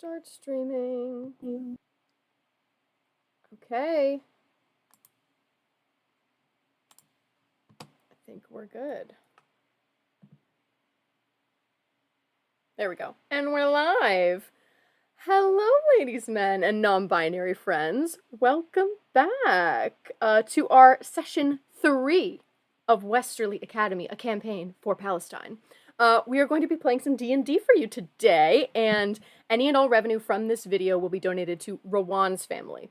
start streaming. Okay. I think we're good. There we go. And we're live. Hello, ladies, men, and non-binary friends. Welcome back to our session 3 of Westerly Academy, a campaign for Palestine. We are going to be playing some D&D for you today, and any and all revenue from this video will be donated to Rowan's family.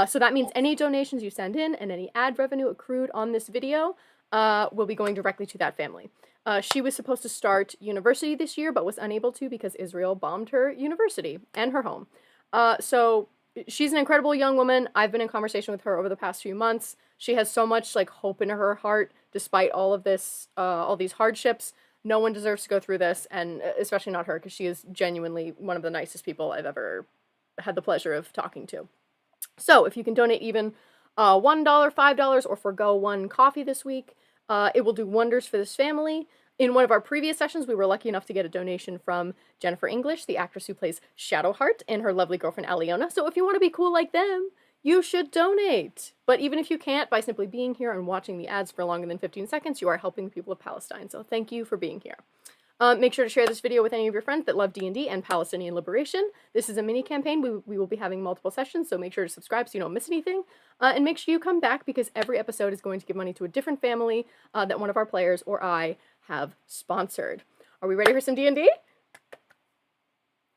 So that means any donations you send in and any ad revenue accrued on this video will be going directly to that family. She was supposed to start university this year, but was unable to because Israel bombed her university and her home. So she's an incredible young woman. I've been in conversation with her over the past few months. She has so much hope in her heart, despite all of this, all these hardships. No one deserves to go through this, and especially not her, because she is genuinely one of the nicest people I've ever had the pleasure of talking to. So if you can donate even $1, $5, or forgo one coffee this week, it will do wonders for this family. In one of our previous sessions, we were lucky enough to get a donation from Jennifer English, the actress who plays Shadowheart, and her lovely girlfriend Aliona. So if you want to be cool like them, you should donate. But even if you can't, by simply being here and watching the ads for longer than 15 seconds, you are helping the people of Palestine. So thank you for being here. Make sure to share this video with any of your friends that love D&D and Palestinian liberation. This is a mini campaign. We will be having multiple sessions, so make sure to subscribe so you don't miss anything. And make sure you come back because every episode is going to give money to a different family that one of our players or I have sponsored. Are we ready for some D&D?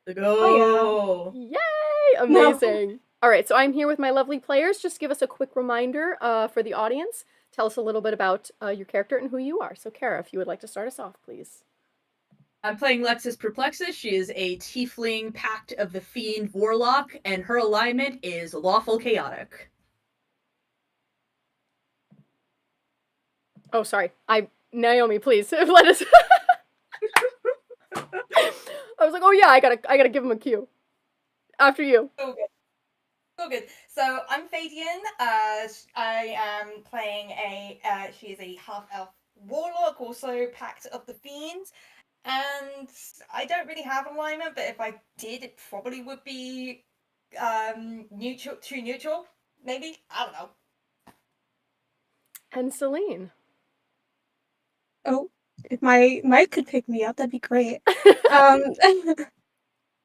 Let's go! Oh, yeah. Yay! Amazing. No. All right, so I'm here with my lovely players. Just give us a quick reminder for the audience. Tell us a little bit about your character and who you are. So, Kara, if you would like to start us off, please. I'm playing Lexis Perplexus. She is a tiefling Pact of the Fiend warlock, and her alignment is lawful chaotic. Oh, sorry. Naomi, please let us. I was like, oh yeah, I gotta give him a cue. After you. Oh good. So I'm Fadian. I am playing she is a half-elf warlock, also Pact of the Fiend. And I don't really have alignment, but if I did, it probably would be neutral, too neutral, maybe? I don't know. And Selene. Oh, if my mic could pick me up, that'd be great.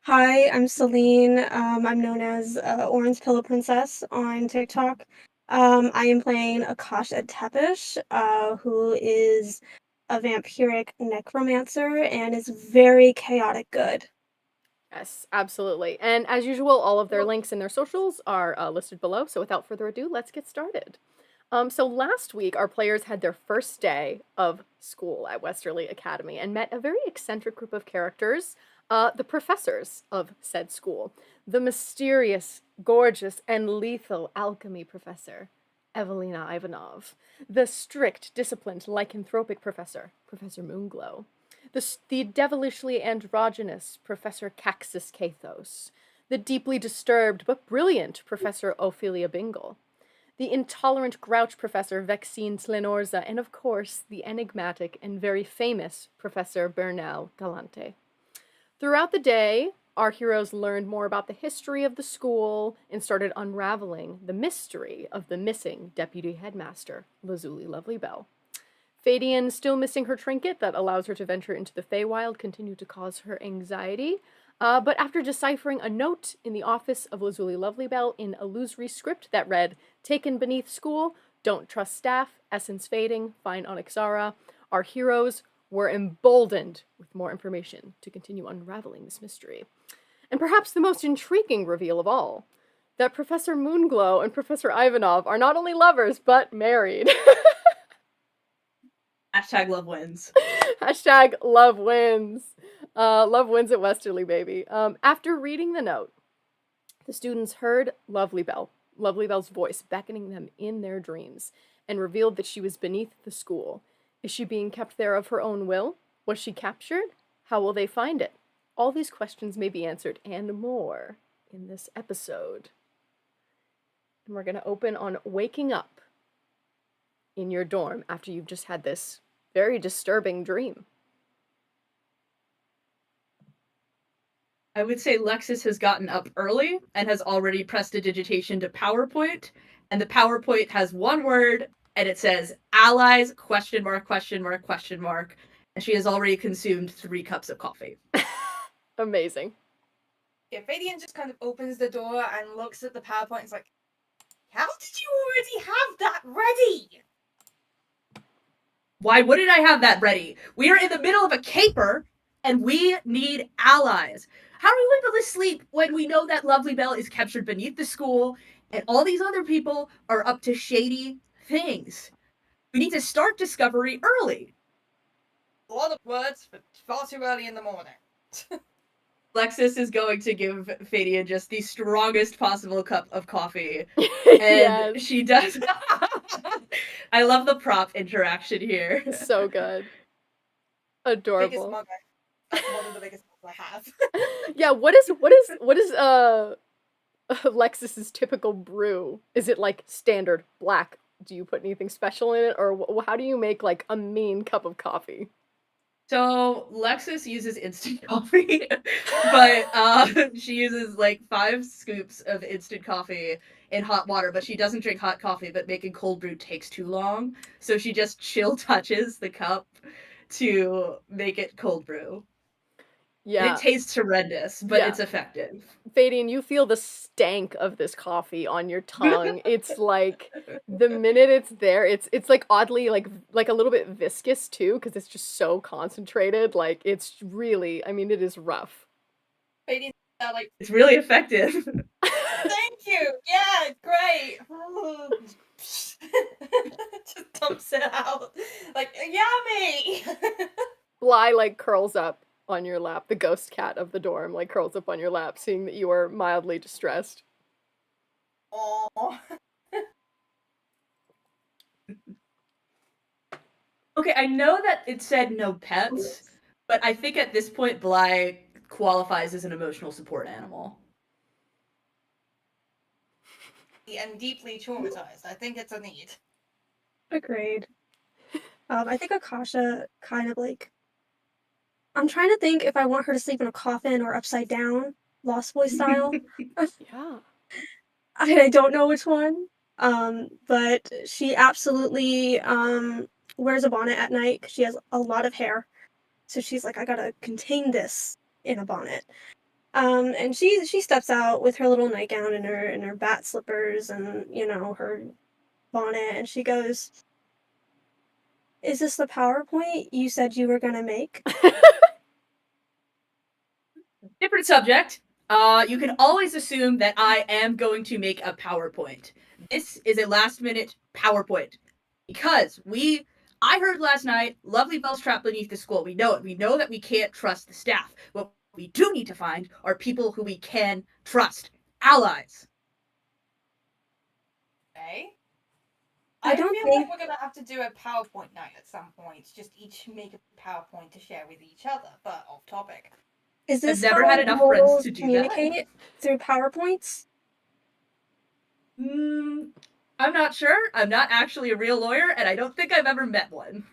Hi, I'm Selene. I'm known as Orange Pillow Princess on TikTok. I am playing Akasha Tepish, who is a vampiric necromancer and is very chaotic good. Yes, absolutely. And as usual, all of their links and their socials are listed below. So without further ado, let's get started. So last week, our players had their first day of school at Westerly Academy and met a very eccentric group of characters, the professors of said school. The mysterious, gorgeous, and lethal alchemy professor, Evelina Ivanov. The strict, disciplined, lycanthropic professor, Professor Moonglow. The devilishly androgynous Professor Caxus Cathos. The deeply disturbed but brilliant Professor Ophelia Bingle. The intolerant grouch Professor Vexine Slenorza, and of course, the enigmatic and very famous Professor Bernal Galante. Throughout the day, our heroes learned more about the history of the school and started unraveling the mystery of the missing deputy headmaster, Lazuli Lovely-Bell. Fadian, still missing her trinket that allows her to venture into the Feywild, continued to cause her anxiety. But after deciphering a note in the office of Lazuli Lovely-Bell in illusory script that read, "Taken beneath school, don't trust staff, essence fading, fine Onyxara," our heroes were emboldened with more information to continue unraveling this mystery. And perhaps the most intriguing reveal of all, that Professor Moonglow and Professor Ivanov are not only lovers, but married. Hashtag love wins. Hashtag love wins. Love wins at Westerly, baby. After reading the note, the students heard Lovely-Bell's voice beckoning them in their dreams, and revealed that she was beneath the school. Is she being kept there of her own will? Was she captured? How will they find it? All these questions may be answered and more in this episode. And we're going to open on waking up in your dorm after you've just had this very disturbing dream. I would say Lexus has gotten up early and has already prestidigitation to PowerPoint, and the PowerPoint has one word, and it says allies, question mark, question mark, question mark, and she has already consumed 3 cups of coffee. Amazing. Yeah, Fadian just kind of opens the door and looks at the PowerPoint and is like, how did you already have that ready? Why wouldn't I have that ready? We are in the middle of a caper, and we need allies. How are we able to sleep when we know that Lovely Bell is captured beneath the school, and all these other people are up to shady things? We need to start discovery early. A lot of words, but far too early in the morning. Lexus is going to give Fadia just the strongest possible cup of coffee. And Yes. she does. I love the prop interaction here. So good. Biggest Adorable. mug one of the biggest mugs I have. Yeah, what is Lexus's typical brew? Is it like standard black? Do you put anything special in it, or how do you make like a mean cup of coffee? So Lexus uses instant coffee, but she uses like 5 scoops of instant coffee in hot water, but she doesn't drink hot coffee, but making cold brew takes too long. So she just chill touches the cup to make it cold brew. Yeah. It tastes horrendous, but Yeah. it's effective. Fadian, you feel the stank of this coffee on your tongue. It's like the minute it's there, it's like oddly like a little bit viscous too, because it's just so concentrated. Like it's really, I mean, it is rough. Fadian's like, It's really effective. thank you. Yeah, great. Just dumps it out. Like, yummy. Bly like curls up on your lap. The ghost cat of the dorm like curls up on your lap, seeing that you are mildly distressed. Aww. Okay, I know that it said no pets, but I think at this point Bly qualifies as an emotional support animal. And deeply traumatized. I think it's a need. Agreed. I think Akasha kind of like. I'm trying to think if I want her to sleep in a coffin or upside down, Lost Boy style. Yeah. I don't know which one. But she absolutely wears a bonnet at night because she has a lot of hair. So she's like, I gotta contain this in a bonnet. And she steps out with her little nightgown and her bat slippers and her bonnet, and she goes, "Is this the PowerPoint you said you were gonna make?" Different subject. You can always assume that I am going to make a PowerPoint. This is a last minute PowerPoint. Because I heard last night, Lovely Bell's trapped beneath the school. We know it. We know that we can't trust the staff. What we do need to find are people who we can trust. Allies. Okay. I I don't feel think- like we're gonna have to do a PowerPoint night at some point. Just each make a PowerPoint to share with each other, but off topic. Is this never how had enough friends roles to do that. communicate through PowerPoints? I'm not sure. I'm not actually a real lawyer, and I don't think I've ever met one.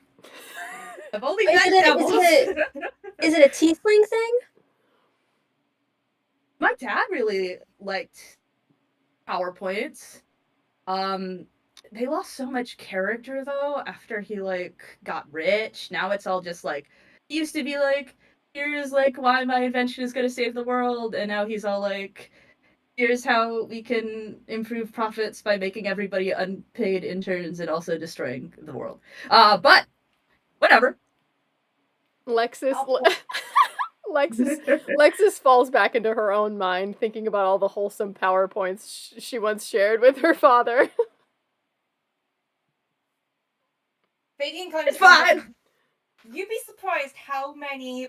I've only Is met it a- devils. Is it a tiefling thing? My dad really liked PowerPoints. They lost so much character though after he got rich. Now it's all just he used to be here's why my invention is gonna save the world, and now he's all here's how we can improve profits by making everybody unpaid interns and also destroying the world. But whatever. Lexus falls back into her own mind, thinking about all the wholesome PowerPoints she once shared with her father. Fadian kind It's of fine. You'd be surprised how many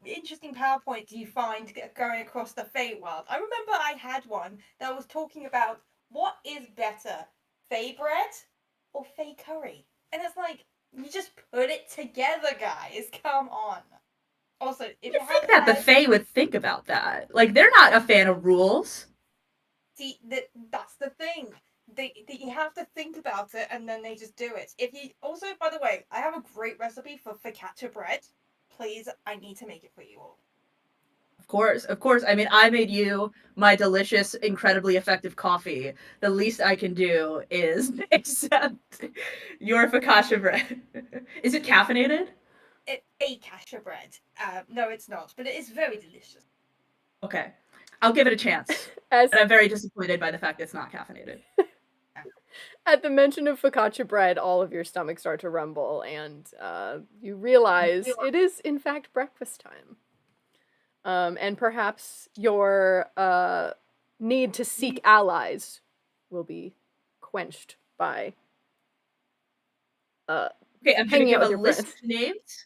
interesting PowerPoints you find going across the Fey world. I remember I had one that was talking about what is better, Fey bread or Fey curry, and it's like you just put it together, guys. Come on. Also, if you I think haven't that the had, Fae would think about that. They're not a fan of rules. see that's the thing. You have to think about it and then they just do it. If you also, by the way, I have a great recipe for focaccia bread. Please, I need to make it for you all. Of course. I mean, I made you my delicious, incredibly effective coffee. The least I can do is accept your focaccia bread. Is it caffeinated? It's a cashew bread. No, it's not, but it is very delicious. Okay. I'll give it a chance. As But I'm very disappointed by the fact it's not caffeinated. at the mention of focaccia bread, all of your stomachs start to rumble, and you realize it is in fact breakfast time. And perhaps your need to seek allies will be quenched by Okay, I'm gonna hanging out give a with your list friends. of names,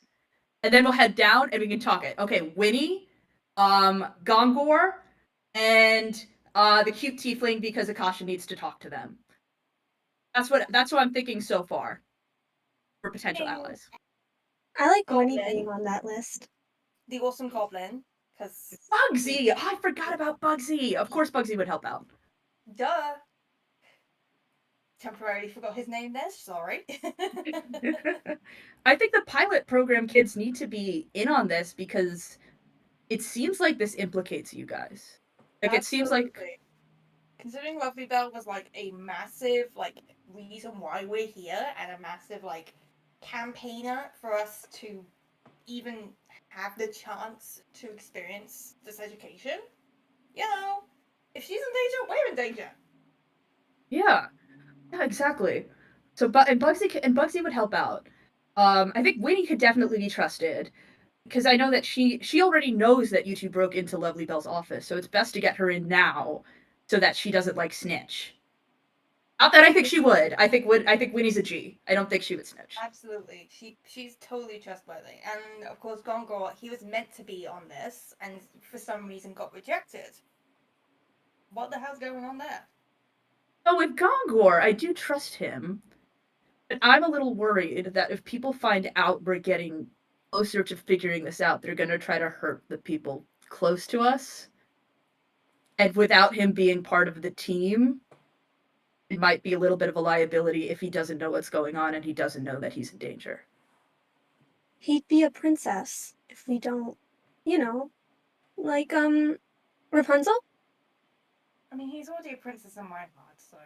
and then we'll head down and we can talk it. Okay, Winnie, Gongor, and the cute tiefling because Akasha needs to talk to them. That's what I'm thinking so far for potential allies. I like Winnie Goblin. being on that list. The awesome goblin, because Bugsy! I forgot about Bugsy! Of course Bugsy would help out. duh. Temporarily forgot his name there. Sorry. I think the pilot program kids need to be in on this because it seems like this implicates you guys. Like it seems like Absolutely. Considering Lovely Bell was like a massive like reason why we're here and a massive like campaigner for us to even have the chance to experience this education. You know, if she's in danger, we're in danger. yeah. Yeah, exactly. So Bugsy would help out. I think Winnie could definitely be trusted because I know that she already knows that you two broke into Lovely Bell's office, so it's best to get her in now so that she doesn't like snitch. Not that I think she would. I think Winnie's a G. I don't think she would snitch. Absolutely, she's totally trustworthy, and of course, Gongor, he was meant to be on this, and for some reason got rejected. What the hell's going on there? So with Gongor, I do trust him, but I'm a little worried that if people find out we're getting closer to figuring this out, they're gonna try to hurt the people close to us. And without him being part of the team, it might be a little bit of a liability if he doesn't know what's going on and he doesn't know that he's in danger. He'd be a princess if we don't, like, Rapunzel? I mean, he's already a princess in my heart, so.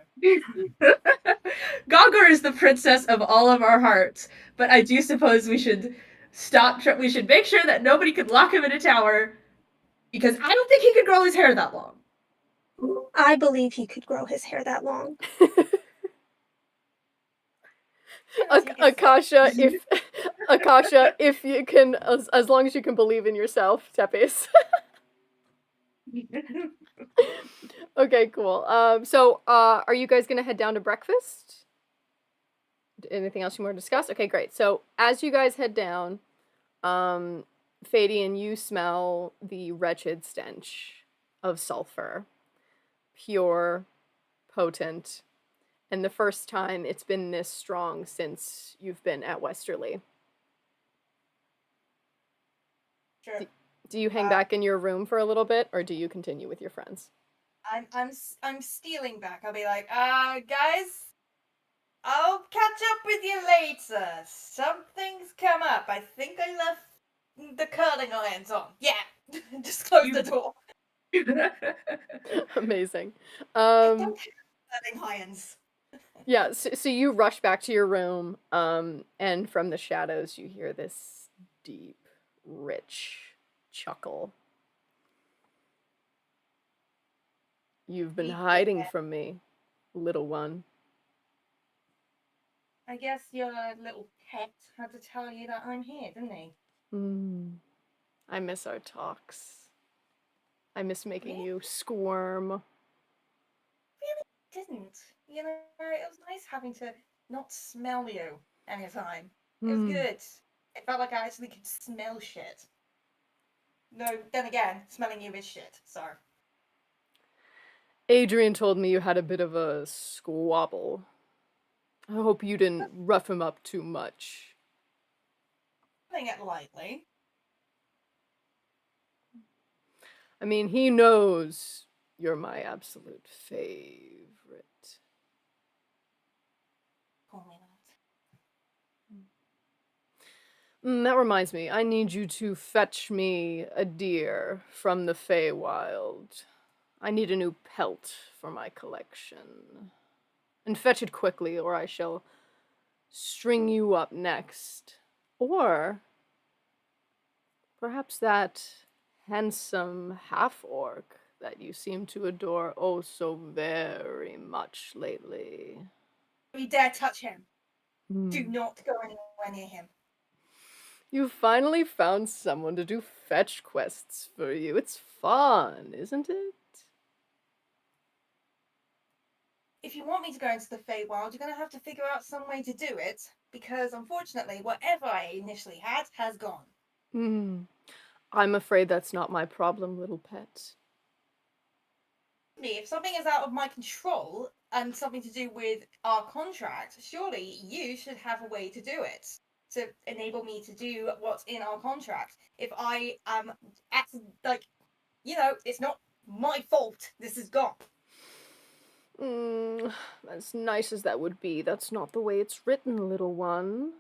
Gongor is the princess of all of our hearts, but I do suppose we should we should make sure that nobody could lock him in a tower, because I don't think he could grow his hair that long. I believe he could grow his hair that long. Akasha, if you can, as long as you can believe in yourself, Tepes. Okay, cool. So, are you guys gonna head down to breakfast? Anything else you want to discuss? Okay, great. So, as you guys head down, Fadian, you smell the wretched stench of sulfur. Pure, potent, and the first time it's been this strong since you've been at Westerly. Sure. Do you hang back in your room for a little bit, or do you continue with your friends? I'm stealing back. I'll be like, guys, I'll catch up with you later. Something's come up. I think I left the curling irons on. Yeah, just close the door. Amazing. I don't have curling irons. Yeah, so you rush back to your room, and from the shadows you hear this deep, rich chuckle. You've been hiding from me, little one. I guess your little pet had to tell you that I'm here, didn't he? I miss our talks. I miss making Really? you squirm. Didn't. You know, it was nice having to not smell you anytime. It was good. It felt like I actually could smell shit. No, then again, smelling you is shit, so. Adrian told me you had a bit of a squabble. I hope you didn't rough him up too much. Putting it lightly. I mean, he knows you're my absolute favorite. Call me that. That reminds me, I need you to fetch me a deer from the Feywild. I need a new pelt for my collection. And fetch it quickly, or I shall string you up next. Or perhaps that handsome half-orc that you seem to adore oh so very much lately. Don't you dare touch him. Hmm. Do not go anywhere near him. You finally found someone to do fetch quests for you. It's fun, isn't it? If you want me to go into the Feywild, you're going to have to figure out some way to do it, because unfortunately, whatever I initially had has gone. I'm afraid that's not my problem, little pet. If something is out of my control and something to do with our contract, surely you should have a way to do it to enable me to do what's in our contract. If I am it's not my fault this is gone. As nice as that would be, that's not the way it's written, little one.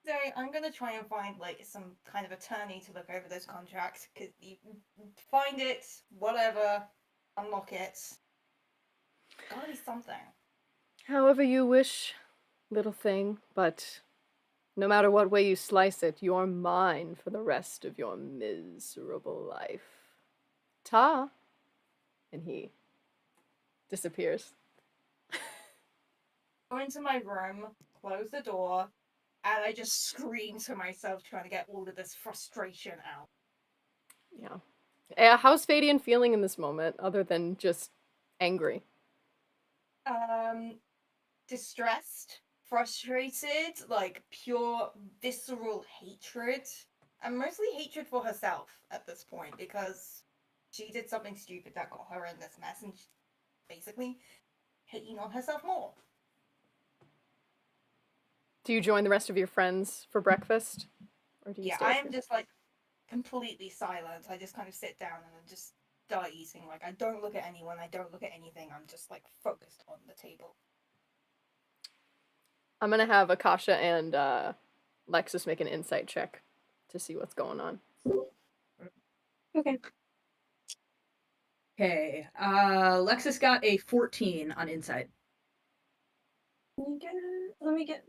So I'm gonna try and find some kind of attorney to look over those contracts, because you find it, whatever, unlock it. Gotta be something. However you wish, little thing, but no matter what way you slice it, you're mine for the rest of your miserable life. Ta! And he disappears. Go into my room, close the door, and I just scream to myself, trying to get all of this frustration out. Yeah. How's Fadian feeling in this moment, other than just angry? Distressed, frustrated, pure visceral hatred. And mostly hatred for herself at this point, because she did something stupid that got her in this mess, and she's basically hating on herself more. Do you join the rest of your friends for breakfast? Or do you stay I up am here? just completely silent. I just kind of sit down and I just start eating. I don't look at anyone, I don't look at anything. I'm just focused on the table. I'm gonna have Akasha and Lexus make an insight check to see what's going on. Okay. Okay. Lexus got a 14 on insight. Let me get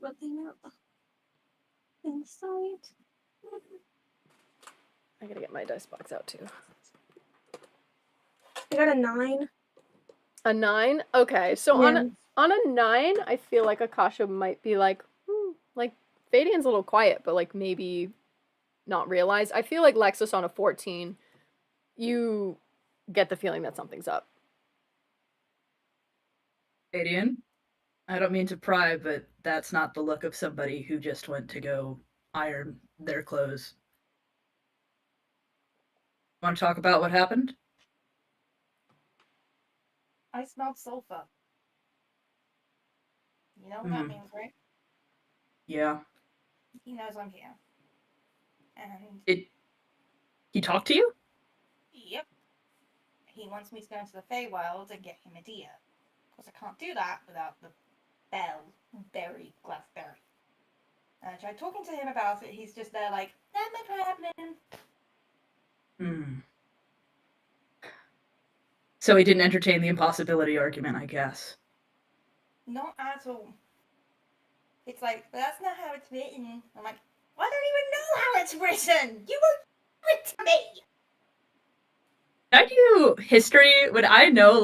my thing out. Insight. I gotta get my dice box out too. I got a 9. A 9? Okay, so Yeah. on a 9, I feel like Akasha might be like Fadian's a little quiet, but maybe not realize. I feel like Lexus on a 14, you get the feeling that something's up. Adian, I don't mean to pry, but that's not the look of somebody who just went to go iron their clothes. Want to talk about what happened? I smelled sulfur. You know what that means, right? Yeah. He knows I'm here. And Did he talk to you? yep. He wants me to go into the Feywild and get him a deer. Of course, I can't do that without the glassberry. And I tried talking to him about it. He's just there not my problem. So he didn't entertain the impossibility argument, I guess. Not at all. It's but that's not how it's written. I'm like, I don't even know how it's written! You won't do it to me! Can I do history? Would I know,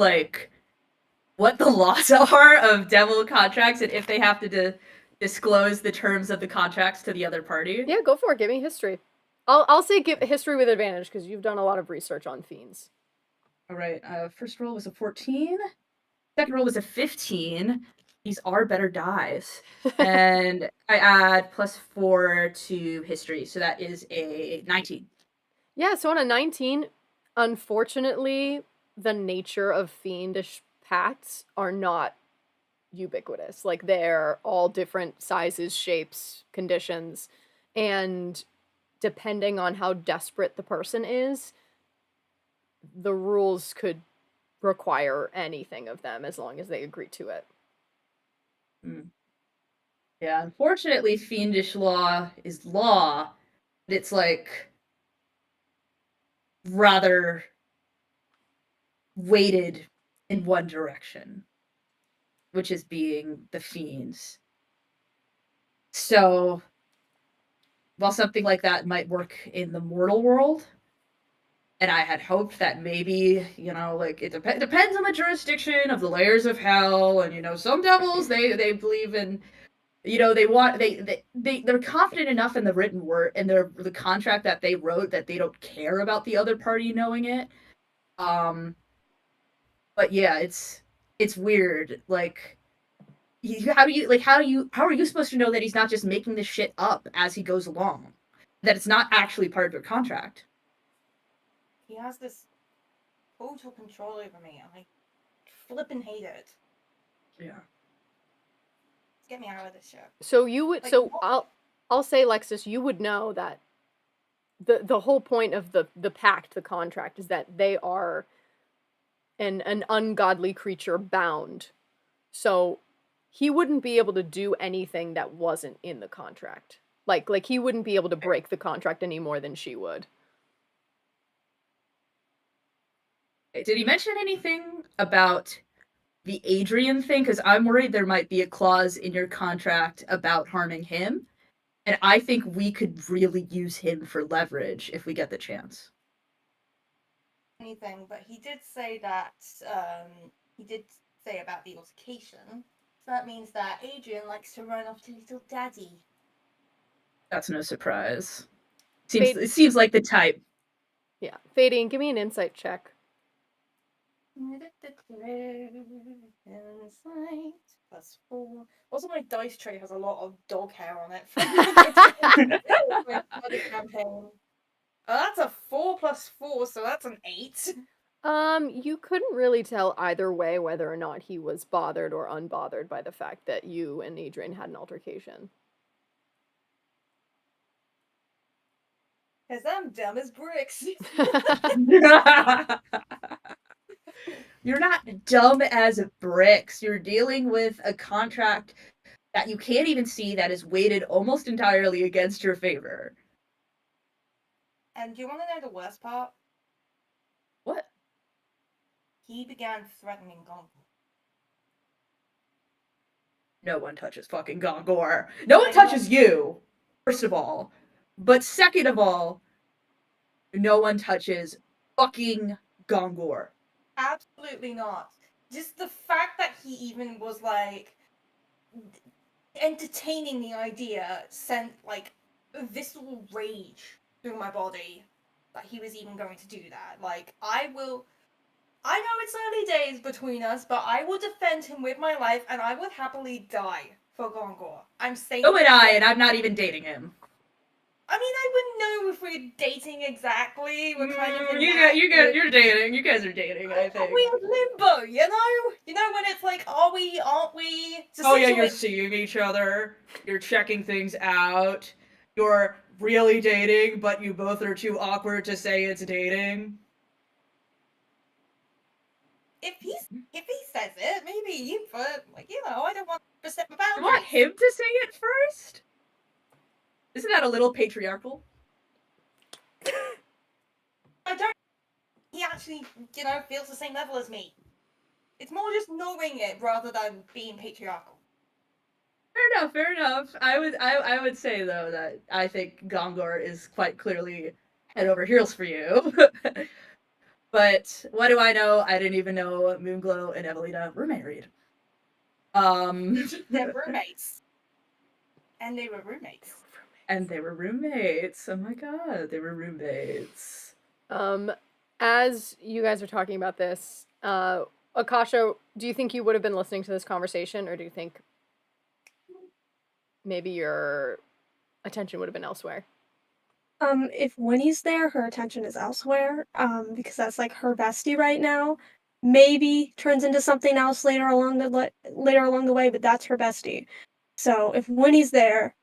what the laws are of devil contracts and if they have to disclose the terms of the contracts to the other party? Yeah, go for it. Give me history. I'll say give history with advantage because you've done a lot of research on fiends. All right. First roll was a 14. Second roll was a 15. These are better dice. And I add +4 to history, so that is a 19. Yeah, so on a 19, unfortunately, the nature of fiendish pacts are not ubiquitous. They're all different sizes, shapes, conditions, and depending on how desperate the person is, the rules could require anything of them as long as they agree to it. Yeah, unfortunately, fiendish law is law, but it's like rather weighted in one direction, which is being the fiends. So, while something like that might work in the mortal world, and I had hoped that maybe, like it depends on the jurisdiction of the layers of hell, and some devils they believe in, they want they're confident enough in the written word and the contract that they wrote that they don't care about the other party knowing it. But yeah, it's weird. Like, how are you supposed to know that he's not just making this shit up as he goes along? That it's not actually part of your contract. He has this total control over me. I flippin' hate it. Yeah. Get me out of this show. So you would, Like, so what? I'll say, Lexus, you would know that the whole point of the pact, the contract, is that they are an ungodly creature bound. So he wouldn't be able to do anything that wasn't in the contract. Like he wouldn't be able to break the contract any more than she would. Did he mention anything about the Adrian thing? Because I'm worried there might be a clause in your contract about harming him. And I think we could really use him for leverage if we get the chance. Anything, but he did say that he did say about the altercation. So that means that Adrian likes to run off to little daddy. That's no surprise. Fade- It seems like the type. Yeah. Fading, give me an insight check. Insight +4. Also, my dice tray has a lot of dog hair on it. My campaign. That's a 4 + 4, so that's an 8. You couldn't really tell either way whether or not he was bothered or unbothered by the fact that you and Adrian had an altercation. Because I'm dumb as bricks. You're not dumb as bricks. You're dealing with a contract that you can't even see that is weighted almost entirely against your favor. And do you want to know the worst part? What? He began threatening Gongo. No one touches fucking Gongor. No one touches you, first of all. But second of all, no one touches fucking Gongor. Absolutely not. Just the fact that he even was like entertaining the idea sent like visceral rage through my body that he was even going to do that. Like, I know it's early days between us, but I will defend him with my life and I would happily die for Gongor. I'm saying. So would I, and I'm not even dating him. I mean, I wouldn't know if we're dating exactly. We're kind of in you're dating. You guys are dating, I think. weird limbo, you know? You know when it's like, are we, aren't we? Oh yeah, you're seeing each other. You're checking things out. You're really dating, but you both are too awkward to say it's dating. If he says it, maybe you, but like, I don't want to set my boundaries. You want him to say it first? Isn't that a little patriarchal? I don't. He actually, feels the same level as me. It's more just knowing it rather than being patriarchal. Fair enough. I would say though that I think Gongor is quite clearly head over heels for you. But what do I know? I didn't even know Moonglow and Evelina were married. They're roommates. And they were roommates. And they were roommates. Oh my god, they were roommates. As you guys are talking about this, Akasha, do you think you would have been listening to this conversation, or do you think maybe your attention would have been elsewhere? If Winnie's there, her attention is elsewhere, because that's like her bestie right now. Maybe turns into something else later along the way, but that's her bestie. So if Winnie's there,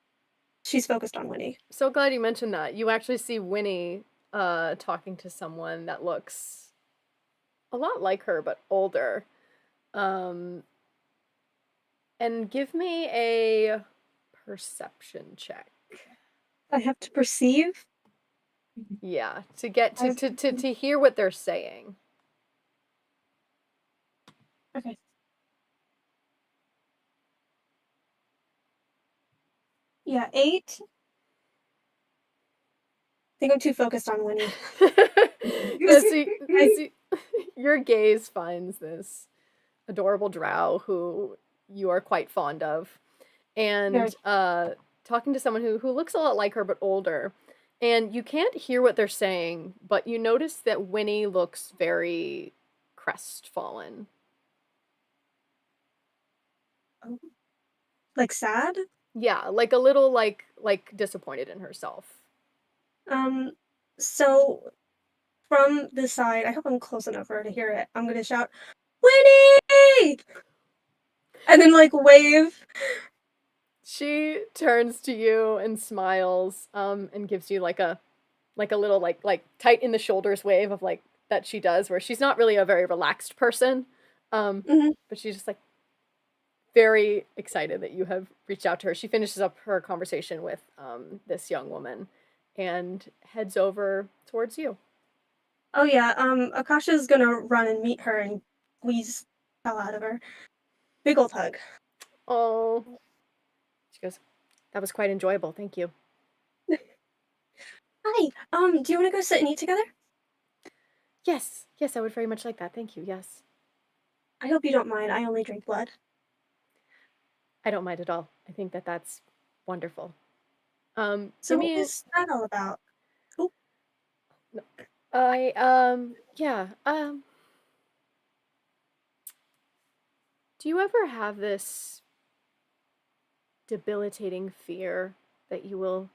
she's focused on Winnie. So glad you mentioned that. You actually see Winnie talking to someone that looks a lot like her, but older. And give me a perception check. I have to perceive. Yeah, to get to hear what they're saying. Okay. Yeah, 8. I think I'm too focused on Winnie. See, your gaze finds this adorable drow who you are quite fond of, and talking to someone who looks a lot like her but older, and you can't hear what they're saying, but you notice that Winnie looks very crestfallen. Like sad? Yeah, like a little like disappointed in herself. So from the side, I hope I'm close enough for her to hear it. I'm gonna shout, Winnie! And then like wave. She turns to you and smiles, and gives you like a little like tight in the shoulders wave of like that she does, where she's not really a very relaxed person, Mhm. but she's just like very excited that you have reached out to her. She finishes up her conversation with this young woman and heads over towards you. Oh yeah, Akasha's gonna run and meet her and squeeze the hell out of her. Big old hug. Oh, she goes, that was quite enjoyable. Thank you. Hi, do you wanna go sit and eat together? Yes, I would very much like that. Thank you. Yes. I hope you don't mind, I only drink blood. I don't mind at all. I think that that's wonderful. So give what me was that all about? Oh, yeah, do you ever have this debilitating fear that you will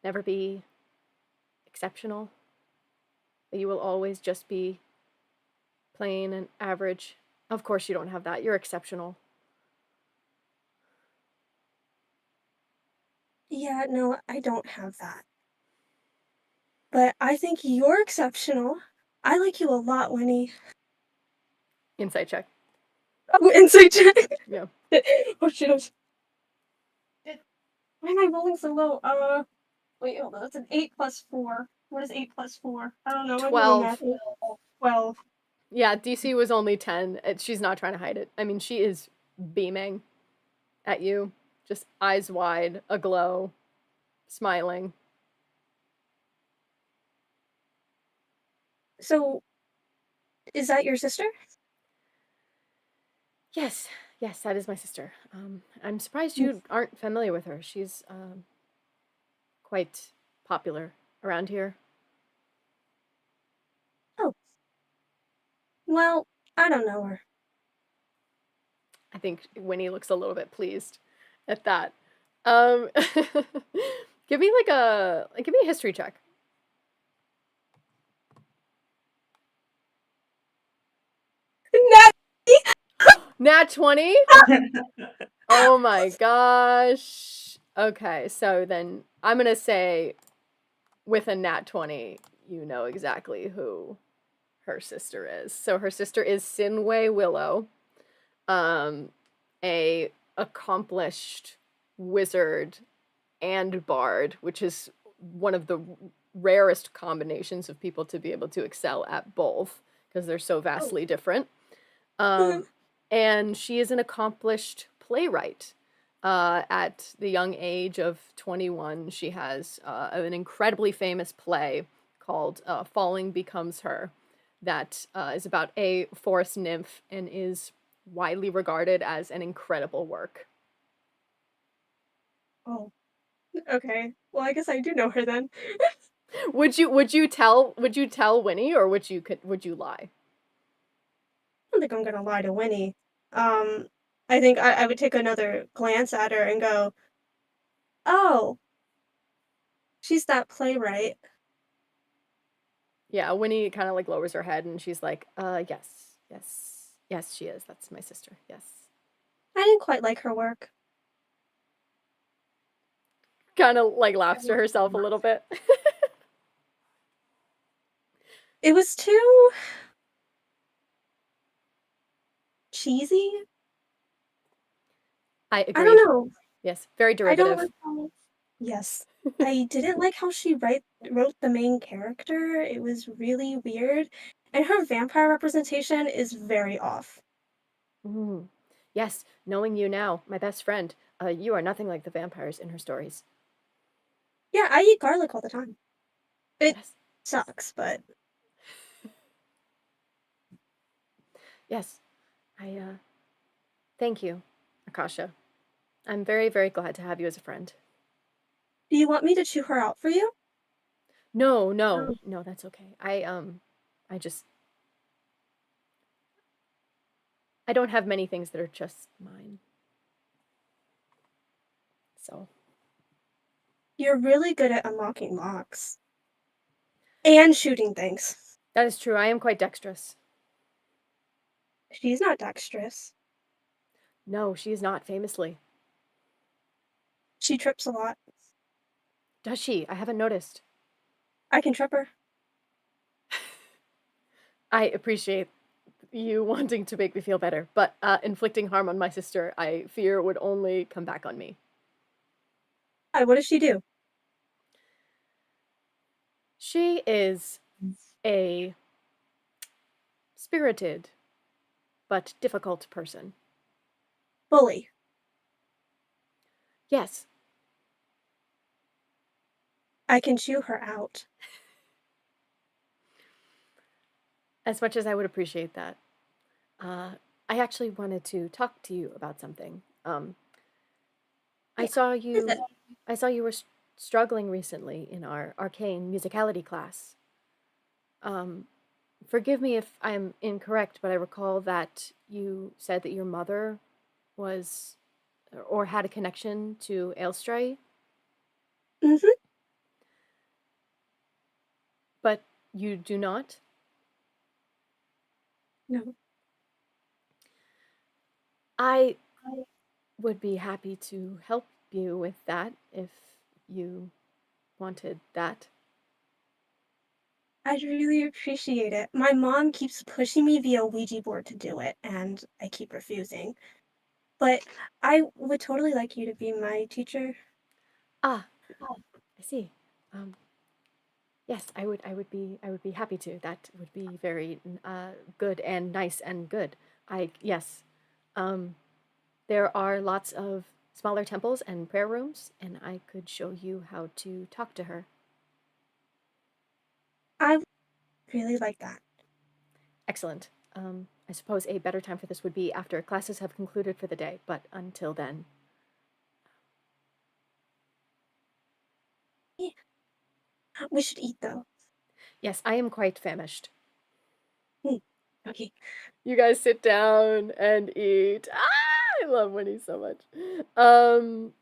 never be exceptional? That you will always just be plain and average? Of course you don't have that. You're exceptional. yeah, no, I don't have that. But I think you're exceptional. I like you a lot, Winnie. Insight check. Oh, insight check. Yeah. Oh shit. Did- Why am I rolling so low? Wait, hold on. That's an 8 plus 4. What is 8 plus 4? I don't know. I don't know 12. math. 12. Yeah, DC was only 10. She's not trying to hide it. I mean, she is beaming at you, just eyes wide, aglow, smiling. So, is that your sister? Yes, that is my sister. I'm surprised you aren't familiar with her. She's quite popular around here. Oh. Well, I don't know her. I think Winnie looks a little bit pleased at that. Give me a history check. Nat 20? Oh my gosh. Okay, so then I'm gonna say with a nat 20, you know exactly who her sister is. So her sister is Sinway Willow, a accomplished wizard and bard, which is one of the rarest combinations of people to be able to excel at both because they're so vastly different. And she is an accomplished playwright. At the young age of 21, she has an incredibly famous play called Falling Becomes Her that is about a forest nymph and is widely regarded as an incredible work. Oh. Okay. Well, I guess I do know her then. Would you tell Winnie, or would you lie? I don't think I'm gonna lie to Winnie. I think I would take another glance at her and go, oh, she's that playwright. Yeah, Winnie kind of like lowers her head and she's like, yes, she is. That's my sister. Yes. I didn't quite like her work. Kind of like laughs to herself a little bit. It was too cheesy. I agree. I don't know. Yes, very I don't derivative. like how. Yes. I didn't like how she wrote the main character. It was really weird. And her vampire representation is very off. Mm. Yes, knowing you now, my best friend, you are nothing like the vampires in her stories. Yeah, I eat garlic all the time. It Yes. sucks, but Yes. I thank you, Akasha. I'm very, very glad to have you as a friend. do you want me to chew her out for you? No, that's okay. I just I don't have many things that are just mine. So, You're really good at unlocking locks and shooting things. that is true. I am quite dexterous. She's not dexterous. No, she is not, famously. She trips a lot. Does she? I haven't noticed. I can trip her. I appreciate you wanting to make me feel better, but inflicting harm on my sister, I fear would only come back on me. Why? What does she do? She is a spirited but difficult person. Bully. Yes, I can chew her out. as much as I would appreciate that. I actually wanted to talk to you about something. I Yeah, saw what is you. it? I saw you were struggling recently in our arcane musicality class. Um, Forgive me if I'm incorrect, but I recall that you said that your mother was or had a connection to Aelstray, Mm-hmm. but you do not. No. I would be happy to help you with that if you wanted that. I'd really appreciate it. My mom keeps pushing me via Ouija board to do it, and I keep refusing. But I would totally like you to be my teacher. Ah, I see. Um, yes, I would be happy to. That would be very good and nice and good. Yes. Um, there are lots of smaller temples and prayer rooms, and I could show you how to talk to her. I would really like that. Excellent. I suppose a better time for this would be after classes have concluded for the day, but until then. Yeah. We should eat though. Yes, I am quite famished. Hmm. Okay. You guys sit down and eat. I love Winnie so much.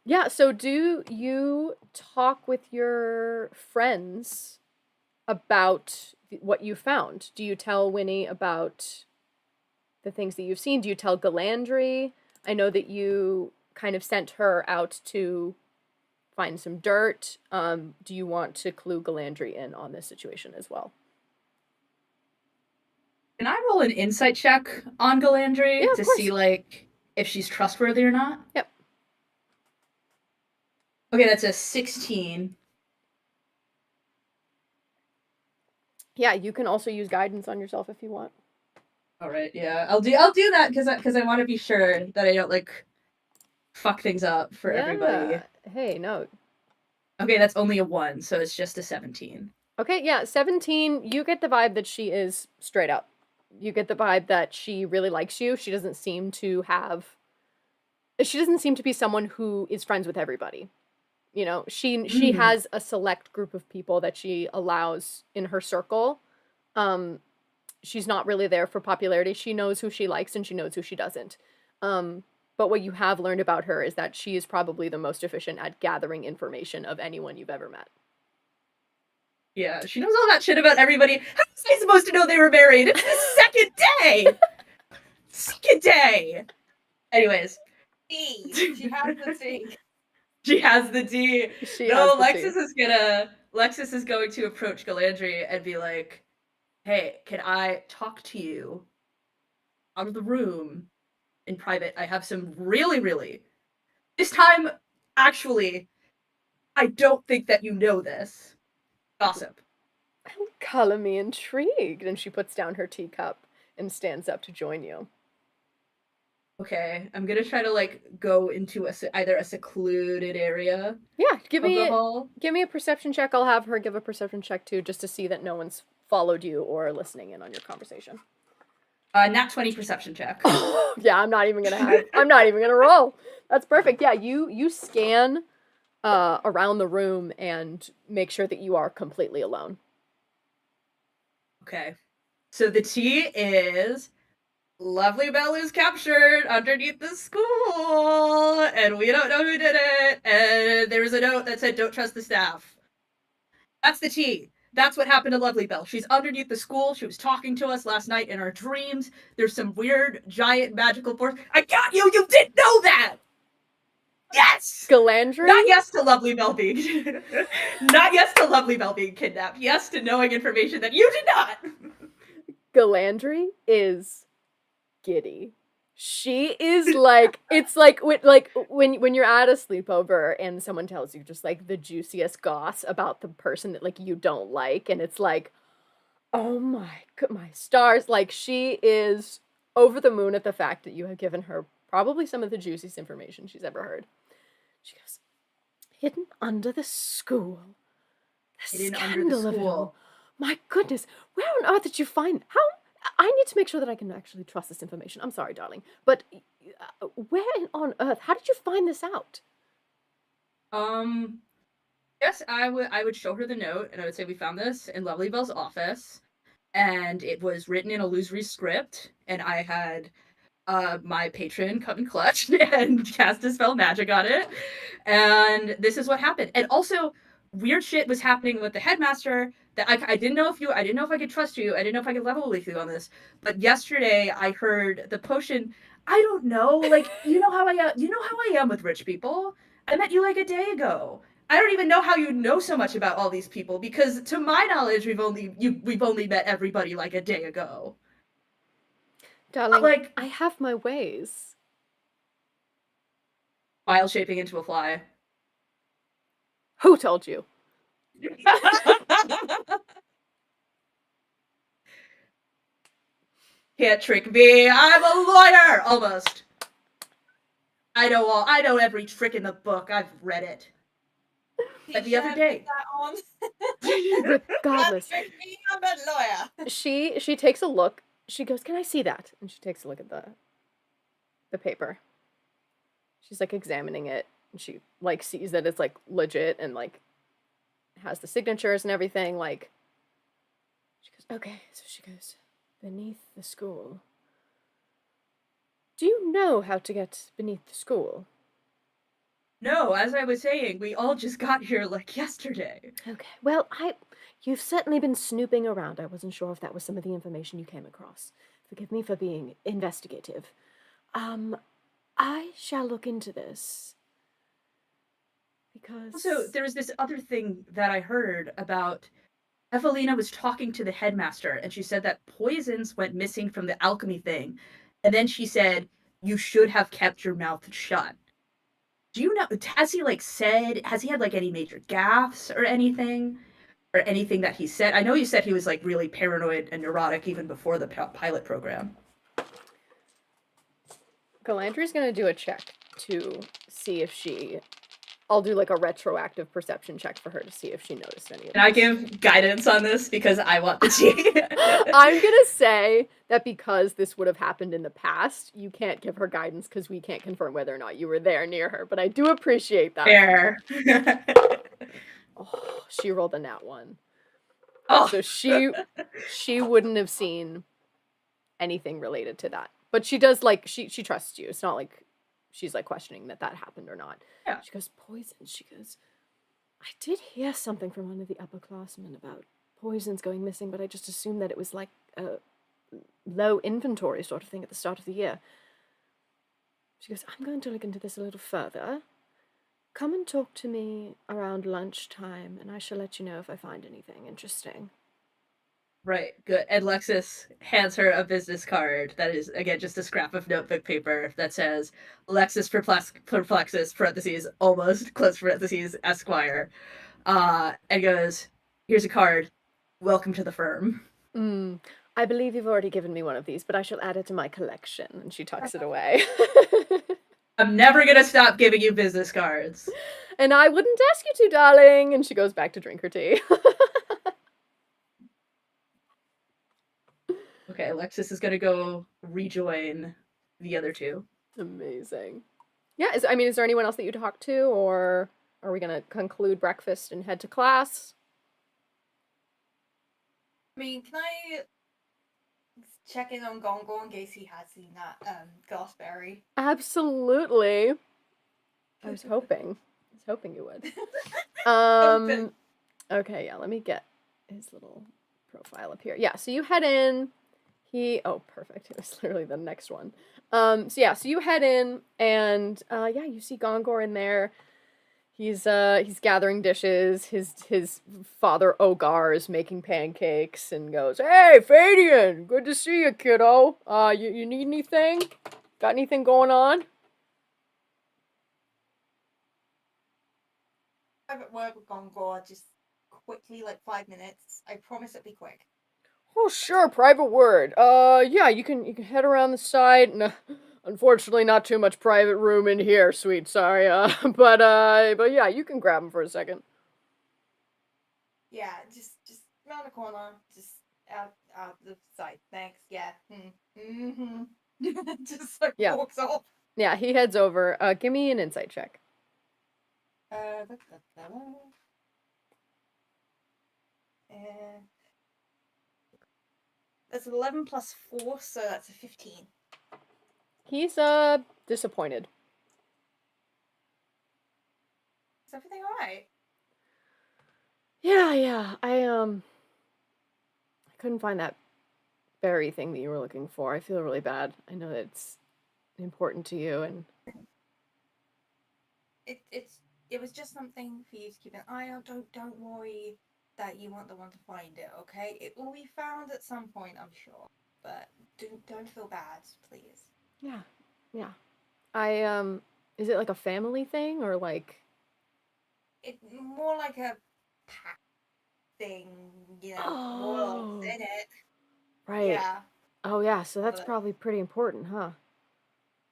Yeah, so do you talk with your friends about what you found? Do you tell Winnie about the things that you've seen? Do you tell Galandry? I know that you kind of sent her out to find some dirt. Do you want to clue Galandry in on this situation as well? Can I roll an insight check on Galandry Yeah, of to course. see like if she's trustworthy or not? Yep. Okay, that's a 16. Yeah, you can also use guidance on yourself if you want. All right, yeah, I'll do that because I want to be sure that I don't like fuck things up for everybody. Hey, no. Okay, that's only a 1, so it's just a 17. Okay, yeah, 17, you get the vibe that she is straight up. You get the vibe that she really likes you. She doesn't seem to be someone who is friends with everybody. You know, she has a select group of people that she allows in her circle. She's not really there for popularity. She knows who she likes and she knows who she doesn't. But what you have learned about her is that she is probably the most efficient at gathering information of anyone you've ever met. Yeah, she knows all that shit about everybody. How was I supposed to know they were married? It's the second day! Second day! Anyways. D. She has the D. She has the D. She No, has the Lexus is going to approach Galandry and be like, hey, can I talk to you out of the room in private? I have some really, really, this time Actually, I don't think that you know this. Gossip. Color me intrigued. And she puts down her teacup and stands up to join you. Okay, I'm gonna try to like go into either a secluded area Yeah, give of the me hall. a perception check. I'll have her give a perception check too, just to see that no one's followed you or listening in on your conversation. Nat 20 perception check. Yeah, I'm not even gonna roll. That's perfect. Yeah, you scan around the room and make sure that you are completely alone. Okay, so the tea is Lovely Belle is captured underneath the school, and we don't know who did it. And there was a note that said, "Don't trust the staff." That's the tea. That's what happened to Lovely Belle. She's underneath the school. She was talking to us last night in our dreams. There's some weird, giant, magical force. I got you! You didn't know that! Yes! Galandry? Not yes to Lovely Belle being... Not yes to Lovely Belle being kidnapped. Yes to knowing information that you did not! Galandry is giddy. She is like, it's like when you're at a sleepover and someone tells you just like the juiciest goss about the person that like you don't like, and it's like, oh my stars, like she is over the moon at the fact that you have given her probably some of the juiciest information she's ever heard. She goes, hidden under the school. The Hidden under scandal the of it school. all. My goodness, where on earth did you find how? I need to make sure that I can actually trust this information. I'm sorry, darling, but where on earth? How did you find this out? Yes, I would show her the note, and I would say we found this in Lovely Belle's office, and it was written in illusory script, and I had my patron come in clutch and cast a spell magic on it, and this is what happened. And also, weird shit was happening with the headmaster that I didn't know if I didn't know if I could trust you. I didn't know if I could level with you on this. But yesterday, I heard the potion. I don't know, like you know how I am with rich people. I met you like a day ago. I don't even know how you know so much about all these people because, to my knowledge, we've only met everybody like a day ago. Darling, like, I have my ways. While shaping into a fly. Who told you? Can't trick me. I'm a lawyer, almost. I know every trick in the book. I've read it. But the other day. Regardless. I'm a lawyer. She takes a look. She goes, "Can I see that?" And she takes a look at the paper. She's like examining it, and she like sees that it's like legit and like has the signatures and everything. Like, she goes, "Okay." So she goes, "Beneath the school. Do you know how to get beneath the school?" No, as I was saying, we all just got here like yesterday. Okay. Well, you've certainly been snooping around. I wasn't sure if that was some of the information you came across. Forgive me for being investigative. I shall look into this. Because... Also, there was this other thing that I heard about. Evelina was talking to the headmaster, and she said that poisons went missing from the alchemy thing. And then she said, you should have kept your mouth shut. Do you know, has he had like any major gaffes or anything? Or anything that he said? I know you said he was like really paranoid and neurotic even before the pilot program. Galandry's gonna do a check to see if she... I'll do like a retroactive perception check for her to see if she noticed any of it. And I give guidance on this because I want the tea. I'm gonna say that because this would have happened in the past, you can't give her guidance because we can't confirm whether or not you were there near her, but I do appreciate that. Fair. Oh, she rolled a nat 1. Oh. So she wouldn't have seen anything related to that. But she does, like, she trusts you. It's not like she's like questioning that happened or not. Yeah. She goes, poison. She goes, I did hear something from one of the upperclassmen about poisons going missing, but I just assumed that it was like a low inventory sort of thing at the start of the year. She goes, I'm going to look into this a little further. Come and talk to me around lunchtime, and I shall let you know if I find anything interesting. Right, good. And Lexus hands her a business card that is, again, just a scrap of notebook paper that says Alexis Perplexus, parentheses, almost, close parentheses, Esquire. And goes, here's a card. Welcome to the firm. I believe you've already given me one of these, but I shall add it to my collection. And she tucks it away. I'm never gonna stop giving you business cards. And I wouldn't ask you to, darling. And she goes back to drink her tea. Okay, Alexis is gonna go rejoin the other two. Amazing. Yeah, is there anyone else that you talk to, or are we gonna conclude breakfast and head to class? I mean, can I check in on Gongo in case he has seen that glassberry? Absolutely. I was hoping you would. Okay, yeah, let me get his little profile up here. Yeah, so you head in. Oh, perfect. It was literally the next one. So you head in, and you see Gongor in there. He's gathering dishes. His father Ogar is making pancakes and goes, "Hey, Fadian, good to see you, kiddo. You need anything? Got anything going on?" Private word with Gongor, just quickly, like 5 minutes. I promise it'll be quick. Oh, sure, private word. Yeah, you can head around the side. No, unfortunately, not too much private room in here, sweet. Sorry. But yeah, you can grab him for a second. Yeah, just round the corner, just out the side. Thanks. Yeah. Mm-hmm. Just like Yeah. walks off. Yeah, he heads over. Give me an insight check. And that's 11 plus 4, so that's a 15. He's disappointed. Is everything alright? Yeah. I couldn't find that berry thing that you were looking for. I feel really bad. I know that it's important to you, and It was just something for you to keep an eye on. Don't worry that you weren't the one to find it, okay? It will be found at some point, I'm sure. But don't feel bad, please. yeah. Is it like a family thing or like? It's more like a pack thing, more Oh, in it. right. Yeah. Oh yeah, so that's probably pretty important, huh?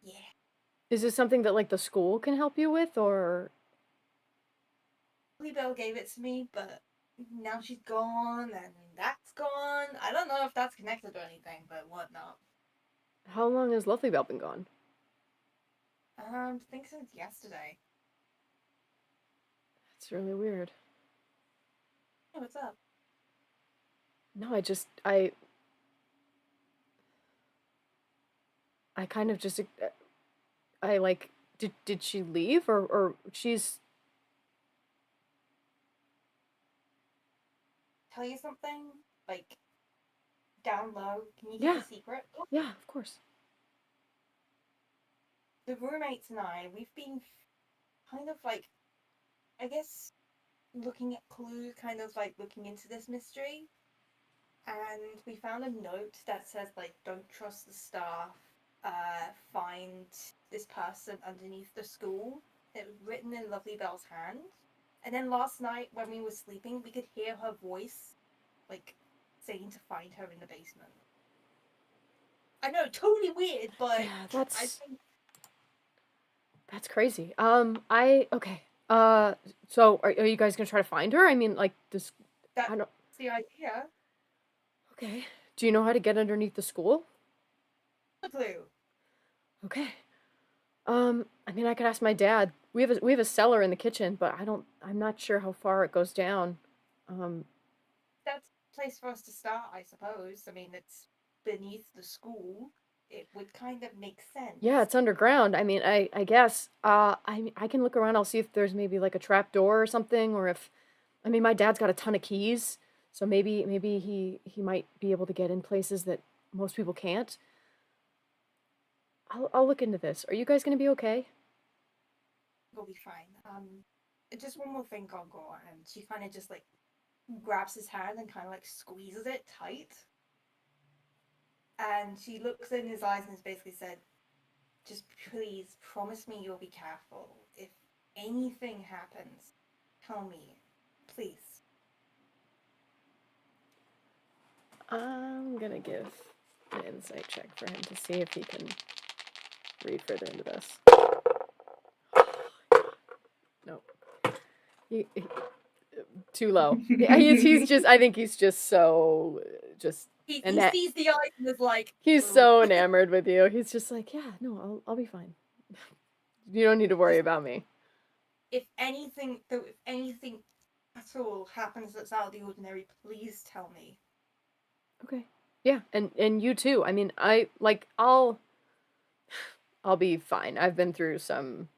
Yeah. Is this something that like the school can help you with, or? Bell gave it to me, but now she's gone and that's gone. I don't know if that's connected or anything, but whatnot. How long has Lovely Bell been gone? I think since yesterday. That's really weird. Hey, what's up? No, I kind of just I like did she leave or she's Tell you something? Like, down low? Can you keep Yeah. a secret? Yeah, of course. The roommates and I, we've been kind of like, I guess, looking at clues, kind of like looking into this mystery. And we found a note that says, like, don't trust the staff, find this person underneath the school. It was written in Lovely Bell's hand. And then last night, when we were sleeping, we could hear her voice, like, saying to find her in the basement. I know, totally weird, but Yeah, I think that's crazy. Okay. So are you guys gonna try to find her? I mean, like this. that's I don't. the idea. Okay. Do you know how to get underneath the school? No clue. Okay. I mean, I could ask my dad. We have a cellar in the kitchen, but I'm not sure how far it goes down. That's a place for us to start, I suppose. I mean, it's beneath the school. It would kind of make sense. Yeah, it's underground. I mean, I guess. I can look around. I'll see if there's maybe like a trap door or something, or if, I mean, my dad's got a ton of keys, so maybe he might be able to get in places that most people can't. I'll look into this. Are you guys gonna be okay? We'll be fine. Just one more thing, Gongo, and she kind of just like grabs his hand and kind of like squeezes it tight. And she looks in his eyes and has basically said, just please promise me you'll be careful. If anything happens, tell me, please. I'm gonna give an insight check for him to see if he can read further into this. Nope. Too low. Yeah, he's just. I think he's just so just. He And that- sees the eyes and is like, He's "Ugh." so enamored with you. He's just like, yeah, no, I'll be fine. You don't need to worry about me. If anything at all happens that's out of the ordinary, please tell me. Okay. Yeah, and you too. I mean, I'll be fine. I've been through some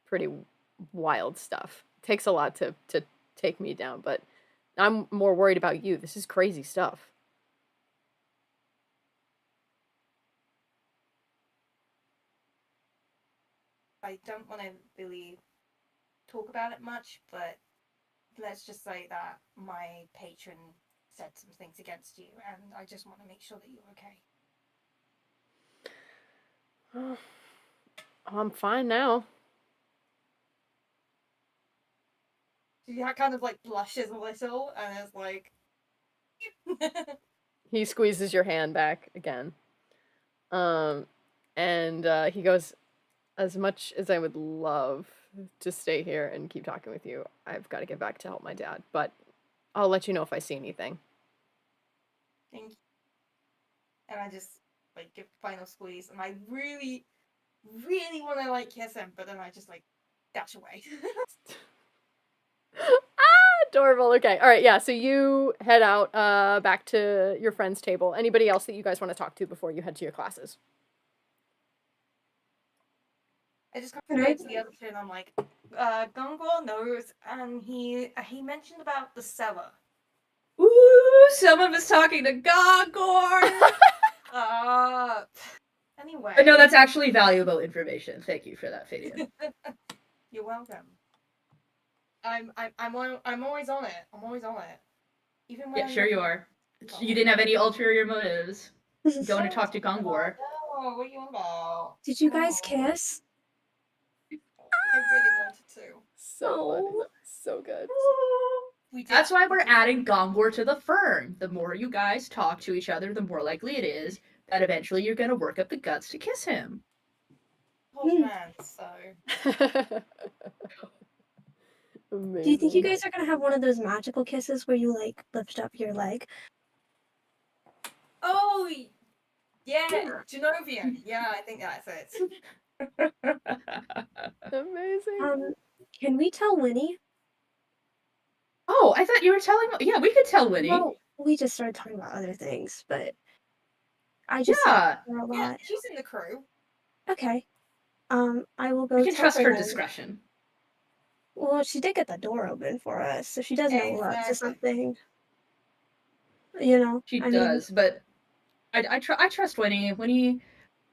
pretty wild stuff. It takes a lot to take me down, but I'm more worried about you. This is crazy stuff. I don't want to really talk about it much, but let's just say that my patron said some things against you, and I just want to make sure that you're okay. I'm fine now. She kind of like blushes a little and is like, He squeezes your hand back again. And he goes, as much as I would love to stay here and keep talking with you, I've got to get back to help my dad, but I'll let you know if I see anything. thank you. And I just like give a final squeeze, and I really, really want to like kiss him, but then I just like dash away. Adorable. Okay. All right. Yeah. So you head out back to your friend's table. Anybody else that you guys want to talk to before you head to your classes? I just come to the other two and I'm like, Gungor knows, and he mentioned about the cellar. Ooh, someone was talking to Gongor! Anyway. But no, that's actually valuable information. Thank you for that, Fadian. You're welcome. I'm always on it. I'm always on it. Even when Yeah, sure you are. You didn't have any ulterior motives. Going to talk to Gongor. No, what are you on about? Did you guys kiss? I really wanted to. So good. We did. That's why we're adding Gongor to the firm. The more you guys talk to each other, the more likely it is that eventually you're going to work up the guts to kiss him. Oh man, so. Amazing. Do you think you guys are gonna have one of those magical kisses where you like lift up your leg? Oh, yeah, Genovian. Yeah, I think that's it. Amazing. Can we tell Winnie? Oh, I thought you were telling... Yeah, we could tell Winnie. Well, we just started talking about other things, but I just Yeah. her a lot. Yeah, she's in the crew. Okay. I will go. We can tell trust her then. discretion. Well, she did get the door open for us, so she does know we're up to Exactly. something. You know, She I does, but I trust Winnie. Winnie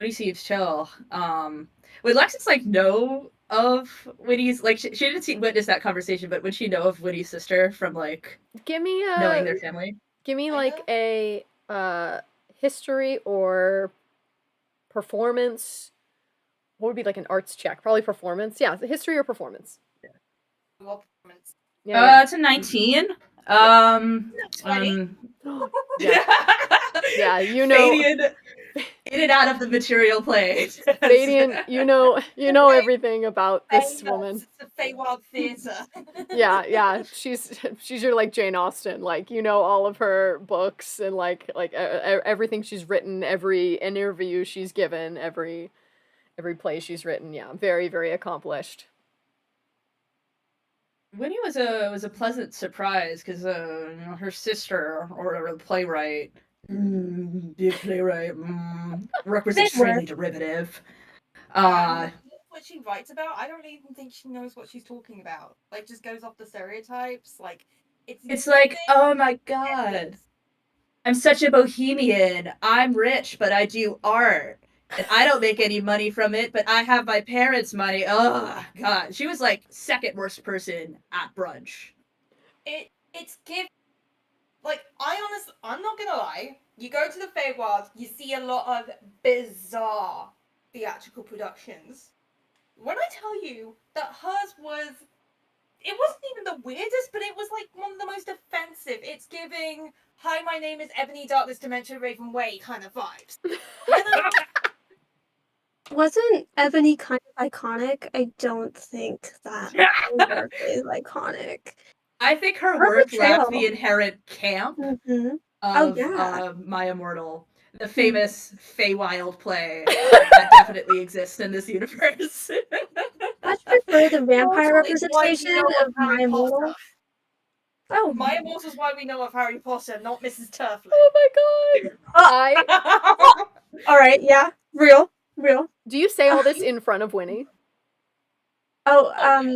seems chill. Would Lexus like know of Winnie's, like she didn't witness that conversation, but would she know of Winnie's sister from like Give me knowing their family? Give me like a history or performance. What would be like an arts check? Probably performance. Yeah, history or performance. Yeah. It's a 19. 20. Yeah, you know. Fadian, in and out of the material plane. Fadian, you know everything about this woman. It's a Feywild theater. Yeah, she's your like Jane Austen, like you know all of her books and like everything she's written, every interview she's given, every play she's written. Yeah, very very accomplished. Winnie was a pleasant surprise because her sister or the playwright, big playwright, requisite friendly derivative. What she writes about, I don't even think she knows what she's talking about. Like, just goes off the stereotypes. Like, it's like, oh my god, I'm such a bohemian. I'm rich, but I do art. And I don't make any money from it, but I have my parents' money. Oh, God. She was like second worst person at brunch. it's I'm not gonna lie. You go to the Feywild, you see a lot of bizarre theatrical productions. When I tell you that hers it wasn't even the weirdest, but it was like one of the most offensive. It's giving, "Hi, my name is Ebony Darkness Dementia Raven Way" kind of vibes. You know? Wasn't Ebony kind of iconic? I don't think that character is iconic. I think her Her work lacked portrayal. the inherent camp Mm-hmm. of yeah. My Immortal, the famous Feywild play that definitely exists in this universe. Much prefer the vampire Immortal is why we representation know of of My Harry Immortal. Potter. Oh, My Immortal is why we know of Harry Potter, not Mrs. Turfling. Oh my god! all right, yeah, real. Do you say all this in front of Winnie? Oh,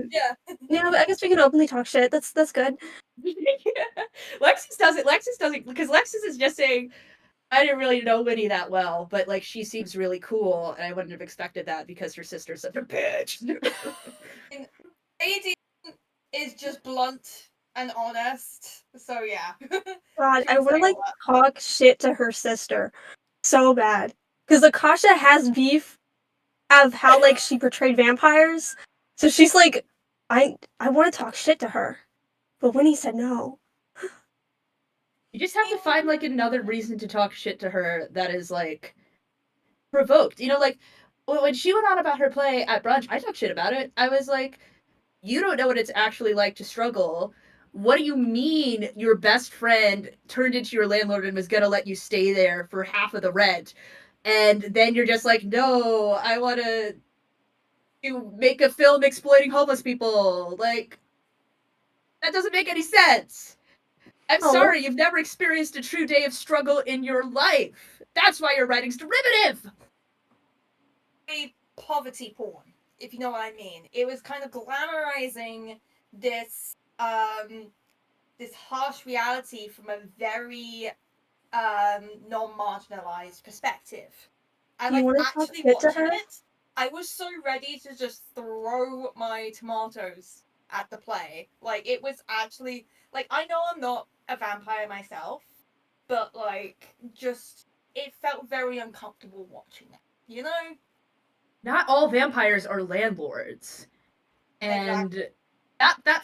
yeah. yeah, but I guess we can openly talk shit. That's good. Lexus does it because Lexus is just saying, I didn't really know Winnie that well, but like she seems really cool, and I wouldn't have expected that because her sister's such a bitch. Aiden is just blunt and honest, so yeah. God, She I can want to say like all that. talk shit to her sister so bad because Akasha has beef of how like she portrayed vampires, so she's like, I want to talk shit to her, but Winnie said no. You just have to find like another reason to talk shit to her that is like provoked. You know, like when she went on about her play at brunch, I talked shit about it. I was like, you don't know what it's actually like to struggle. What do you mean your best friend turned into your landlord and was gonna let you stay there for half of the rent? And then you're just like, no, I want to make a film exploiting homeless people. Like, that doesn't make any sense. I'm Oh. sorry, you've never experienced a true day of struggle in your life. That's why your writing's derivative. Poverty porn, if you know what I mean. It was kind of glamorizing this this harsh reality from a very non-marginalized perspective. And You like want to talk actually shit to watching her? it, I was so ready to just throw my tomatoes at the play. Like it was actually like I know I'm not a vampire myself, but like just it felt very uncomfortable watching it. You know? Not all vampires are landlords. And Exactly. that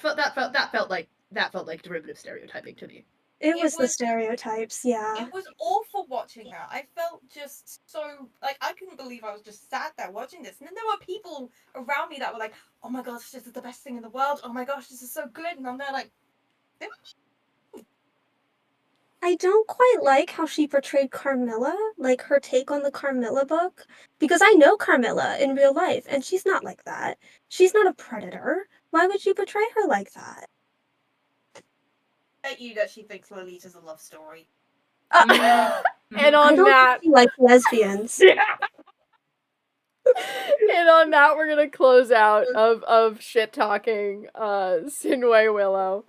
felt like derivative stereotyping to me. It was the stereotypes, yeah. It was awful watching that. I felt just so like I couldn't believe I was just sat there watching this, and then there were people around me that were like, "Oh my gosh, this is the best thing in the world! Oh my gosh, this is so good!" And I'm there like, I don't quite like how she portrayed Carmilla, like her take on the Carmilla book, because I know Carmilla in real life, and she's not like that. She's not a predator. Why would you portray her like that? "Bet you that she thinks Lolita's a love story." And I on don't that, think she likes lesbians. and on that, we're gonna close out of shit talking Sinway Willow.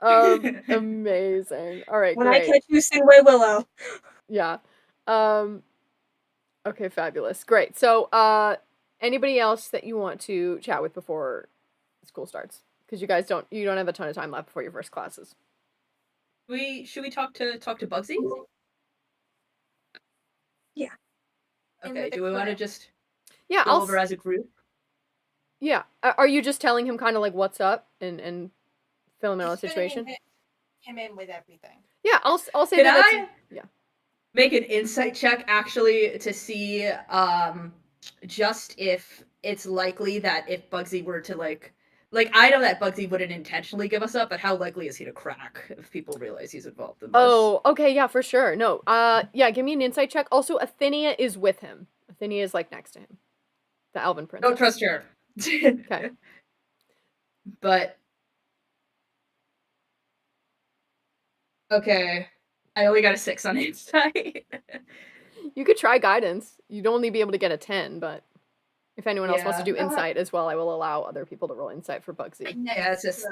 Amazing. All right, When great. I catch you, Sinway Willow. Yeah. Okay, fabulous. Great. So, anybody else that you want to chat with before school starts? Because you don't have a ton of time left before your first classes. Should we talk to Bugsy? Yeah. Okay, do we want to just go over as a group? Yeah. Are you just telling him kind of like what's up and fill him in on the situation? Him in with everything. Yeah, I'll say Can that. I make an insight check actually to see just if it's likely that if Bugsy were to like I know that Bugsy wouldn't intentionally give us up, but how likely is he to crack if people realize he's involved in this? Oh, okay, yeah, for sure. No, yeah, give me an insight check. Also, Athenia is with him. Athenia is like next to him. The Elven princess. Don't trust her. Okay. But okay, I only got a 6 on insight. You could try guidance. You'd only be able to get a 10, but if anyone else wants to do insight as well, I will allow other people to roll insight for Bugsy. Yeah, it's just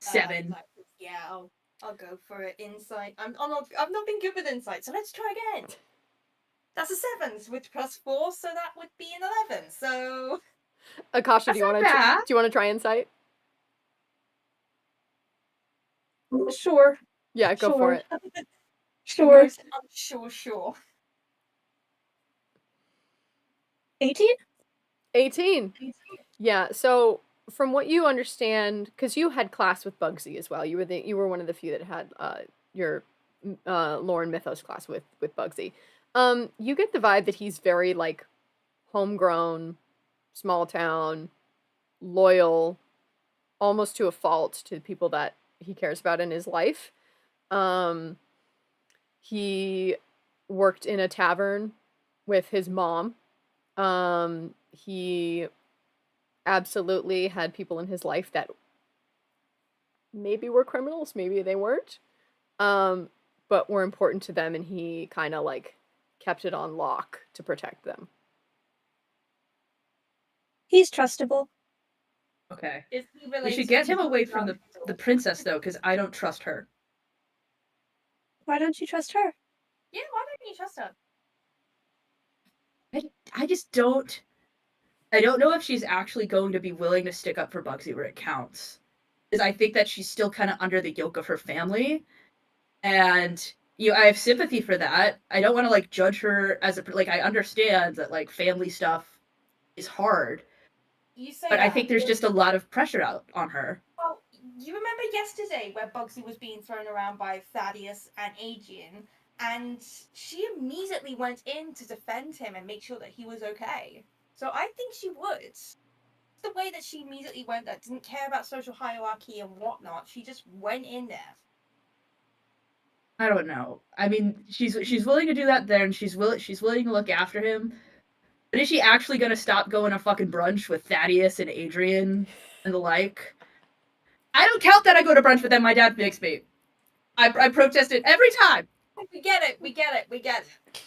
7. Yeah, I'll go for it. Insight. I've not been good with insight, so let's try again. That's a 7 with +4, so that would be an 11. So, Akasha, do you want to try insight? Sure. Yeah, go for it. The Sure. most unsure, sure. 18? 18. Yeah, so from what you understand, because you had class with Bugsy as well, you were one of the few that had your lore and mythos class with Bugsy. You get the vibe that he's very like homegrown, small town, loyal, almost to a fault to the people that he cares about in his life. He worked in a tavern with his mom. He absolutely had people in his life that maybe were criminals, maybe they weren't, but were important to them, and he kind of like kept it on lock to protect them. He's trustable. Okay. Is he We related should get to him away from Bugsy? the princess, though, because I don't trust her. Why don't you trust her? Yeah, why don't you trust her? I just don't. I don't know if she's actually going to be willing to stick up for Bugsy where it counts. Because I think that she's still kind of under the yoke of her family. And I have sympathy for that. I don't want to like judge her as I understand that like family stuff is hard. You say But I that, think there's just a lot of pressure out on her. well, you remember yesterday where Bugsy was being thrown around by Thaddeus and Adrian, and she immediately went in to defend him and make sure that he was okay. So I think she would. The way that she immediately went there, didn't care about social hierarchy and whatnot. She just went in there. I don't know. I mean, she's willing to do that there, and she's willing to look after him. But is she actually gonna stop going to fucking brunch with Thaddeus and Adrian and the like? I don't count that I go to brunch with them. My dad makes me. I protest it every time. We get it.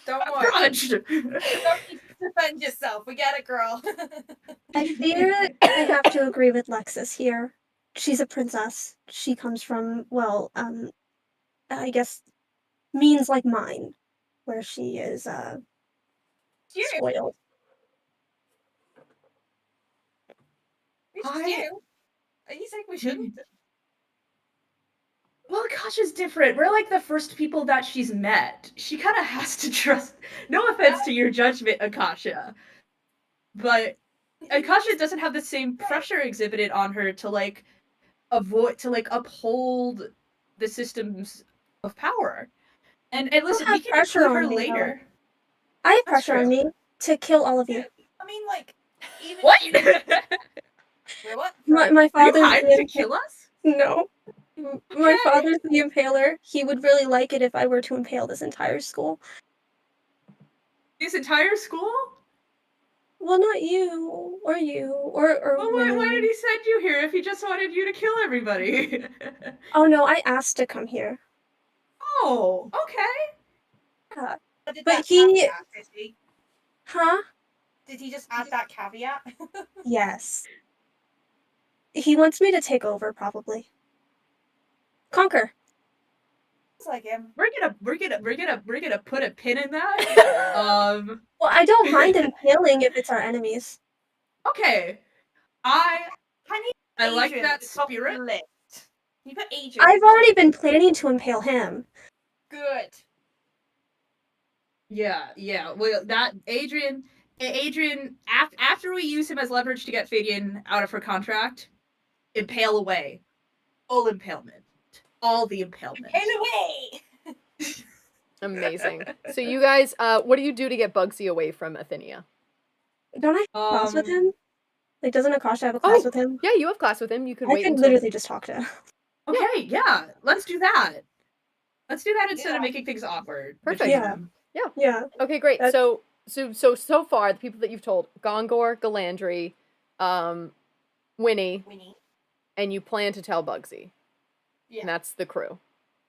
Don't worry. Brunch. You don't need to defend yourself. We get it, girl. I fear I have to agree with Lexus here. She's a princess. She comes from, well, I guess means like mine, where she is Serious. spoiled. You? Are you saying we shouldn't? Well, Kasha's different. We're like the first people that she's met. She kind of has to trust. No offense to your judgment, Akasha, but Akasha doesn't have the same pressure exhibited on her to like uphold the systems of power. And listen, we can pressure include her on me, later. I have That's pressure on true. me to kill all of you. I mean, like, even What? Wait, what? My Are you father's hired to kill us? No. My father's the impaler. He would really like it if I were to impale this entire school. This entire school? Well, not you, or Well, why women. did he send you here if he just wanted you to kill everybody? Oh no, I asked to come here. Oh, okay. Yeah. Did But that he- caveat, did he? Huh? Did he just add that caveat? Yes. He wants me to take over, probably. Conquer. It's like him. We're gonna put a pin in that. Well, I don't mind impaling if it's our enemies. Okay. I like Adrian that at the top of the spirit. list. You put Adrian. I've already been planning to impale him. Good. Yeah. Well, that Adrian. After we use him as leverage to get Fadian out of her contract, impale away. Full impalement. All the impalement. Hail away! Amazing. So you guys, what do you do to get Bugsy away from Athenia? Don't I have class with him? Like, doesn't Akasha have a class with him? Yeah, you have class with him. You could I wait could until... literally just talk to him. Okay, yeah. Let's do that. Let's do that instead Yeah. of making things awkward. Perfect. between Yeah. them. Yeah. Okay, great. That's- So far, the people that you've told, Gongor, Galandri, Winnie, Winnie. and you plan to tell Bugsy. Yeah. And that's the crew.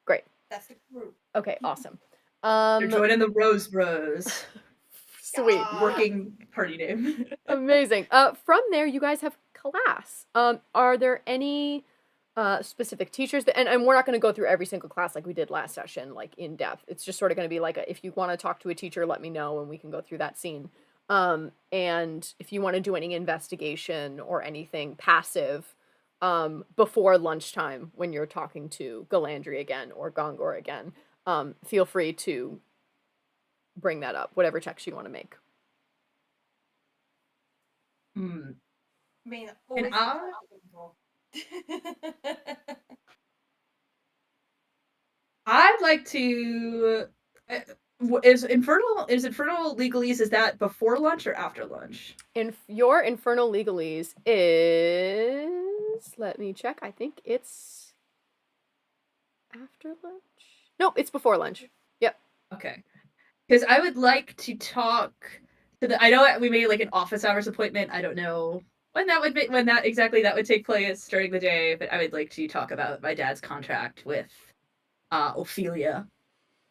Great. That's the crew. Okay, awesome. They're joining the Rose Bros. Sweet. Ah. Working party name. Amazing. From there, you guys have class. Are there any specific teachers that, and we're not going to go through every single class like we did last session, like in depth. It's just sort of going to be like, if you want to talk to a teacher, let me know and we can go through that scene. And if you want to do any investigation or anything passive, before lunchtime when you're talking to Galandri again or Gongor again, feel free to bring that up, whatever checks you want to make. Hmm. I mean, And always I'd like to. Is infernal legalese? Is that before lunch or after lunch? Your infernal legalese is. Let me check. I think it's after lunch. Nope, it's before lunch. Yep. Okay, because I would like to talk to the. I know we made like an office hours appointment. I don't know when that would be, when that exactly that would take place during the day, but I would like to talk about my dad's contract with Ophelia.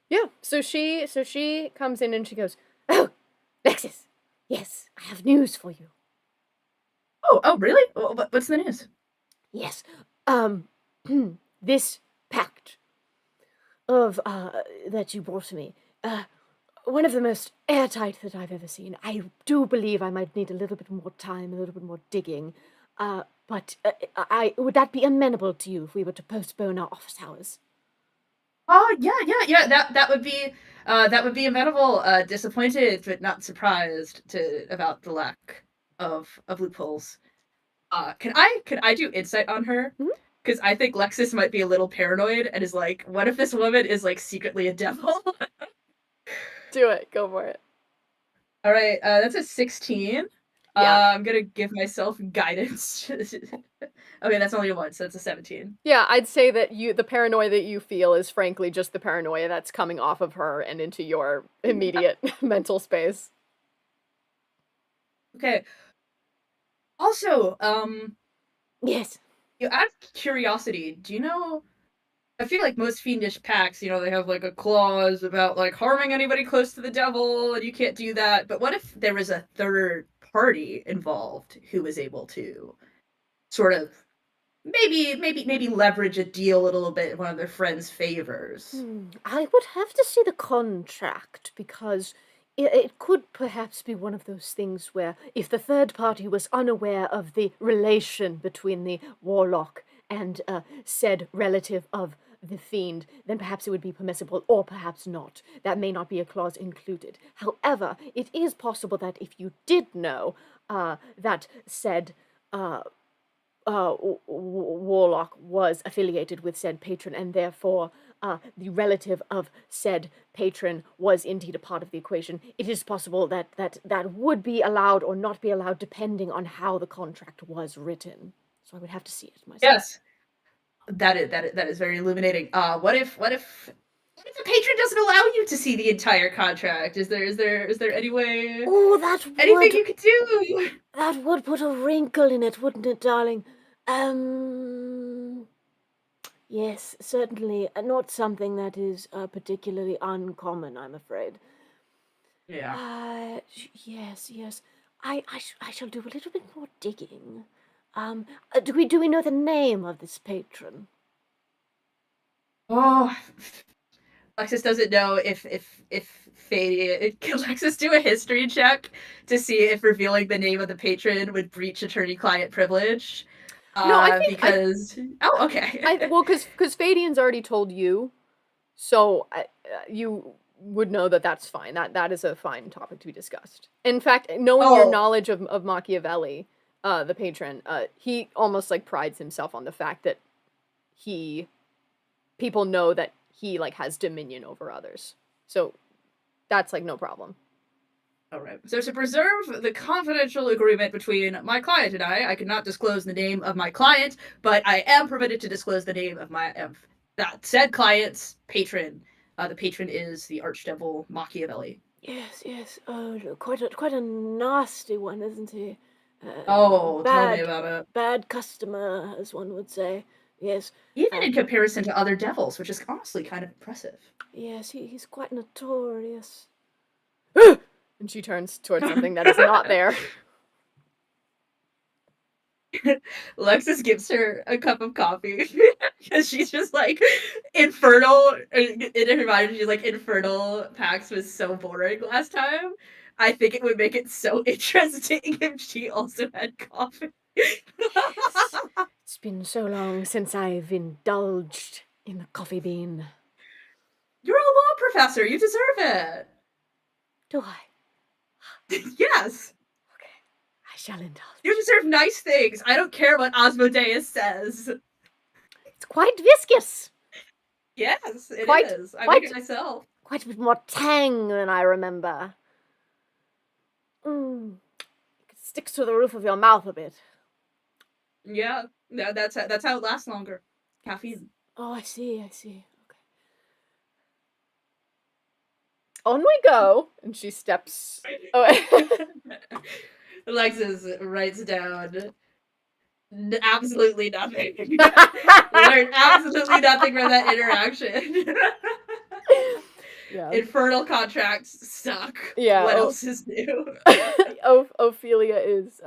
Yeah. So she comes in and she goes, "Oh, Lexus. Yes, I have news for you." Oh, really? What's the news? Yes. This pact of that you brought to me, one of the most airtight that I've ever seen. I do believe I might need a little bit more time, a little bit more digging. But I would that be amenable to you if we were to postpone our office hours? Oh, yeah. That would be amenable. Disappointed but not surprised about the lack of loopholes. Can I do insight on her? Mhm. Because I think Lexus might be a little paranoid and is like, what if this woman is like secretly a devil? Do it. Go for it. All right, that's a 16. Yeah. I'm gonna give myself guidance. Okay, that's only a 1, so that's a 17. Yeah, I'd say that the paranoia that you feel is frankly just the paranoia that's coming off of her and into your immediate mental space. Okay. Also, Yes. out of curiosity, do you know? I feel like most fiendish pacts, they have like a clause about like harming anybody close to the devil, and you can't do that. But what if there was a third party involved who was able to sort of maybe leverage a deal a little bit in one of their friends' favors? I would have to see the contract because it could perhaps be one of those things where if the third party was unaware of the relation between the warlock and said relative of the fiend, then perhaps it would be permissible, or perhaps not. That may not be a clause included. However, it is possible that if you did know that said warlock was affiliated with said patron, and therefore the relative of said patron was indeed a part of the equation, it is possible that would be allowed or not be allowed depending on how the contract was written. So I would have to see it myself. Yes, that is very illuminating. What if the patron doesn't allow you to see the entire contract? Is there any way? Oh, that Anything would you could do? that would put a wrinkle in it, wouldn't it, darling? Yes, certainly not something that is particularly uncommon, I'm afraid. Yeah. Yes. I shall do a little bit more digging. Do we know the name of this patron? Oh, Alexis doesn't know if Fadia. Can Alexis do a history check to see if revealing the name of the patron would breach attorney-client privilege? No, I think Because okay. well, because Fadian's already told you, so you would know that that's fine. That is a fine topic to be discussed. In fact, knowing your knowledge of Machiavelli, the patron, he almost like prides himself on the fact that people know that he like has dominion over others. So that's like no problem. All right. So to preserve the confidential agreement between my client and I cannot disclose the name of my client, but I am permitted to disclose the name of that said client's patron. The patron is the Archdevil Machiavelli. Yes. Oh, quite a nasty one, isn't he? Tell me about it. Bad customer, as one would say. Yes. Even in comparison to other devils, which is honestly kind of impressive. Yes, he's quite notorious. And she turns towards something that is not there. Lexus gives her a cup of coffee because she's just like infernal. In her mind, she's like infernal. PAX was so boring last time. I think it would make it so interesting if she also had coffee. Yes. It's been so long since I've indulged in the coffee bean. You're a law professor. You deserve it. Do I? Yes. Okay, I shall indulge. You deserve nice things. I don't care what Asmodeus says. It's quite viscous. Yes, it Quite- is. I quite- make it myself. Quite a bit more tang than I remember. It sticks to the roof of your mouth a bit. Yeah, that's how it lasts longer. Caffeine. Oh, I see. Okay. On we go. And she steps away. Alexis writes down absolutely nothing. Learned absolutely nothing from that interaction. Yeah. Infernal contracts suck. Yeah, What oh. else is new? Ophelia is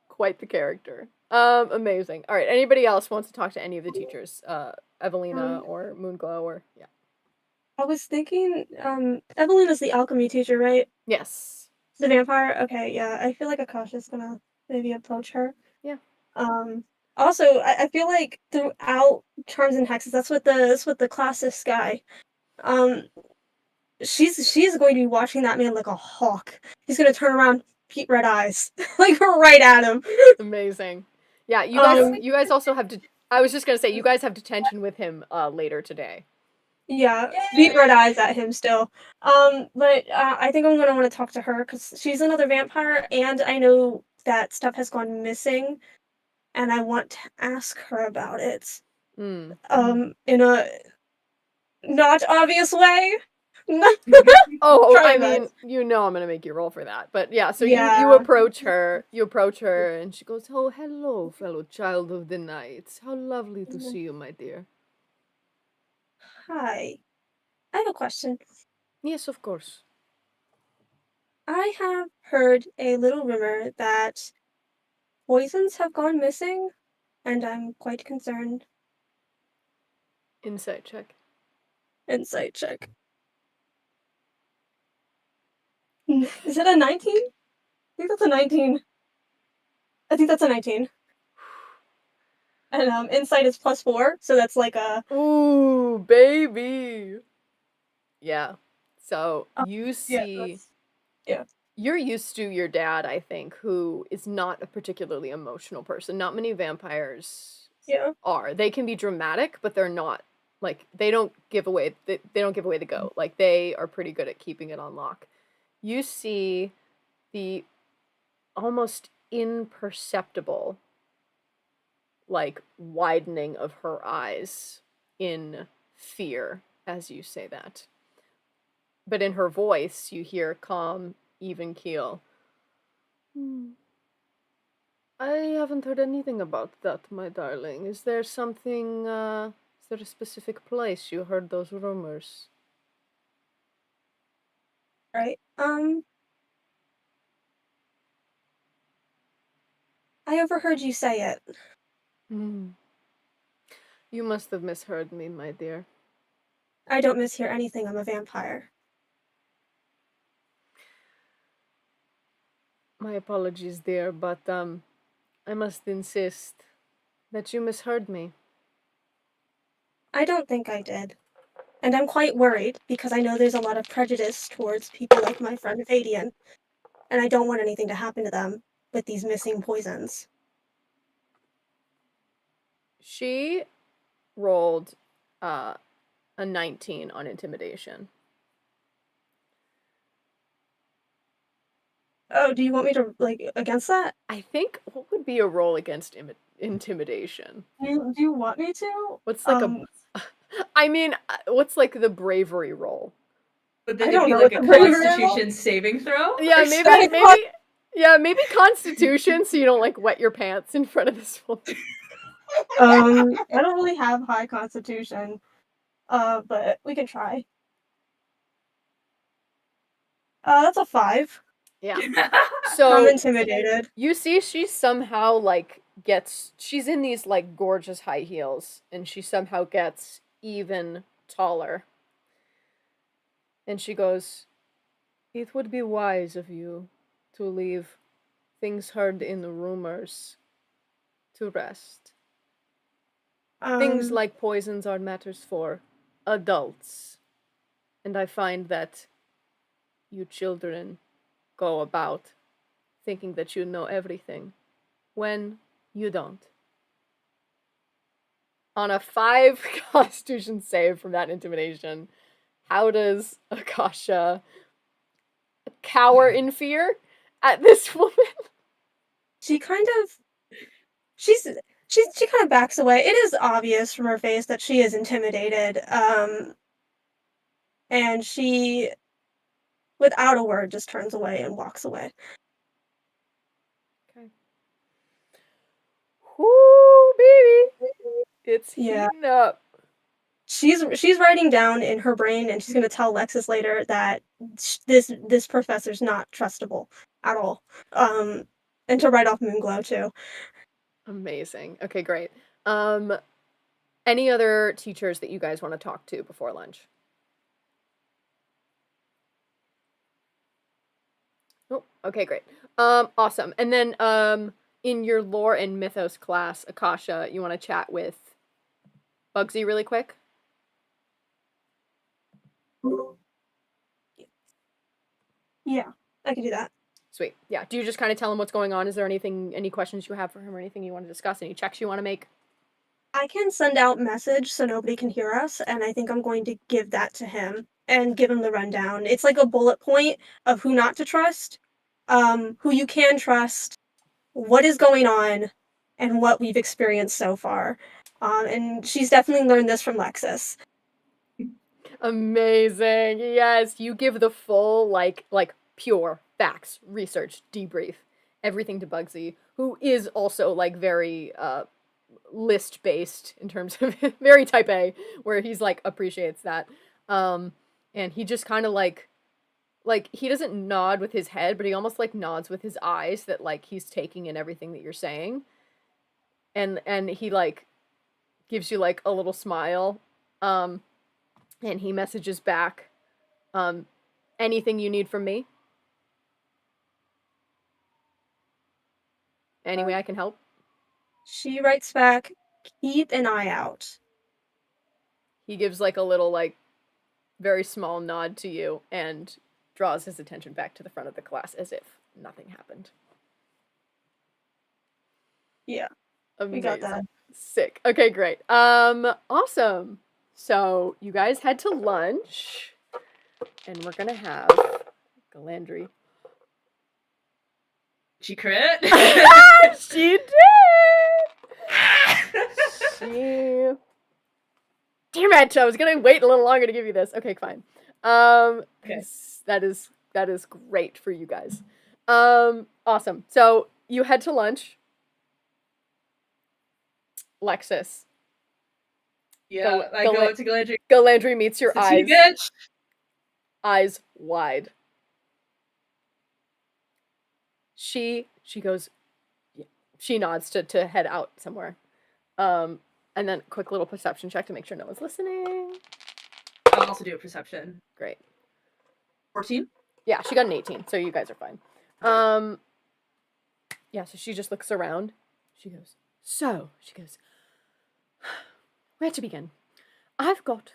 quite the character. Amazing. All right. Anybody else wants to talk to any of the teachers? Evelina or Moonglow or yeah. I was thinking, Evelyn is the alchemy teacher, right? Yes. The vampire? Okay, yeah. I feel like Akasha's gonna maybe approach her. Yeah. Also, I feel like throughout Charms and Hexes, that's what the classist guy. She's going to be watching that man like a hawk. He's gonna turn around, peep red eyes, like right at him. Amazing. Yeah, Um, you guys also have to. I was just gonna say you guys have detention with him later today. Yeah, beat red eyes at him still. But I think I'm gonna want to talk to her because she's another vampire, and I know that stuff has gone missing, and I want to ask her about it. Mm. In a not obvious way. Oh, Try I my mean, best. I'm gonna make you roll for that. But yeah, so Yeah. you approach her, and she goes, "Oh, hello, fellow child of the night. How lovely to see you, my dear." Hi, I have a question. Yes, of course. I have heard a little rumor that poisons have gone missing, and I'm quite concerned. Insight check. Insight check. Is it a 19? I think that's a 19. I think that's a 19. And insight is +4, so that's like a Ooh, baby. Yeah. So you yeah, see, yeah. you're used to your dad, I think, who is not a particularly emotional person. Not many vampires Yeah. are. They can be dramatic, but they're not like they don't give away they don't give away the goat. Like they are pretty good at keeping it on lock. You see the almost imperceptible like widening of her eyes in fear as you say that. But in her voice, you hear calm, even keel. I haven't heard anything about that, my darling. Is there something, is there a specific place you heard those rumors? Right. I overheard you say it. You must have misheard me, my dear. I don't mishear anything. I'm a vampire. My apologies, dear, but, I must insist that you misheard me. I don't think I did. And I'm quite worried because I know there's a lot of prejudice towards people like my friend Fadian, and I don't want anything to happen to them with these missing poisons. She rolled, a 19 on intimidation. Oh, do you want me to, like, against that? I think, what would be a roll against intimidation? Do you want me to? What's like I mean, what's like the bravery roll? But I then it'd don't be know like what a the bravery roll- Constitution saving throw. Yeah, or maybe, something? maybe Constitution, so you don't like wet your pants in front of this woman. I don't really have high constitution, but we can try. That's a 5. Yeah. I'm So intimidated. you see, she somehow like she's in these like gorgeous high heels, and she somehow gets even taller. And she goes, "It would be wise of you to leave things heard in the rumors to rest. Things Um, like poisons are matters for adults. And I find that you children go about thinking that you know everything when you don't. On a 5 Constitution save from that intimidation, how does Akasha cower in fear at this woman? she kind of she's she kind of backs away. It is obvious from her face that she is intimidated. And she, without a word, just turns away and walks away. Okay. Whoo, baby. It's Yeah. heating up. She's writing down in her brain, and she's gonna tell Lexus later that this professor's not trustable at all. And to write off Moonglow too. Amazing. Okay, great. Any other teachers that you guys want to talk to before lunch? Oh, okay, great. Awesome. And then in your lore and mythos class, Akasha, you want to chat with Bugsy really quick? Yeah, I can do that. Sweet. Yeah. Do you just kind of tell him what's going on? Is there any questions you have for him or anything you want to discuss? Any checks you want to make? I can send out message so nobody can hear us, and I think I'm going to give that to him and give him the rundown. It's like a bullet point of who not to trust, who you can trust, what is going on, and what we've experienced so far. And she's definitely learned this from Lexus. Amazing. Yes, you give the full like pure facts, research, debrief, everything to Bugsy, who is also like very list based in terms of very type A, where he's like appreciates that. And he just kind of like he doesn't nod with his head, but he almost like nods with his eyes that like he's taking in everything that you're saying. And he like gives you like a little smile. And he messages back, anything you need from me? Any way I can help? She writes back, keep an eye out. He gives like a little like very small nod to you and draws his attention back to the front of the class as if nothing happened. Yeah, Amazing. we got that. Sick. Okay, great. Awesome. So you guys head to lunch, and we're gonna have Galandry. She crit? She did. She. Damn it! I was gonna wait a little longer to give you this. Okay, fine. Okay. That is great for you guys. Awesome. So you head to lunch. Lexus. Yeah, I go up to Galandry. Galandry meets your eyes. Bitch. Eyes wide. She goes. Yeah, she nods to head out somewhere. And then quick little perception check to make sure no one's listening. I'll also do a perception. Great. 14? Yeah, she got an 18, so you guys are fine. Yeah, so she just looks around. She goes, where to begin? I've got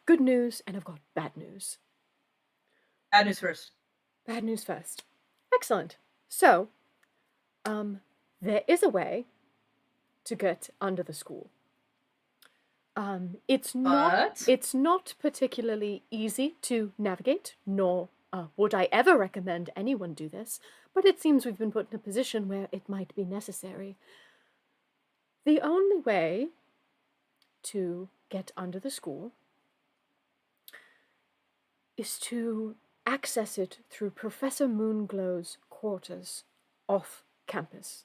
good news and I've got bad news. Bad news first. Bad news first. Excellent. So, there is a way to get under the school. It's not particularly easy to navigate, nor would I ever recommend anyone do this, but it seems we've been put in a position where it might be necessary. The only way to get under the school is to access it through Professor Moonglow's quarters off campus.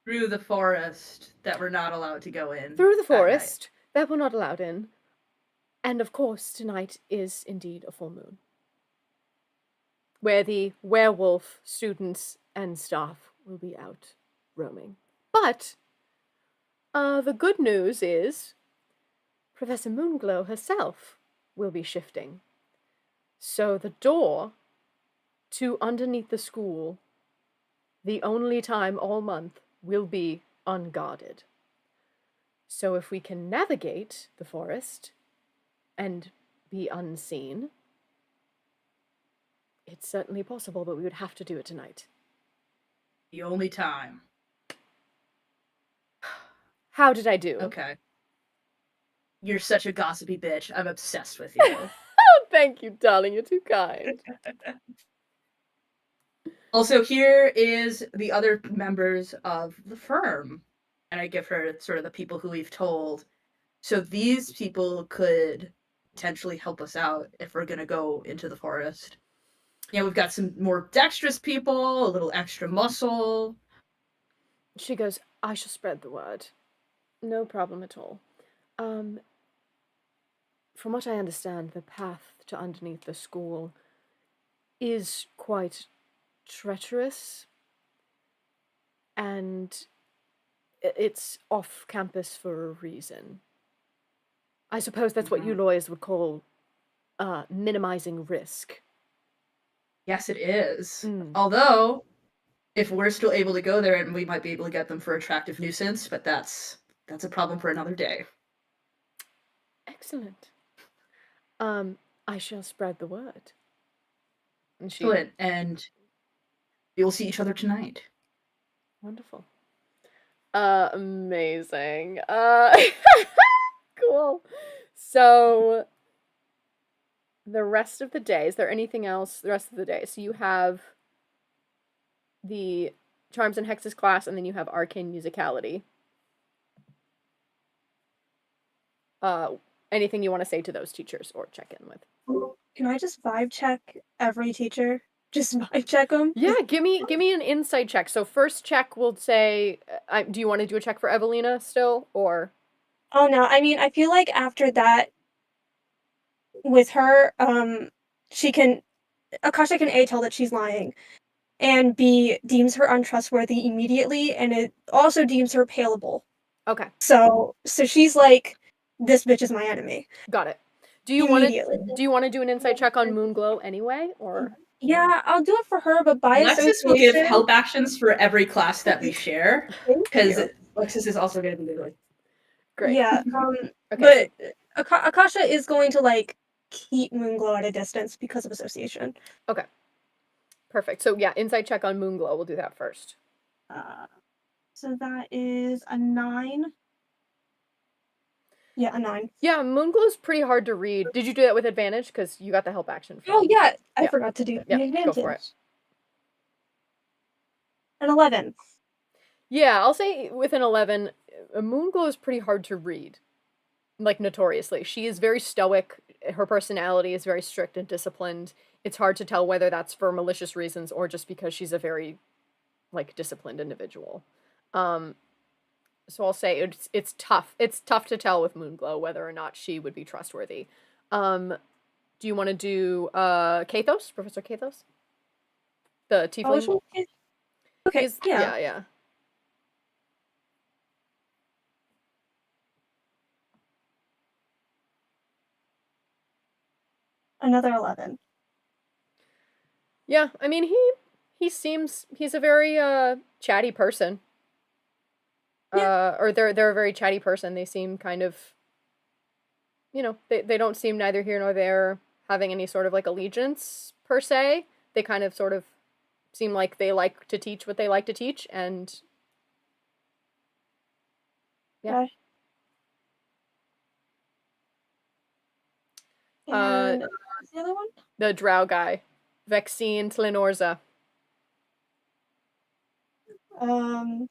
Through the forest that we're not allowed to go in. Through the forest that we're not allowed in. And of course, tonight is indeed a full moon, where the werewolf students and staff will be out roaming. But the good news is Professor Moonglow herself will be shifting. So the door to underneath the school, the only time all month will be unguarded. So if we can navigate the forest and be unseen, it's certainly possible, but we would have to do it tonight. The only time. How did I do? Okay. You're such a gossipy bitch. I'm obsessed with you. Oh, thank you, darling. You're too kind. Also, here is the other members of the firm. And I give her sort of the people who we've told. So these people could potentially help us out if we're going to go into the forest. Yeah, we've got some more dexterous people, a little extra muscle. She goes, I shall spread the word. No problem at all. From what I understand, the path to underneath the school is quite treacherous, and it's off campus for a reason. I suppose that's what you lawyers would call minimizing risk. Yes, it is. Although, if we're still able to go there, and we might be able to get them for attractive nuisance, but that's a problem for another day. Excellent. I shall spread the word. And she... Excellent, and we will see each other tonight. Wonderful. Amazing. Cool. So, the rest of the day, is there anything else the rest of the day? So you have the Charms and Hexes class, and then you have Arcane Musicality. Anything you want to say to those teachers or check in with? Can I just vibe check every teacher? Just vibe check them? Yeah, give me an insight check. So first check will say, do you want to do a check for Evelina still, or? Oh no, I mean, I feel like after that, with her, Akasha can A, tell that she's lying, and B, deems her untrustworthy immediately, and it also deems her payable. Okay. So she's like, this bitch is my enemy. Got it. Do you want to do an insight check on Moonglow anyway, or? Yeah, I'll do it for her, but by Alexis will give help actions for every class that we share, because Alexis is also going to be good. Great. Yeah, okay. But Akasha is going to, like, keep Moonglow at a distance because of association. Okay. Perfect. So, yeah, insight check on Moonglow. We'll do that first. So that is a 9. Yeah, a 9. Yeah, Moonglow's pretty hard to read. Did you do that with advantage? Because you got the help action. Oh, yeah. I forgot to do the advantage. Go for it. An 11. Yeah, I'll say with an 11, Moonglow is pretty hard to read. Like, notoriously. She is very stoic. Her personality is very strict and disciplined. It's hard to tell whether that's for malicious reasons or just because she's a very, like, disciplined individual. So I'll say it's tough. It's tough to tell with Moonglow whether or not she would be trustworthy. Do you want to do Kathos, Professor Kathos? The tiefling? Okay, yeah. Another 11. Yeah, I mean, he seems, he's a very chatty person. Or they're a very chatty person. They seem kind of, you know, they don't seem neither here nor there having any sort of like allegiance per se. They kind of sort of seem like they like to teach what they like to teach, and yeah. Okay. And what's the other one? The drow guy. Vexine Tlenorza. I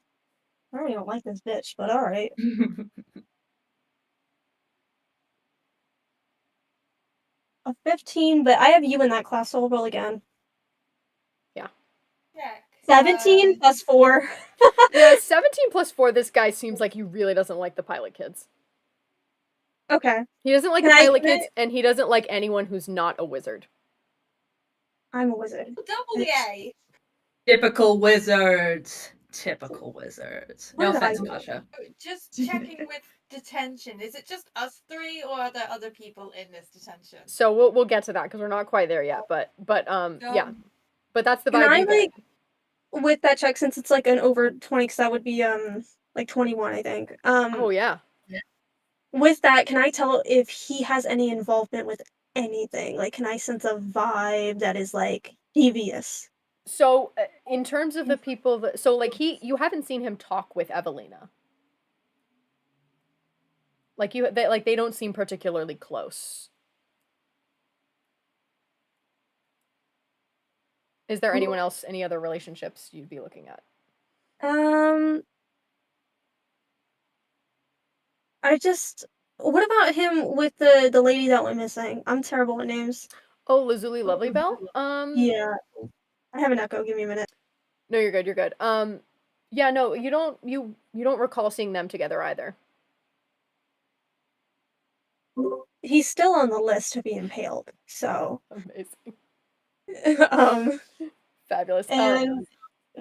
really don't like this bitch, but alright. A 15, but I have you in that class, so I'll roll again. Yeah. 17 plus 4. Yeah, 17 plus 4, this guy seems like he really doesn't like the pilot kids. Okay. He doesn't like the pilot kids, and he doesn't like anyone who's not a wizard. I'm a wizard. Double yay! Typical wizards. Typical wizards. No offense, Kasha. Just checking with detention. Is it just us three, or are there other people in this detention? So we'll get to that because we're not quite there yet. But yeah. But that's the vibe. Can I with that check, since it's like an over 20, because that would be like 21, I think. Oh yeah. With that, can I tell if he has any involvement with anything? Like, can I sense a vibe that is like devious? So, in terms of the people that, so like you haven't seen him talk with Evelina. Like they don't seem particularly close. Is there anyone else, any other relationships you'd be looking at? What about him with the lady that went missing? I'm terrible with names. Oh, Lazuli Lovely-Bell? Yeah. I have an echo, give me a minute. No, you're good, you're good. Yeah, no, you don't recall seeing them together either. He's still on the list to be impaled, so Amazing. Fabulous. and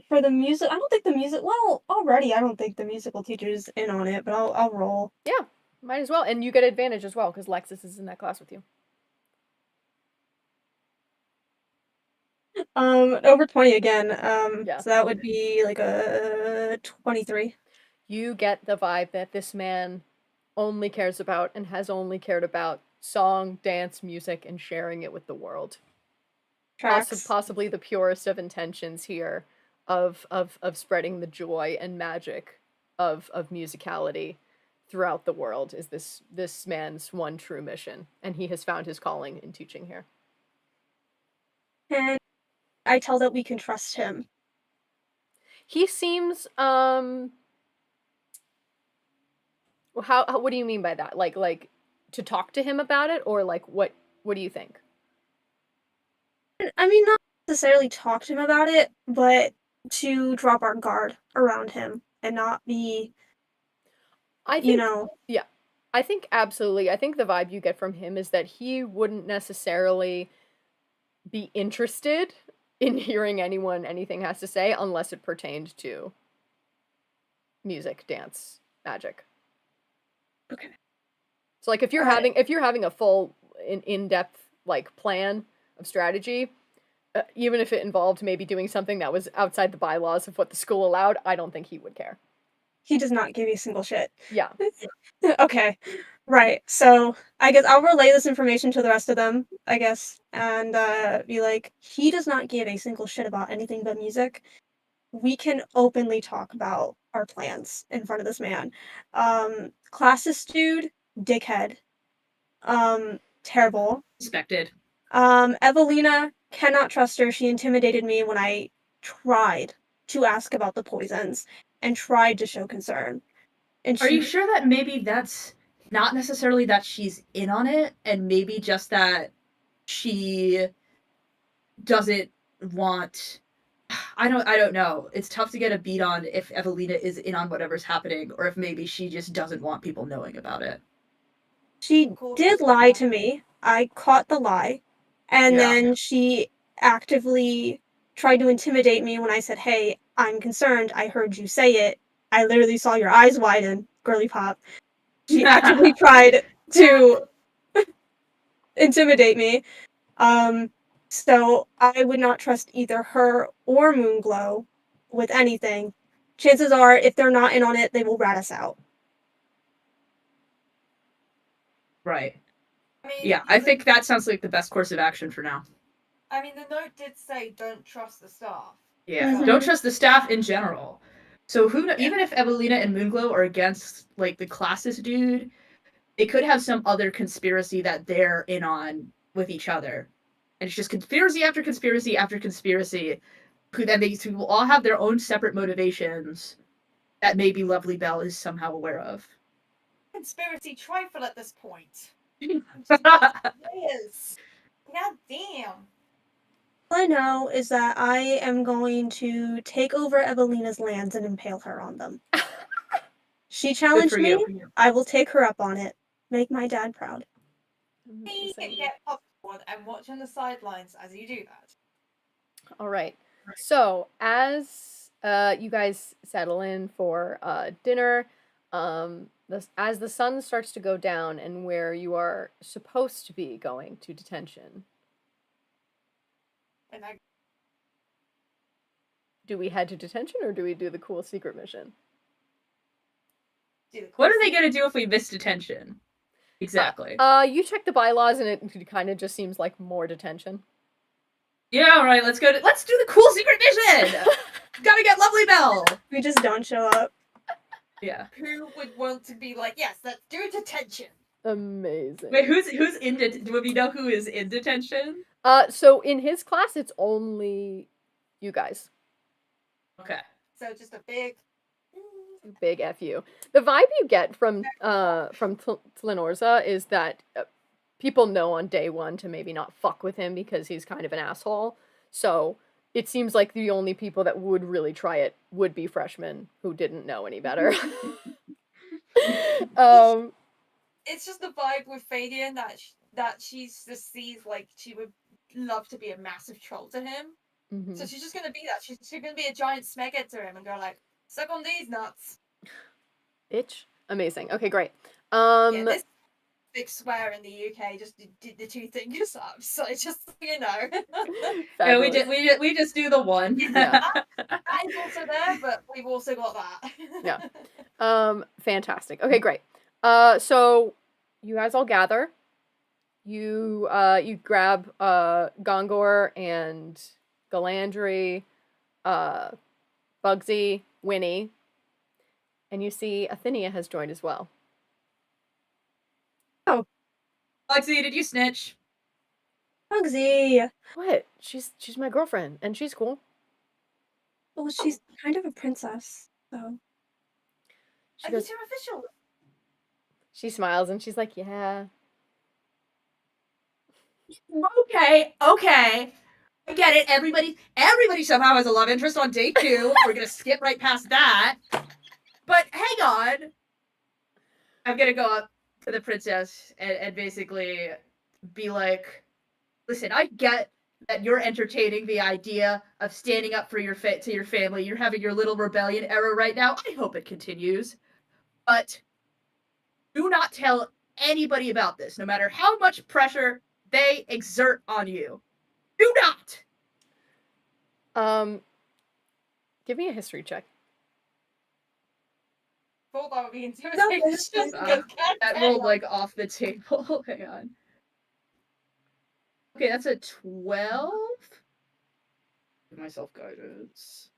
for the music, I don't think the music. Well, already I don't think the musical teacher's in on it, but I'll roll. Yeah, might as well, and you get advantage as well because Lexus is in that class with you. Over 20 again. Yeah. So that would be like a 23. You get the vibe that this man only cares about and has only cared about song, dance, music, and sharing it with the world. Tracks. Possibly the purest of intentions here of spreading the joy and magic of musicality throughout the world is this man's one true mission, and he has found his calling in teaching here. And I tell that we can trust him. He seems how what do you mean by that? Like to talk to him about it, or like what do you think? I mean, not necessarily talk to him about it, but to drop our guard around him and not be, I think, yeah, I think absolutely. I think the vibe you get from him is that he wouldn't necessarily be interested in hearing anything has to say unless it pertained to music, dance, magic. Okay. So like if you're having a full in-depth like plan of strategy, even if it involved maybe doing something that was outside the bylaws of what the school allowed, I don't think he would care. He does not give you a single shit. Yeah. Okay. Right. So I guess I'll relay this information to the rest of them, I guess, and be like, he does not give a single shit about anything but music. We can openly talk about our plans in front of this man. Classist dude, dickhead. Terrible. Expected. Evelina, cannot trust her. She intimidated me when I tried to ask about the poisons and tried to show concern. And Are you sure that maybe that's not necessarily that she's in on it, and maybe just that she doesn't want... I don't know. It's tough to get a beat on if Evelina is in on whatever's happening, or if maybe she just doesn't want people knowing about it. She did lie to me. I caught the lie. And then she actively tried to intimidate me when I said, hey, I'm concerned. I heard you say it. I literally saw your eyes widen, girly pop. She actively tried to intimidate me. So I would not trust either her or Moonglow with anything. Chances are, if they're not in on it, they will rat us out. Right. I mean, Yeah, I think that sounds like the best course of action for now. I mean, the note did say don't trust the staff. Yeah, don't trust the staff in general. So even if Evelina and Moonglow are against like the classist dude, they could have some other conspiracy that they're in on with each other. And it's just conspiracy after conspiracy after conspiracy. And they will all have their own separate motivations that maybe Lovely Bell is somehow aware of. Conspiracy trifle at this point. Yes. God damn. All I know is that I am going to take over Evelina's lands and impale her on them. She challenged me. I will take her up on it. Make my dad proud. We can get popcorn and watch on the sidelines as you do that. All right. So as you guys settle in for dinner, as the sun starts to go down and where you are supposed to be going to detention. And do we head to detention or do we do the cool secret mission? What are they gonna do if we miss detention? Exactly. You check the bylaws and it kind of just seems like more detention. Yeah, all right. Let's do the cool secret mission. Gotta get Lovely Bell. We just don't show up. Yeah. Who would want to be like, yes, let's do detention? Amazing. Wait, who's in detention? Do we know who is in detention? So in his class, it's only you guys. Okay. So just a big FU. The vibe you get from Tlenorza is that people know on day one to maybe not fuck with him because he's kind of an asshole. So it seems like the only people that would really try it would be freshmen who didn't know any better. It's just the vibe with Fadian that she just sees like she would love to be a massive troll to him. Mhm. So she's just gonna be that. She's gonna be a giant smeghead to him and go like, suck on these nuts. Bitch. Amazing. Okay, great. Yeah, this big swear in the UK just did the two fingers up. So just so you know. Yeah, we just do the one. Yeah. That is also there, but we've also got that. Yeah. Fantastic. Okay, great. So you guys all gather. You grab Gongor and Galandry, Bugsy, Winnie, and you see Athenia has joined as well. Lexi, did you snitch? Bugsy. What? She's my girlfriend, and she's cool. Well, she's kind of a princess, so. She Are goes, you two official? she smiles and she's like, yeah. Okay. I get it. Everybody somehow has a love interest on day 2. We're gonna skip right past that. But hang on. I'm gonna go up to the princess and basically be like, listen, I get that you're entertaining the idea of standing up for your to your family. You're having your little rebellion era right now. I hope it continues. But do not tell anybody about this, no matter how much pressure they exert on you. Do not! Give me a history check. Thought that would be No, intimidation. That rolled like off the table. Hang on. Okay, that's a 12. Give myself guidance.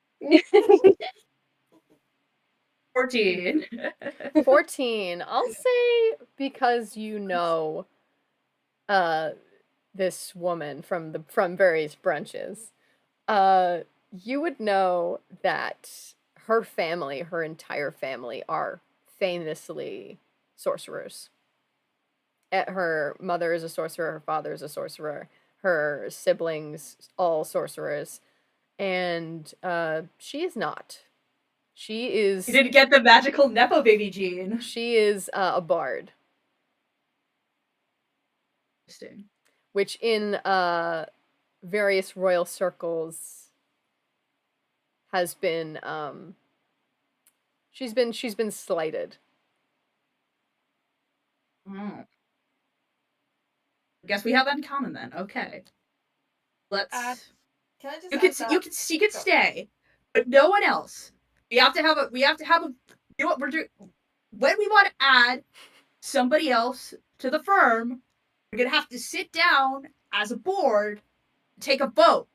14. 14. I'll say because you know this woman from various branches. You would know that her entire family are famously sorcerers. Her mother is a sorcerer, her father is a sorcerer, her siblings all sorcerers, and she is not. She is. You didn't get the magical Nepo baby gene. She is a bard. Interesting. Which in various royal circles has been she's been slighted. Oh. I guess we have that in common then. Okay. Let's Can I just she can stay, but no one else. We have to have a you know what we're doing when we want to add somebody else to the firm, we're gonna have to sit down as a board and take a vote.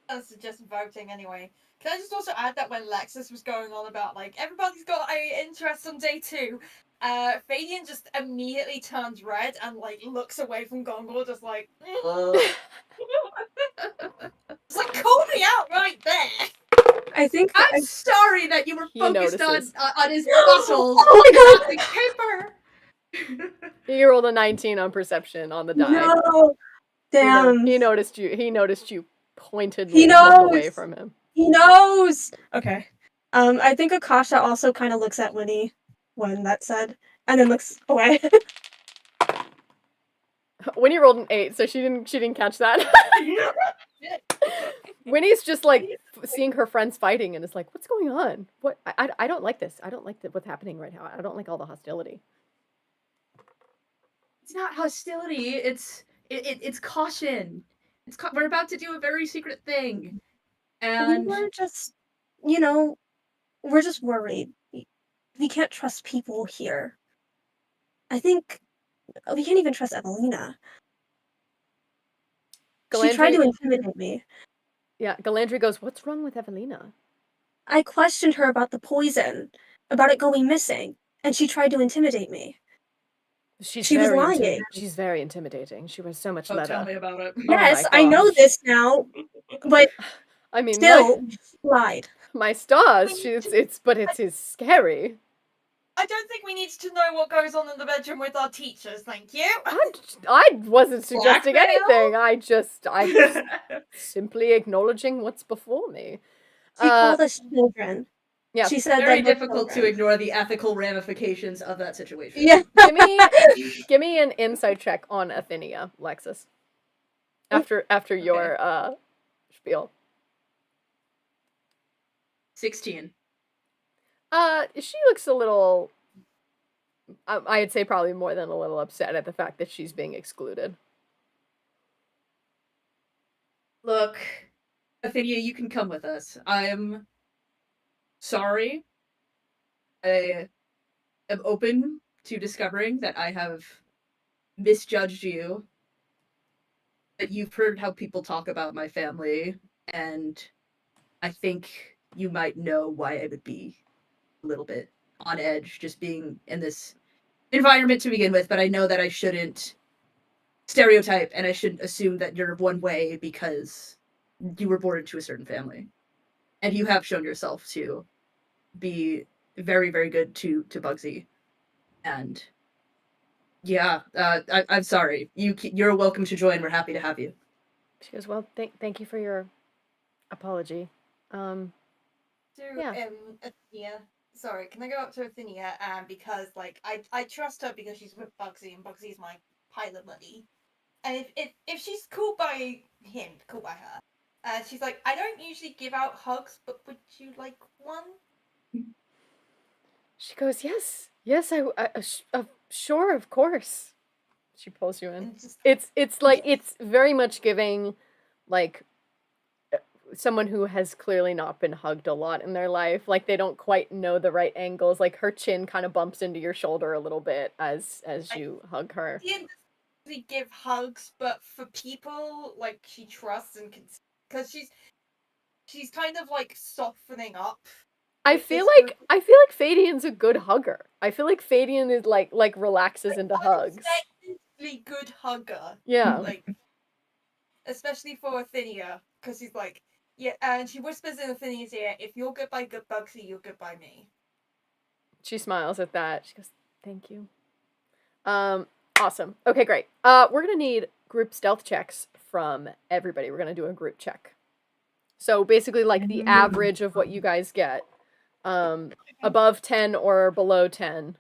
That's just voting anyway. Can I just also add that when Lexus was going on about like everybody's got a interest on day 2, Fadian just immediately turns red and like looks away from Gongor, just like it's like call me out right there. I think I'm sorry that you were focused on his muscles. Oh my Paper. He rolled a 19 on perception on the die. No. Damn. He noticed you pointedly look away from him. He knows. Okay. I think Akasha also kind of looks at Winnie when that's said, and then looks away. Winnie rolled an 8, so she didn't catch that. Winnie's just like seeing her friends fighting and is like, "What's going on? What? I don't like this. I don't like what's happening right now. I don't like all the hostility." It's not hostility. It's caution. We're about to do a very secret thing. And were just, you know, we're just worried. We can't trust people here. I think we can't even trust Evelina. She tried to Galandri, intimidate me. yeah, Galandri goes, "What's wrong with Evelina?" I questioned her about the poison, about it going missing, and she tried to intimidate me. She's She was very lying. she's very intimidating. She wears so much oh, tell leather. me about it. Oh my Yes, I know gosh. this now, but I mean, still, she lied. my stars. We She's need to- it's scary. I don't think we need to know what goes on in the bedroom with our teachers, thank you. I wasn't suggesting Blackmail? anything. I'm just simply acknowledging what's before me. She called us children. Yeah. She said Very that we're difficult to children. ignore the ethical ramifications of that situation. Yeah. Give me an insight check on Athenia, Lexus. After your spiel. 16. She looks a little. I'd say probably more than a little upset at the fact that she's being excluded. Look, Athenia, you can come with us. I'm sorry. I am open to discovering that I have misjudged you. That you've heard how people talk about my family, and I think you might know why I would be a little bit on edge just being in this environment to begin with, but I know that I shouldn't stereotype and I shouldn't assume that you're one way because you were born into a certain family. And you have shown yourself to be very, very good to Bugsy. And yeah, I'm sorry. You're welcome to join. We're happy to have you. She goes, "Well, thank you for your apology." Yeah. Athenia. Sorry, can I go up to Athenia? Because like I trust her because she's with Bugsy and Bugsy's my pilot buddy. And if she's cool by him, cool by her. She's like, I don't usually give out hugs, but would you like one? She goes, "Yes, sure, of course." She pulls you in. And just It's like it's very much giving, like, someone who has clearly not been hugged a lot in their life. Like they don't quite know the right angles. Like her chin kind of bumps into your shoulder a little bit as you hug her. She doesn't really give hugs, but for people like she trusts and because she's kind of like softening up. I feel like Fadian's a good hugger. I feel like Fadian is like relaxes into hugs. Really good hugger. Yeah. Like, especially for Athenia, because he's like, yeah, and she whispers in Athenia's ear, if you're good by good Bugsy, you're good by me. She smiles at that. She goes, "Thank you." Awesome. Okay, great. We're gonna need group stealth checks from everybody. We're gonna do a group check. So basically, like the average of what you guys get, above 10 or below 10.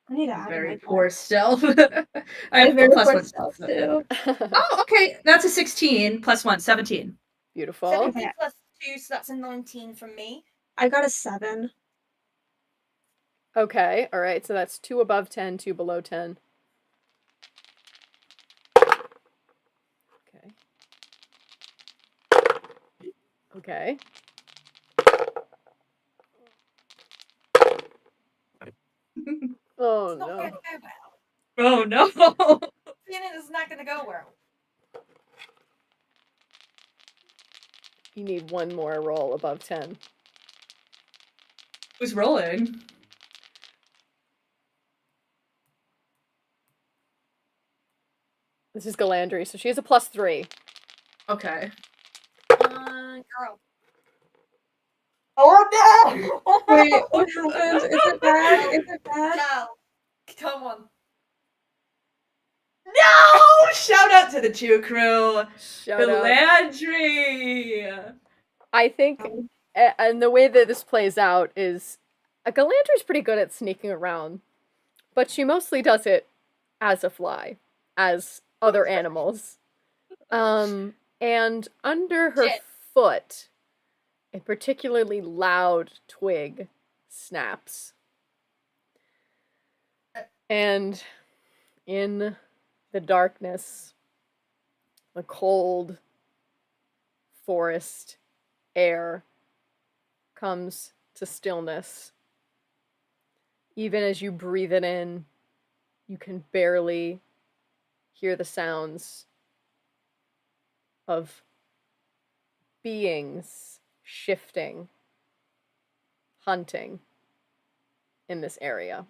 I need to add Very my poor stealth. I I have very plus poor one stealth stealth. too. Oh, okay. That's a 16 plus 1, 17. Beautiful. 17 plus 2, so that's a 19 from me. I got a 7. Okay, all right. So that's 2 above 10, 2 below 10. Okay. Okay. Oh It's not no. going to go well. Oh no. Feeling it's not going to go well. You need one more roll above 10. Who's rolling? This is Galandri, so she has a +3. Okay. Girl. Oh no! Wait, what happened? Is it bad? Is it bad? Cal, come on. No! Shout out to the Chew crew. Shout out. Landry. I think, and the way that this plays out is, Galandri's pretty good at sneaking around, but she mostly does it as a fly, as other animals. And under her foot, a particularly loud twig snaps. And in the darkness, the cold forest air comes to stillness. Even as you breathe it in, you can barely hear the sounds of beings shifting, hunting in this area.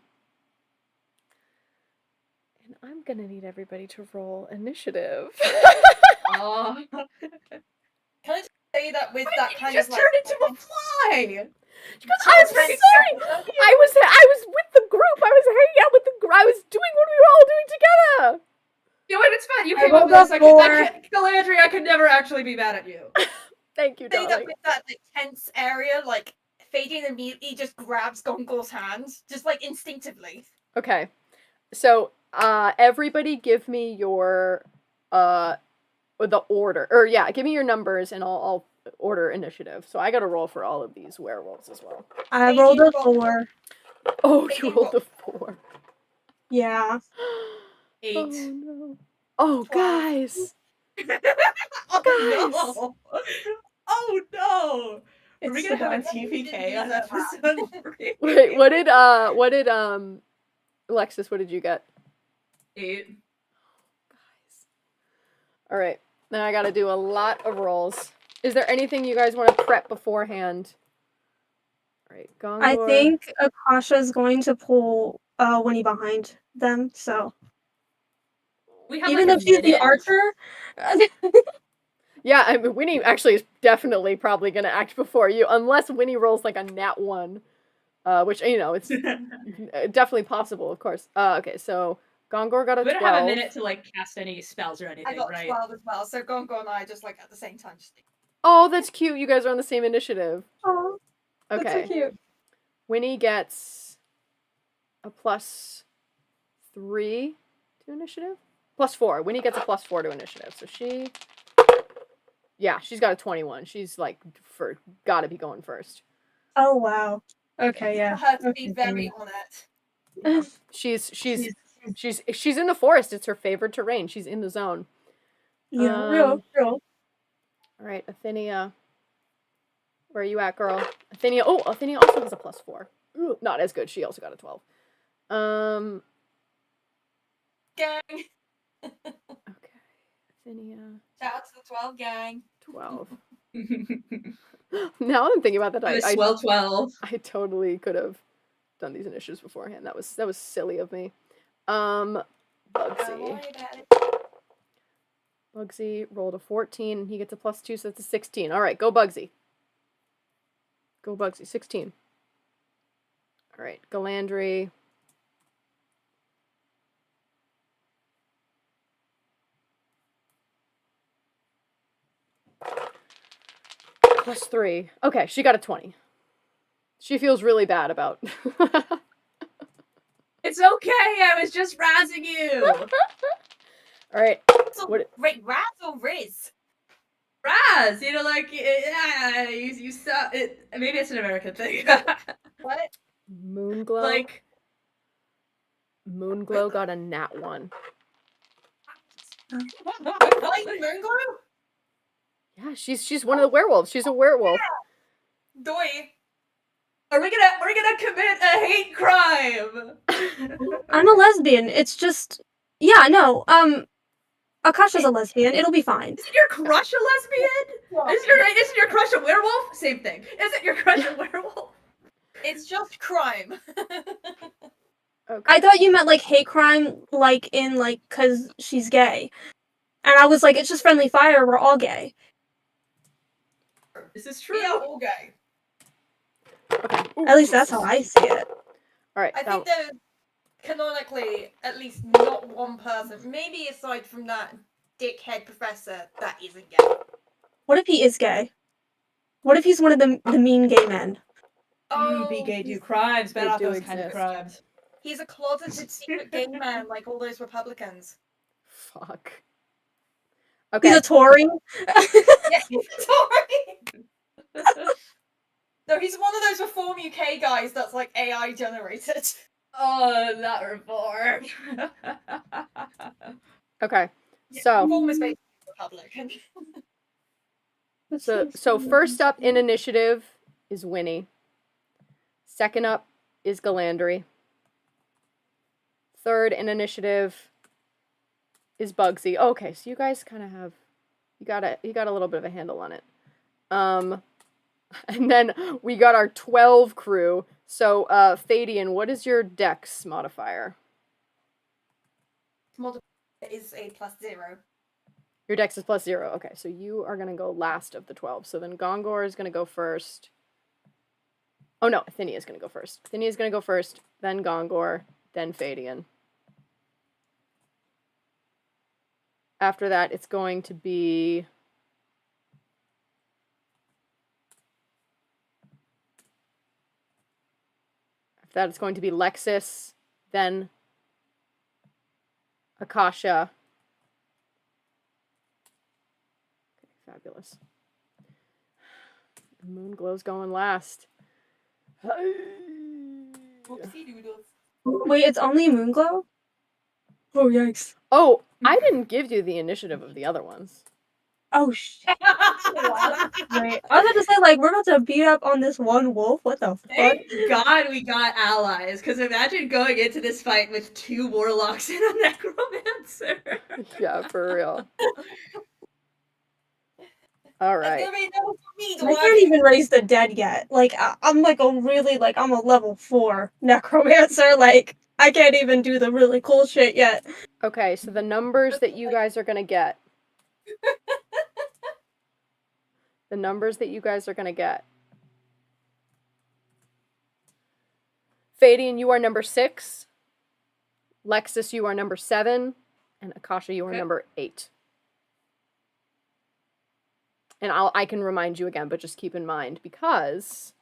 And I'm gonna need everybody to roll initiative. Oh. Can I just say that with that kind just of like turned into a fly. I'm sorry. I was with the group. I was hanging out with the group. I was doing what we were all doing together. You know what? It's fine. You I came up with rolled this. a 4. Galandri, I could never actually be mad at you. Thank you, say that darling. with that like tense area, like Fadian immediately just grabs Gongor's hands, just like instinctively. Okay. So, everybody give me your, the order. Or, yeah, give me your numbers and I'll order initiative. So I gotta roll for all of these werewolves as well. I Thank rolled you, a Rob. 4. Oh, Thank you you, rolled Rob. a 4. Yeah. 8. Oh, no. Oh, 12. guys. Oh no! Oh no! Are we It's gonna the have a best. TPK on episode 3? Wait, what did, Alexis, what did you get? 8. Guys. All right. Now I got to do a lot of rolls. Is there anything you guys want to prep beforehand? All right, Gongor. I think Akasha's going to pull Winnie behind them, so We have even like though a she's the minute. archer. Yeah, I mean, Winnie actually is definitely probably going to act before you, unless Winnie rolls like a nat 1, which, you know, it's definitely possible, of course. Okay, so Gongor got a We 12. don't have a minute to like cast any spells or anything, I got right? 12 as well, so Gongor and I just like at the same time. Just Oh, that's cute. You guys are on the same initiative. Oh, that's Okay. so cute. Winnie gets a +3 to initiative? +4. Winnie gets a +4 to initiative. So she's got a 21. She's like, gotta be going first. Oh wow. Okay, yeah. for her to Okay, be very on it. She's in the forest. It's her favorite terrain. She's in the zone. yeah, real. All right, Athenia. Where are you at, girl? Athenia. Oh, Athenia also has a +4. Ooh, not as good. She also got a 12. Gang. Okay. Athenia. Shout out to the 12 gang. 12. Now I'm thinking about that. I swell 12. I totally could have done these initiatives beforehand. That was silly of me. Don't Bugsy. worry about it. Bugsy rolled a 14 and he gets a +2, so that's a 16. Alright, go Bugsy. Go Bugsy, 16. Alright, Galandri. +3. Okay, she got a 20. She feels really bad about. It's okay, I was just razzing you. Alright. So, What- wait, Raz or Riz? Raz, you know, like, yeah, you saw it. Maybe it's an American thing. What? Moonglow? Like, Moonglow got a nat 1. Like Moonglow? Yeah, she's one of the werewolves. She's a werewolf. Doi. are we gonna commit a hate crime? I'm a lesbian. It's just yeah, no. Akasha's a lesbian. It'll be fine. Isn't your crush a lesbian? Isn't your crush a werewolf? Same thing. Isn't your crush a werewolf? It's just crime. Okay. I thought you meant like hate crime, like in like because she's gay, and I was like, it's just friendly fire. We're all gay. This is true. We are all gay. Okay. Ooh, At least that's how I see it. Alright, I now, think there's canonically at least not one person, maybe aside from that dickhead professor, that isn't gay. What if he is gay? What if he's one of the mean gay men? Be gay, do crimes, bet They off do those kind of exist. crimes. He's a closeted secret gay man like all those Republicans. fuck. He's Okay. a Tory. Yeah, sorry. No, he's one of those Reform UK guys that's like AI generated. Oh, not reform. Okay. So, Reform is basically Republican. So first up in initiative is Winnie. Second up is Galandry. Third in initiative is Bugsy. Oh, okay, so you guys kind of have you got a little bit of a handle on it. And then we got our 12 crew. So Fadian, what is your dex modifier? Multiplier is a +0. Your dex is +0. Okay, so you are gonna go last of the 12. So then Gongor is gonna go first. Oh no, Athenia is gonna go first. Athenia is gonna go first, then Gongor, then Fadian. After that, it's going to be Lexus, then Akasha. Okay, fabulous. Moonglow's going last. Whoopsie doodles. Wait, it's only Moonglow? Oh, yikes. Oh, I didn't give you the initiative of the other ones. Oh, shit. Wait, I was about to say, like, we're about to beat up on this one wolf. What the fuck? Thank God we got allies, because imagine going into this fight with 2 warlocks and a necromancer. Yeah, for real. All That's right. gonna be no for me to I watch. can't even raise the dead yet. Like, I'm like a really, like, I'm a level 4 necromancer. Like, I can't even do the really cool shit yet. Okay, so the numbers that you guys are gonna get. The numbers that you guys are gonna get. Fadian, you are number 6. Lexus, you are number 7. And Akasha, you are Okay. number 8. And I can remind you again, but just keep in mind, because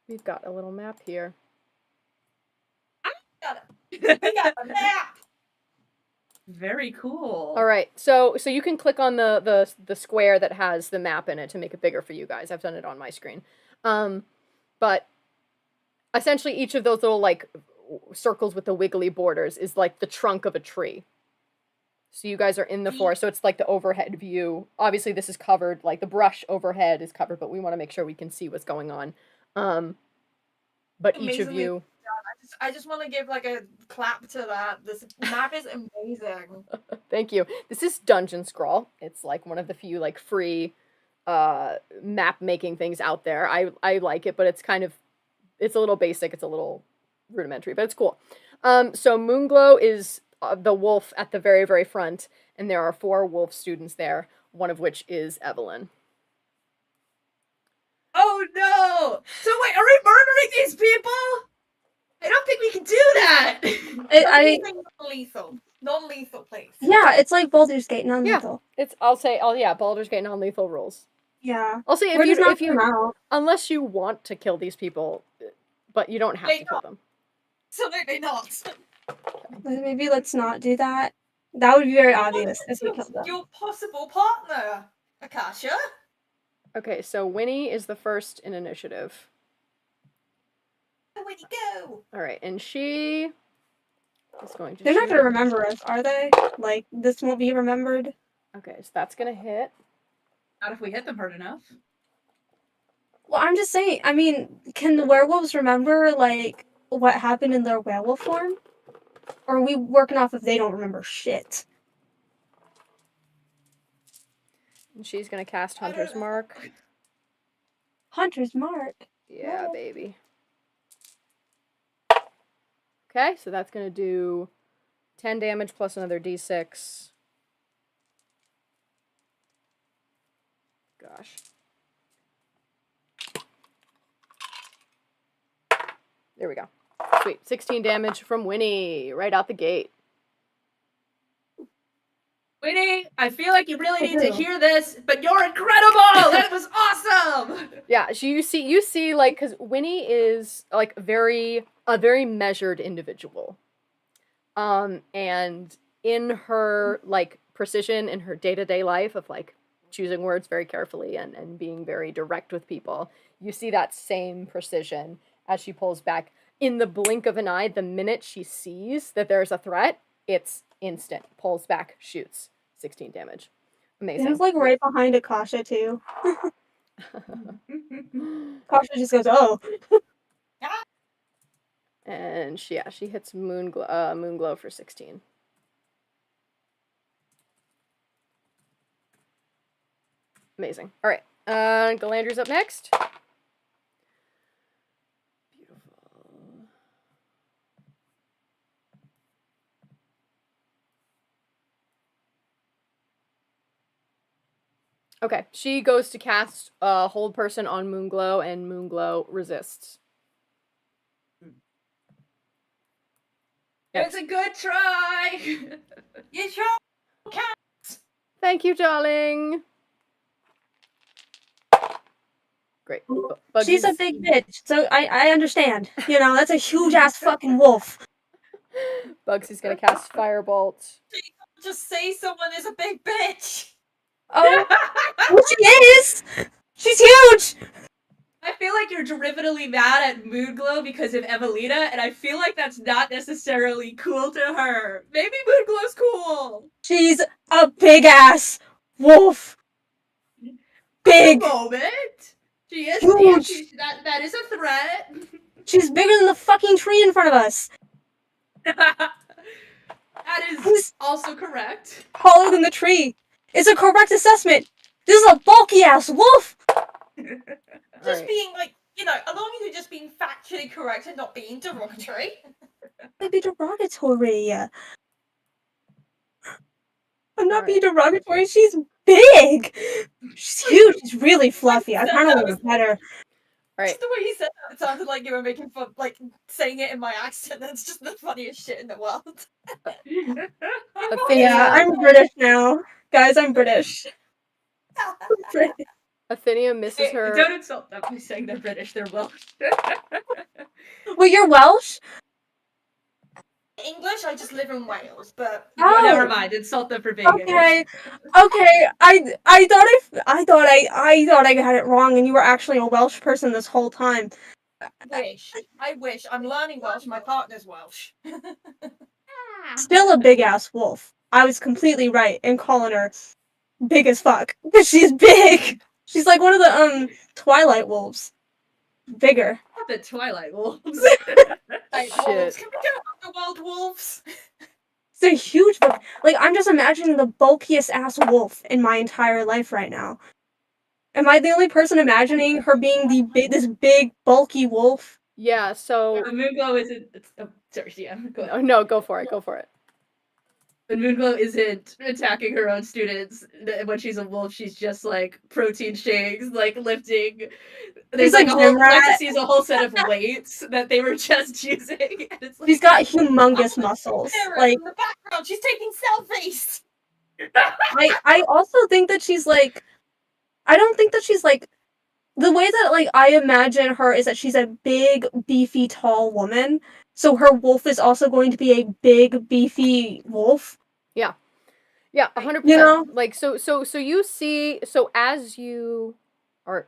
we've got a little map here. We got a map. Very cool. All right, so you can click on the square that has the map in it to make it bigger for you guys. I've done it on my screen. But essentially each of those little, like, circles with the wiggly borders is like the trunk of a tree. So you guys are in the forest, so it's like the overhead view. Obviously this is covered, like the brush overhead is covered, but we want to make sure we can see what's going on. But each of Amazingly you... I just want to give like a clap to that. This map is amazing. Thank you. This is Dungeon Scroll. It's like one of the few like free map making things out there. I like it, but it's a little basic, it's a little rudimentary, but it's cool. So Moonglow is the wolf at the very, very front, and there are 4 wolf students there, one of which is Evelyn. Oh no! So wait, are we murdering these people? I don't think we can do that! Non-lethal place. Yeah, it's like Baldur's Gate, non-lethal. Yeah, Baldur's Gate non-lethal rules. Yeah. I'll say We're just not them out. unless you want to kill these people, but you don't have to kill them. Absolutely not. Maybe let's not do that. That would be very obvious if we killed them. Your possible partner, Akasha. Okay, so Winnie is the first in initiative. Where'd he go? All right, and she is going to They're not shoot. gonna remember us, are they? Like, this won't be remembered? Okay, so that's gonna hit. Not if we hit them hard enough. Well, I'm just saying, I mean, can the werewolves remember, like, what happened in their werewolf form? Or are we working off if they don't remember shit? And she's gonna cast Hunter's Mark. Hunter's Mark? Yeah, Whoa. baby. Okay, so that's gonna do 10 damage plus another d6. Gosh. There we go. Sweet. 16 damage from Winnie right out the gate. Winnie, I feel like you really need to hear this, but you're incredible! That was awesome! Yeah, you see, like, because Winnie is, like, a very measured individual. And in her, like, precision in her day-to-day life of, like, choosing words very carefully and being very direct with people, you see that same precision as she pulls back. In the blink of an eye, the minute she sees that there's a threat, it's instant. Pulls back, shoots. 16 damage. Amazing. It was like right behind Akasha too. Akasha just goes, oh. And she hits Moonglow for 16. Amazing. All right. Galandri's up next. Beautiful. Okay, she goes to cast Hold Person on Moonglow, and Moonglow resists. It's a good try. You sure can. Thank you, darling. Great. She's a big bitch, so I understand. You know, that's a huge ass fucking wolf. Bugsy's gonna cast Firebolt. Just say someone is a big bitch. Oh, well, she is. She's huge. I feel like you're derivatively mad at Moonglow because of Evelina, and I feel like that's not necessarily cool to her. Maybe Moonglow's cool. She's a big ass wolf. Big. At the moment. She is Huge. that is a threat. She's bigger than the fucking tree in front of us. That is also correct. Taller than the tree. It's a correct assessment. This is a bulky ass wolf. Just being like, as long as you're just being factually correct and not being derogatory. I'd be derogatory. I'm not being derogatory. She's big. She's huge. She's really fluffy. I kind of want to pet her. All right. Just the way you said that, it sounded like you were making fun, like saying it in my accent. That's just the funniest shit in the world. Yeah, I'm British now. Guys, I'm British. Athenia misses her. Don't insult them by saying they're British, they're Welsh. Wait, you're Welsh? English, I just live in Wales, but never mind. Insult them for being okay. English. Okay, I thought I got it wrong, and you were actually a Welsh person this whole time. I wish. I'm learning Welsh. My partner's Welsh. Still a big ass wolf. I was completely right in calling her big as fuck because she's big. She's like one of the Twilight wolves. Bigger. The Twilight wolves. Wolves. Can we go underworld wolves? It's a huge wolf. Like, I'm just imagining the bulkiest ass wolf in my entire life right now. Am I the only person imagining her being this big, bulky wolf? Yeah, so... Moonglow isn't... sorry, yeah. Go ahead. No, go for it. But Moonglow isn't attacking her own students when she's a wolf. She's just like protein shakes, like lifting. There's like a whole set of weights that they were just using. And it's like, she's got humongous muscles. Like in the background, she's taking selfies. I also think that she's like. I don't think that she's like. The way that like I imagine her is that she's a big, beefy, tall woman. So her wolf is also going to be a big, beefy wolf. Yeah. Yeah, 100%. You know? Like, so you see, so as you are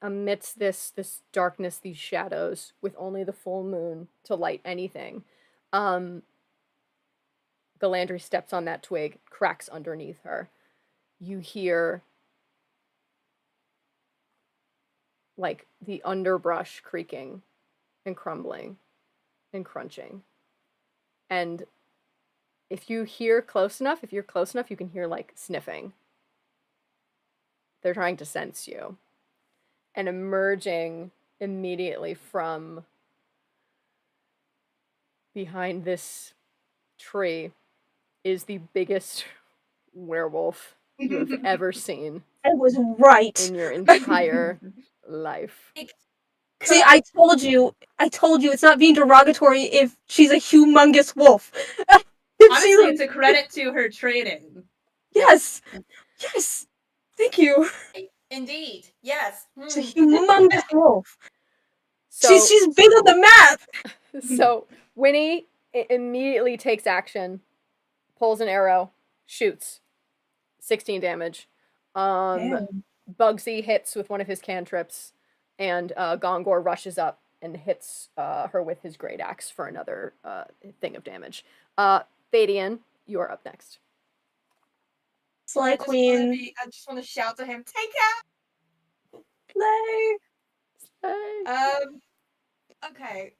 amidst this darkness, these shadows, with only the full moon to light anything, Galandri steps on that twig, cracks underneath her. You hear, like, the underbrush creaking and crumbling and crunching. And if you're close enough, you can hear, like, sniffing. They're trying to sense you. And emerging immediately from behind this tree is the biggest werewolf you have ever seen. I was right. In your entire life. See, I told you it's not being derogatory if she's a humongous wolf. Honestly, it's a credit to her training. Yes. Yes. Thank you. Indeed. Yes. She's a humongous wolf. So, she's big on the map. So Winnie immediately takes action, pulls an arrow, shoots. 16 damage. Bugsy hits with one of his cantrips, and Gongor rushes up and hits her with his great axe for another thing of damage. Fadian, you are up next. Slay Queen. I just want to shout to him, take care! Slay. Hey. Okay.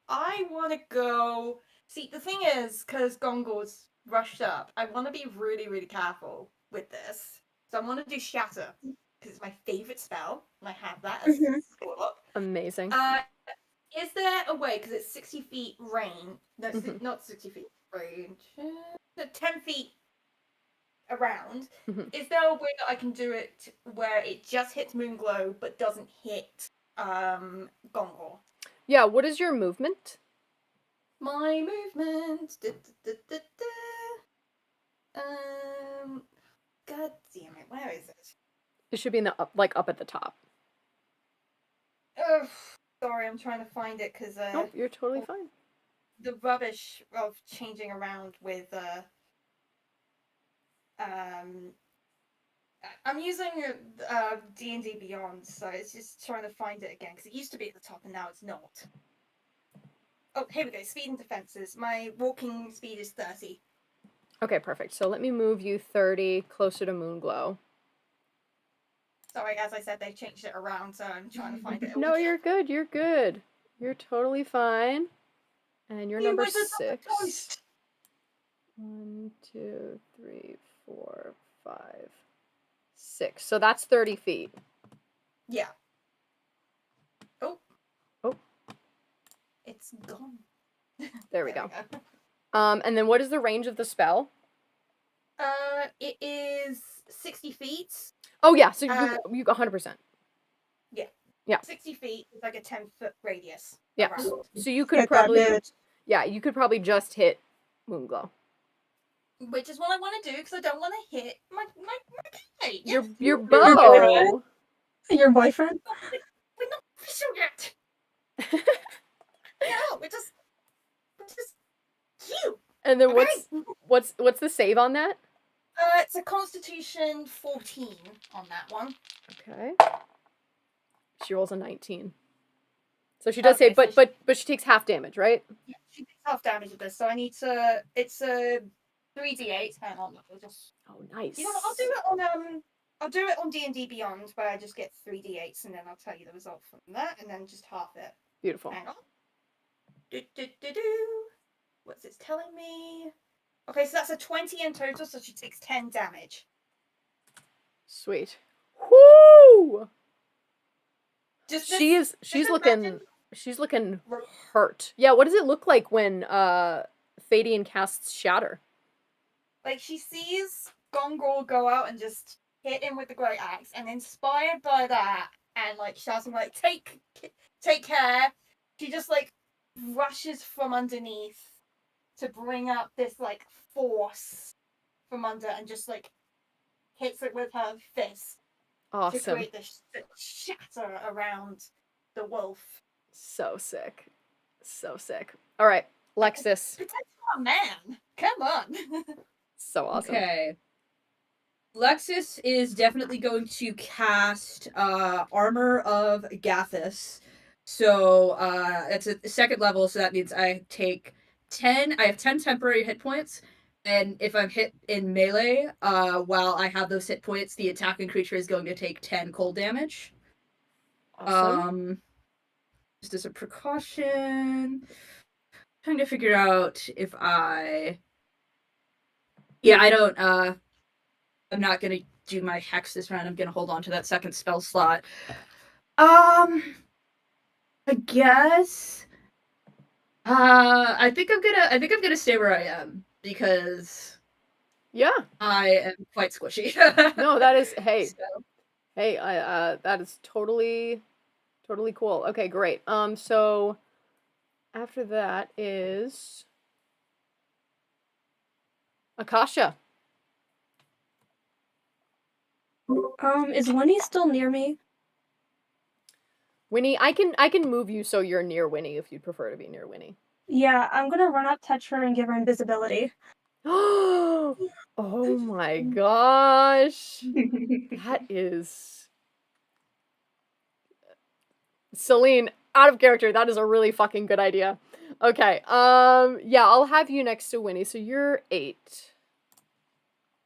I want to go... See, the thing is, because Gongor's rushed up, I want to be really, really careful with this. So I want to do Shatter, because it's my favourite spell, and I have that as Warlock. Amazing. Is there a way, because it's 60 feet range, no, not 60 feet range, 10 feet around, is there a way that I can do it where it just hits Moonglow, but doesn't hit Gongor? Yeah, what is your movement? My movement. God damn it! Where is it? It should be in the up at the top. Oh, sorry, I'm trying to find it because Nope, you're totally fine. The rubbish of changing around with I'm using D&D Beyond, so it's just trying to find it again because it used to be at the top and now it's not. Oh, here we go. Speed and defenses. My walking speed is 30. Okay, perfect. So let me move you 30 closer to Moonglow. Sorry, as I said, they changed it around, so I'm trying to find it. No, you're good. You're good. You're totally fine. And you're number 6. 1, 2, 3, 4, 5, 6. So that's 30 feet. Yeah. Oh. Oh. It's gone. There we go. And then what is the range of the spell? It is 60 feet. Oh yeah, so you 100%. Yeah. Yeah. 60 feet is like a 10-foot radius. Yeah. Around. So you could you could probably just hit Moonglow. Which is what I want to do because I don't want to hit my guy. Your bow. Your boyfriend? We're not official yet. No, we're just cute. And then what's the save on that? It's a Constitution 14 on that one. Okay. She rolls a 19. So she does save, but she takes half damage, right? Yeah, she takes half damage with this, so I need to. It's a 3d8. Hang on, I'll just. Oh, nice. You know what? I'll do it on D&D Beyond, where I just get 3d8s, and then I'll tell you the result from that, and then just half it. Beautiful. Hang on. What's it telling me? Okay, so that's a 20 in total, so she takes 10 damage. Sweet. Woo! She's looking hurt. Yeah, what does it look like when Fadian casts Shatter? Like, she sees Gongor go out and just hit him with the great axe, and inspired by that, and like shouting like, take care, she just like rushes from underneath to bring up this like force from under and just like hits it with her fist. Awesome. To create this shatter around the wolf. So sick. So sick. All right, Lexus. Oh man, come on. So awesome. Okay. Lexus is definitely going to cast Armor of Gathis. So it's a second level, so that means I take 10. I have 10 temporary hit points. And if I'm hit in melee, while I have those hit points, the attacking creature is going to take 10 cold damage. Awesome. Just as a precaution. Trying to figure out if I... Yeah, I don't... I'm not going to do my hex this round. I'm going to hold on to that second spell slot. I guess... I think I'm gonna stay where I am. Because I am quite squishy. No, that is hey. So. Hey, that is totally cool. Okay, great. So after that is Akasha. Is Winnie still near me? Winnie, I can move you so you're near Winnie if you'd prefer to be near Winnie. Yeah, I'm gonna run up, touch her, and give her invisibility. Oh my gosh. That is Selene, out of character. That is a really fucking good idea. Okay. Yeah, I'll have you next to Winnie. So you're 8.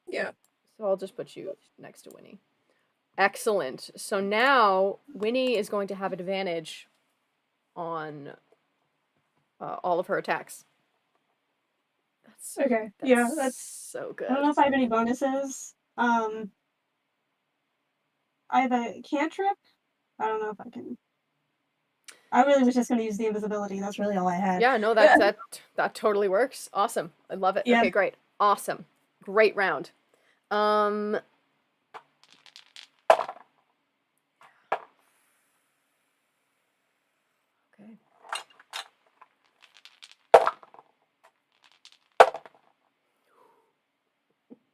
Yeah. So I'll just put you next to Winnie. Excellent. So now Winnie is going to have advantage on all of her attacks. That's Okay. Yeah, that's so good. I don't know if I have any bonuses. I have a cantrip. I don't know if I can. I really was just gonna use the invisibility. That's really all I had. Yeah, no, that totally works. Awesome. I love it. Yeah. Okay, great. Awesome. Great round. Okay.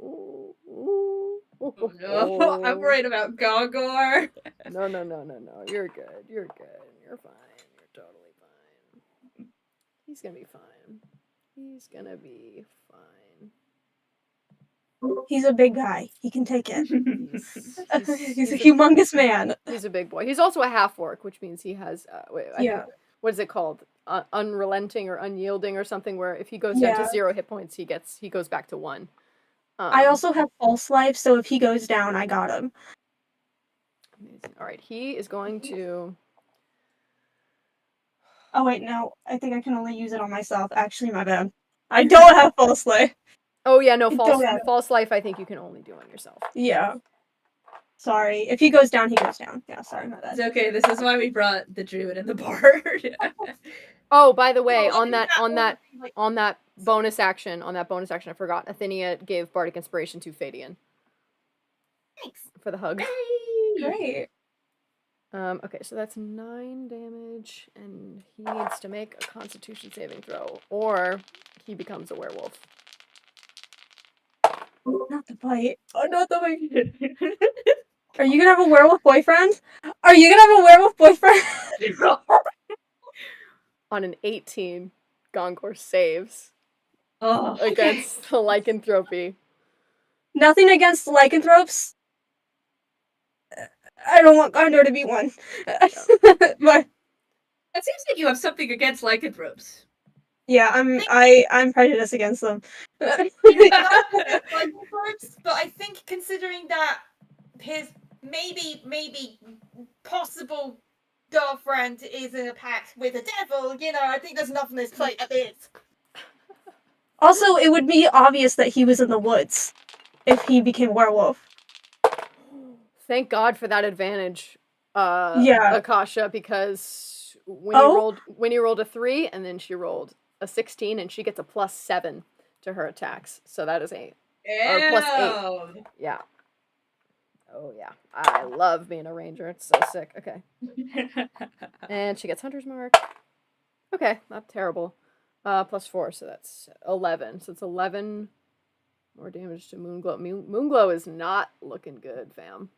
Oh, no. I'm worried about Gogor. No. You're good. You're good. You're fine. You're totally fine. He's gonna be fine. He's gonna be fine. He's a big guy. He can take it. He's a humongous man. He's a big boy. He's also a half orc, which means he has I think, what is it called? Unrelenting or unyielding or something, where if he goes down to 0 hit points, he goes back to 1. I also have false life, so if he goes down, I got him. Amazing. All right, he is going to. Oh wait, no. I think I can only use it on myself. Actually, my bad. I don't have false life. Oh yeah, no, false life. I think you can only do on yourself. Yeah. Sorry. If he goes down, he goes down. Yeah, sorry, my bad. It's okay. This is why we brought the druid and the bard. Oh, by the way, on that bonus action, I forgot. Athenia gave bardic inspiration to Fadian. Thanks. For the hug. Great. Okay, so that's 9 damage, and he needs to make a Constitution saving throw, or he becomes a werewolf. Not the bite. Oh, not the bite. Are you gonna have a werewolf boyfriend? Are you gonna have a werewolf boyfriend? On an 18, Gongor saves Okay. against the lycanthropy. Nothing against lycanthropes. I don't want Gondor to be one. But It seems like you have something against lycanthropes. yeah, I'm prejudiced against them. But I think considering that his maybe possible girlfriend is in a pact with a devil, I think there's enough on his plate as is. Also, it would be obvious that he was in the woods if he became werewolf. Thank God for that advantage, Akasha, because Winnie rolled a 3, and then she rolled a 16, and she gets a +7 to her attacks. So that is or +8. Yeah. Oh yeah, I love being a ranger. It's so sick. Okay. And she gets Hunter's Mark. Okay, not terrible. +4, so that's 11. So it's 11 more damage to Moonglow. Moonglow is not looking good, fam.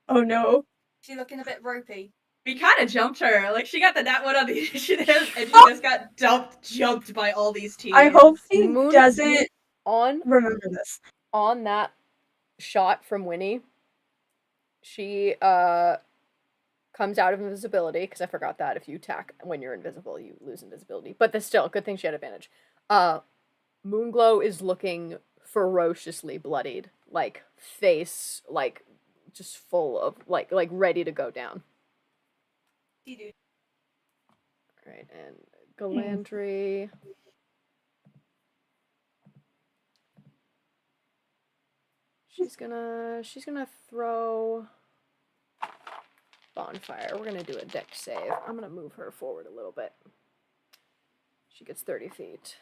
Oh no. She's looking a bit ropey. We kind of jumped her. Like, she got the nat 1 on the initiative, and she just got jumped by all these teams. I hope he doesn't remember this. On that shot from Winnie, she comes out of invisibility, because I forgot that if you attack when you're invisible, you lose invisibility. But still, good thing she had advantage. Moonglow is looking ferociously bloodied, like face, like just full of like ready to go down. Alright, and Galandry. She's gonna throw bonfire. We're gonna do a dex save. I'm gonna move her forward a little bit. She gets 30 feet.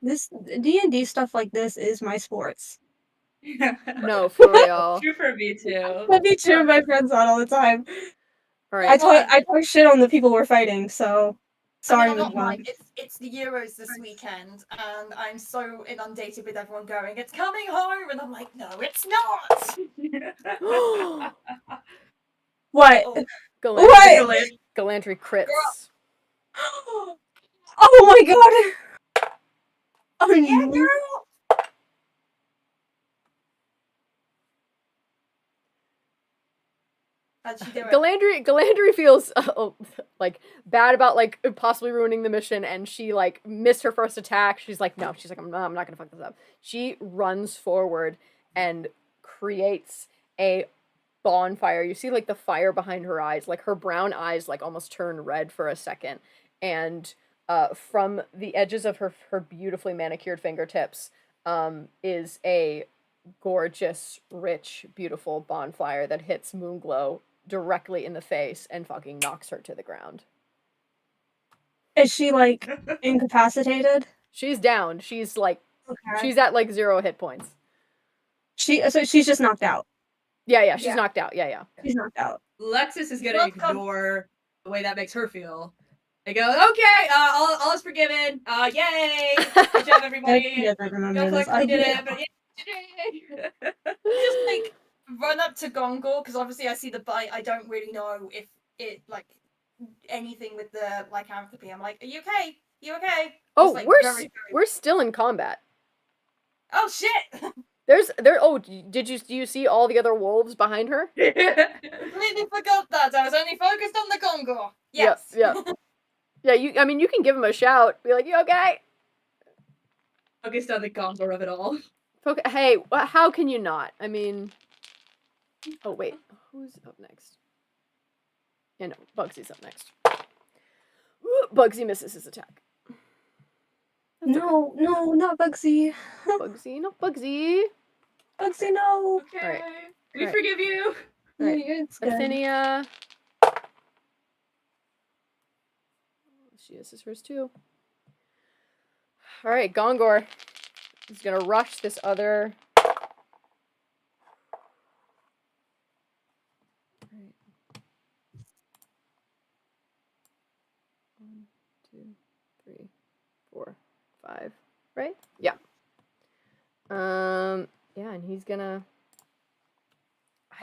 This D&D stuff like this is my sports. No, for real. True for me too. That'd be true of my friends on all the time. All right. I talk shit on the people we're fighting, so sorry. I'm not lying. It's the Euros this weekend, and I'm so inundated with everyone going, "It's coming home," and I'm like, "No, it's not." What? Oh. Galandry crits. Oh my god! Oh Yeah, no. girl. How'd she do it? Galandri feels like bad about like possibly ruining the mission, and she like missed her first attack. She's like, I'm not gonna fuck this up. She runs forward and creates a bonfire. You see like the fire behind her eyes, like her brown eyes like almost turn red for a second, and from the edges of her beautifully manicured fingertips is a gorgeous, rich, beautiful bonfire that hits Moonglow directly in the face and fucking knocks her to the ground. Is she like incapacitated? She's down. She's like Okay. she's at like 0 hit points. So she's just knocked out. Yeah, she's Yeah. knocked out. Yeah. She's knocked out. Lexus is gonna Welcome. ignore the way that makes her feel. They go, okay, all is forgiven. Yay! Good job, everybody. Yes, I remember Don't this. click, we did Yeah. it, but yay! Just like run up to Gongor because obviously I see the bite. I don't really know if it like anything with the lycanthropy. I'm like, are you okay? You okay? Oh, Just, like, we're still in combat. Oh shit! Do you see all the other wolves behind her? Completely forgot that. I was only focused on the Gongor. Yes. Yep. Yeah, you can give him a shout. Be like, you okay? Focused on the Gondor of it all. Hey, how can you not? I mean, oh wait, who's up next? Yeah, no, Bugsy's up next. Ooh, Bugsy misses his attack. No, not Bugsy. Bugsy, not Bugsy. Bugsy, no. Okay. Alright. We Alright. forgive you. Right. It's good. Athenia. She misses hers too. All right, Gongor is gonna rush this other. Right. 1, 2, 3, 4, 5. Right? Yeah. Yeah, and he's gonna.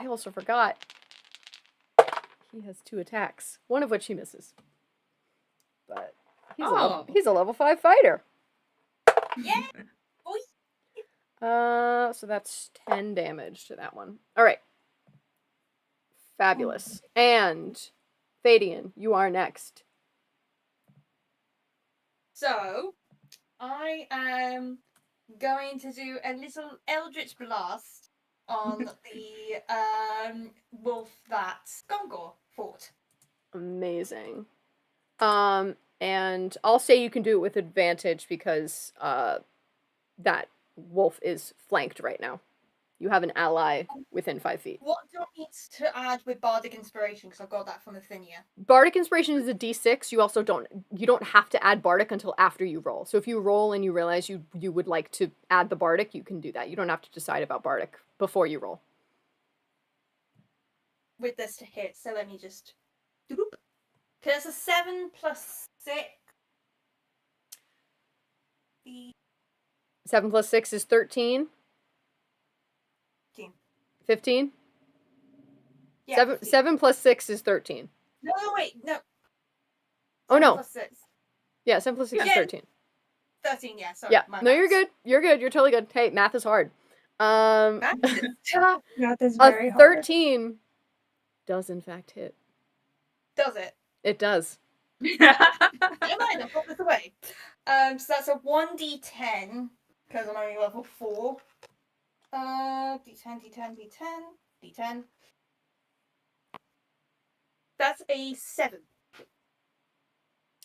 I also forgot. He has 2 attacks, one of which he misses. But he's a level 5 fighter. Yeah. So that's 10 damage to that one. All right. Fabulous. And Fadian, you are next. So, I am going to do a little Eldritch Blast on the wolf that Gongor fought. Amazing. And I'll say you can do it with advantage because that wolf is flanked right now. You have an ally within 5 feet. What do I need to add with Bardic Inspiration? Because I got that from Athenia. Bardic Inspiration is a D6. You also don't have to add Bardic until after you roll. So if you roll and you realize you would like to add the Bardic, you can do that. You don't have to decide about Bardic before you roll. With this to hit, so let me just. Okay, that's a 7 plus 6. 7 plus 6 is 13. 15? Yeah, 7 plus 6 is 13. No, wait, no. Oh, 7 no. Plus 6. Yeah, 7 plus 6 is Yeah. 13. 13, yeah, sorry. Yeah. my No, you're maths. good. You're good. You're totally good. Hey, math is hard. Math Math is A very hard. 13 does in fact hit. Does it? It does. Never mind, I'll put this away. So that's a 1d10, because I'm only level 4. D10. That's a 7.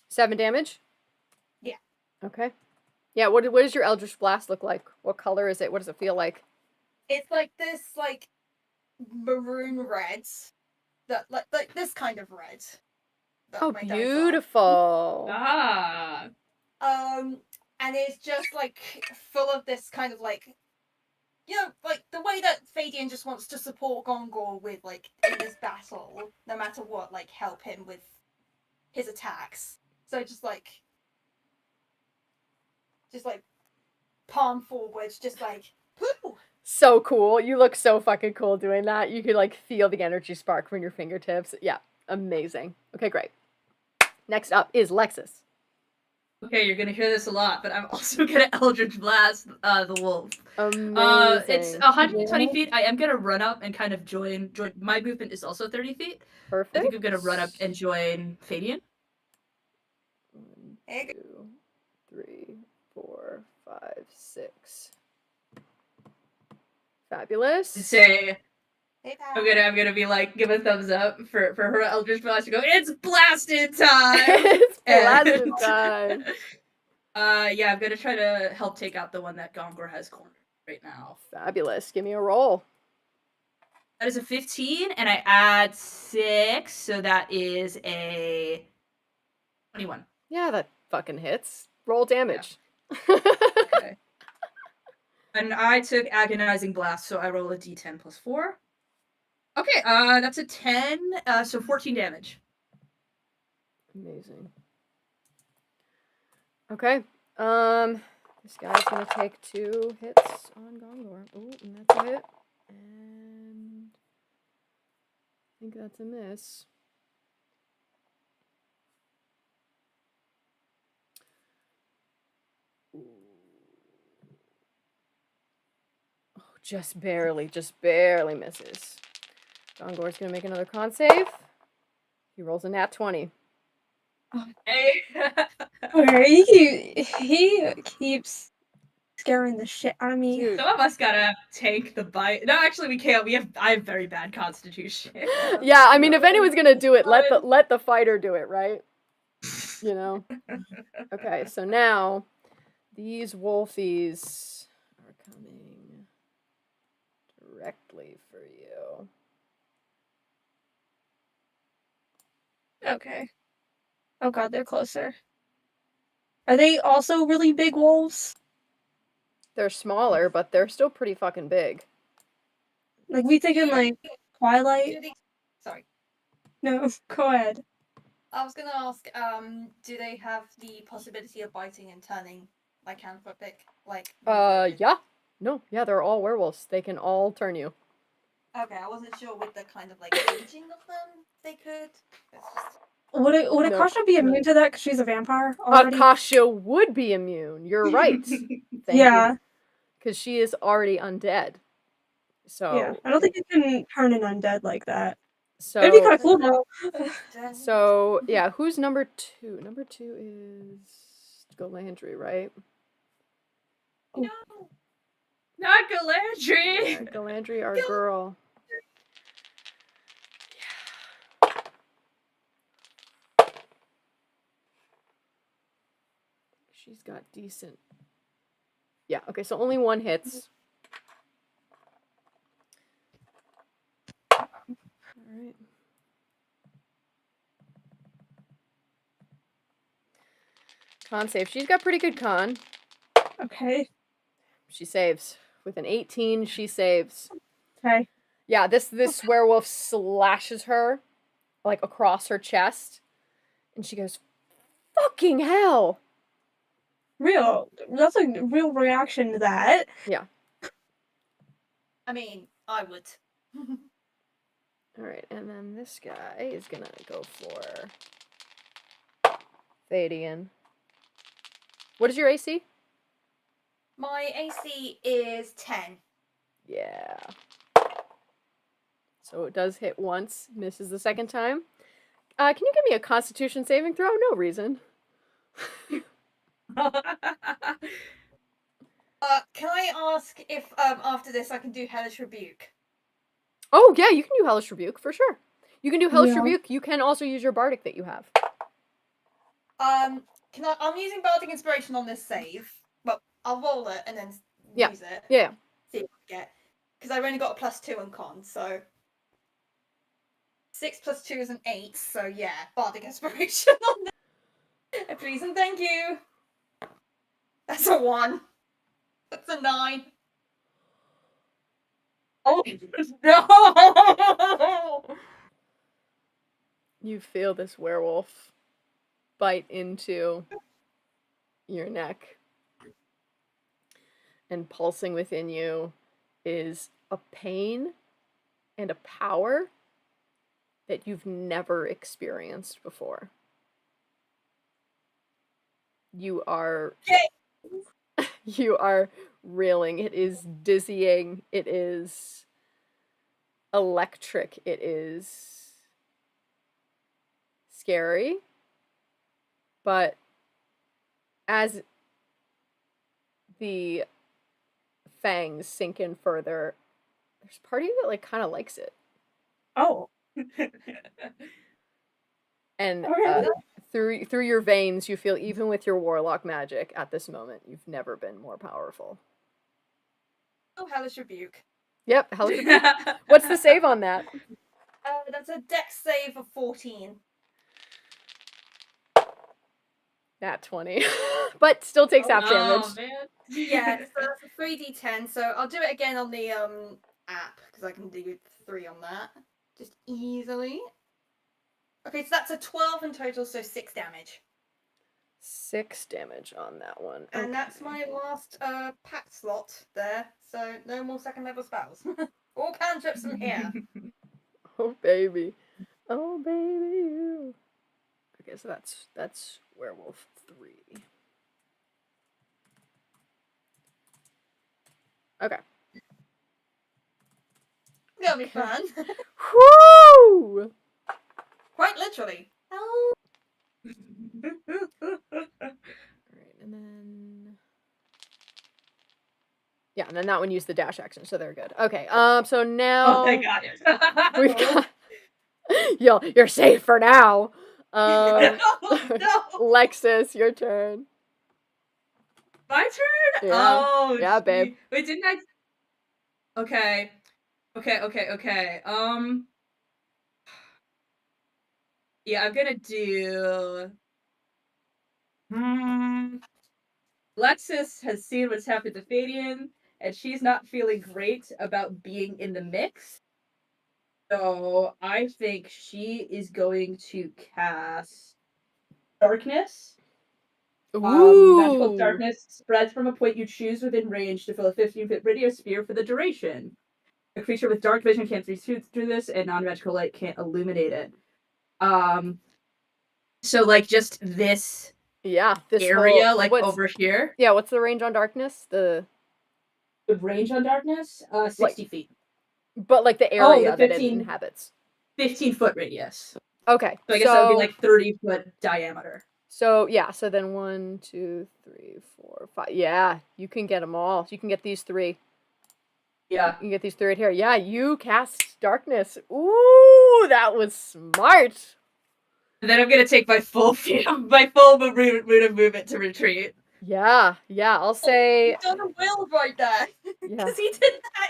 7 damage? Yeah. Okay. Yeah, what does your Eldritch Blast look like? What color is it? What does it feel like? It's like this, like, maroon red. That, like this kind of red. that Oh, my dice are. beautiful. And it's just like full of this kind of like, you know, like the way that Fadian just wants to support Gongor with like in this battle, no matter what, like help him with his attacks. So just like palm forwards, just like whoo. So cool. You look so fucking cool doing that. You could like feel the energy spark from your fingertips. Yeah, amazing. Okay, great. Next up is Lexus. Okay, you're gonna hear this a lot, but I'm also gonna Eldritch Blast the wolf. Amazing. It's 120 feet. I am gonna run up and kind of join. My movement is also 30 feet. Perfect. I think I'm gonna run up and join Fadian. 1, 2, 3, 4, 5, 6. Fabulous. Say, Hey, I'm gonna be like, give a thumbs up for her Eldritch Blast to go. It's blasted time. It's blasted time. Yeah, I'm gonna try to help take out the one that Gongor has cornered right now. Fabulous. Give me a roll. That is a 15, and I add 6, so that is a 21. Yeah, that fucking hits. Roll damage. Okay. And I took Agonizing Blast, so I roll a d10 plus 4. Okay, that's a 10, so 14 damage. Amazing. Okay. This guy's gonna take 2 hits on Gongor. Ooh, and that's a hit. And I think that's a miss. Ooh. Oh, just barely misses. Gongor's gonna make another con save. He rolls a nat 20. Hey. Okay, he keeps scaring the shit out of me. Dude. Some of us gotta tank the bite. No, actually, we can't. I have very bad constitution. Yeah, I mean, if anyone's gonna do it, let the fighter do it, right? You know. Okay, so now these wolfies are coming directly for you. Okay. Oh god, they're closer. Are they also really big wolves? They're smaller, but they're still pretty fucking big. Like, we thinking, like, Twilight? Sorry. No, go ahead. I was gonna ask, do they have the possibility of biting and turning lycanthropic? Yeah. No, yeah, they're all werewolves. They can all turn you. Okay, I wasn't sure with the kind of like aging of them they could. Would No. Akasha be immune to that because she's a vampire already? Akasha would be immune. You're right. Thank Yeah. you. Because she is already undead. So Yeah, I don't think it can turn an undead like that. So It'd be kind of cool though. So yeah, who's number 2? Number 2 is Galandry, right? No, not Galandry. Yeah, Galandry, our girl. Yeah. She's got decent. Yeah. Okay. So only 1 hits. All right. Con save. She's got pretty good con. Okay. She saves. With an 18, she saves. Okay. Yeah, this werewolf slashes her, like, across her chest. And she goes, "Fucking hell!" That's a real reaction to that. Yeah. I mean, I would. Alright, and then this guy is gonna go for Thadian. What is your AC? My AC is 10. Yeah. So it does hit once, misses the second time. Can you give me a Constitution saving throw? No reason. Can I ask if after this I can do Hellish Rebuke? Oh yeah, you can do Hellish Rebuke for sure. You can do Hellish Yeah. Rebuke. You can also use your Bardic that you have. I'm using Bardic Inspiration on this save. Well, I'll roll it and then use it. Yeah. See what I get. Because I've only got a +2 on con, so 6 + 2 is an 8. So yeah, Bardic Inspiration on this. Please and thank you. That's a 1. That's a 9. Oh no! You feel this werewolf bite into your neck. And pulsing within you is a pain and a power that you've never experienced before. You are Okay. you are reeling. It is dizzying. It is electric. It is scary. But as the fangs sink in further, there's a part of you that like kind of likes it. Oh. And Okay. through your veins, you feel even with your warlock magic at this moment, you've never been more powerful. Oh, Hellish Rebuke. Yep. Hellish Rebuke. What's the save on that? That's a dex save of 14. Nat 20. But still takes half damage. Oh, man. Yeah, so that's a 3d10. So I'll do it again on the app because I can do 3 on that just easily. Okay, so that's a 12 in total, so 6 damage. 6 damage on that one. And Okay. that's my last pact slot there, so no more second level spells. All cantrips from here. Oh baby. Oh baby you. Okay, so that's werewolf 3. Okay. It's gonna be fun. Whoo! Quite literally. Oh. Alright, and then yeah, and then that one used the dash action, so they're good. Okay, so now Oh, thank God. we've got you're safe for now. No. Lexus, your turn. My turn? Yeah. Oh, Yeah, gee. babe. Wait, didn't I? Okay. Yeah, I'm gonna do. Lexus has seen what's happened to Fadian, and she's not feeling great about being in the mix. So I think she is going to cast Darkness. Magical Ooh. darkness spreads from a point you choose within range to fill a 15-foot radius sphere for the duration. A creature with dark vision can't see through this, and non-magical light can't illuminate it. So like just this Yeah, this area, whole, like what's, over here. yeah, what's the range on darkness? The range on darkness, 60 feet. But like the area that it inhabits. 15-foot radius. Okay. So I guess that would be like 30-foot diameter. So yeah, so then 1, 2, 3, 4, 5. Yeah, you can get them all. You can get these 3. Yeah. You can get these 3 right here. Yeah, you cast darkness. Ooh, that was smart. And then I'm gonna take my full route of movement to retreat. Yeah, I'll say. You've done a will right there. Yeah. Because he did that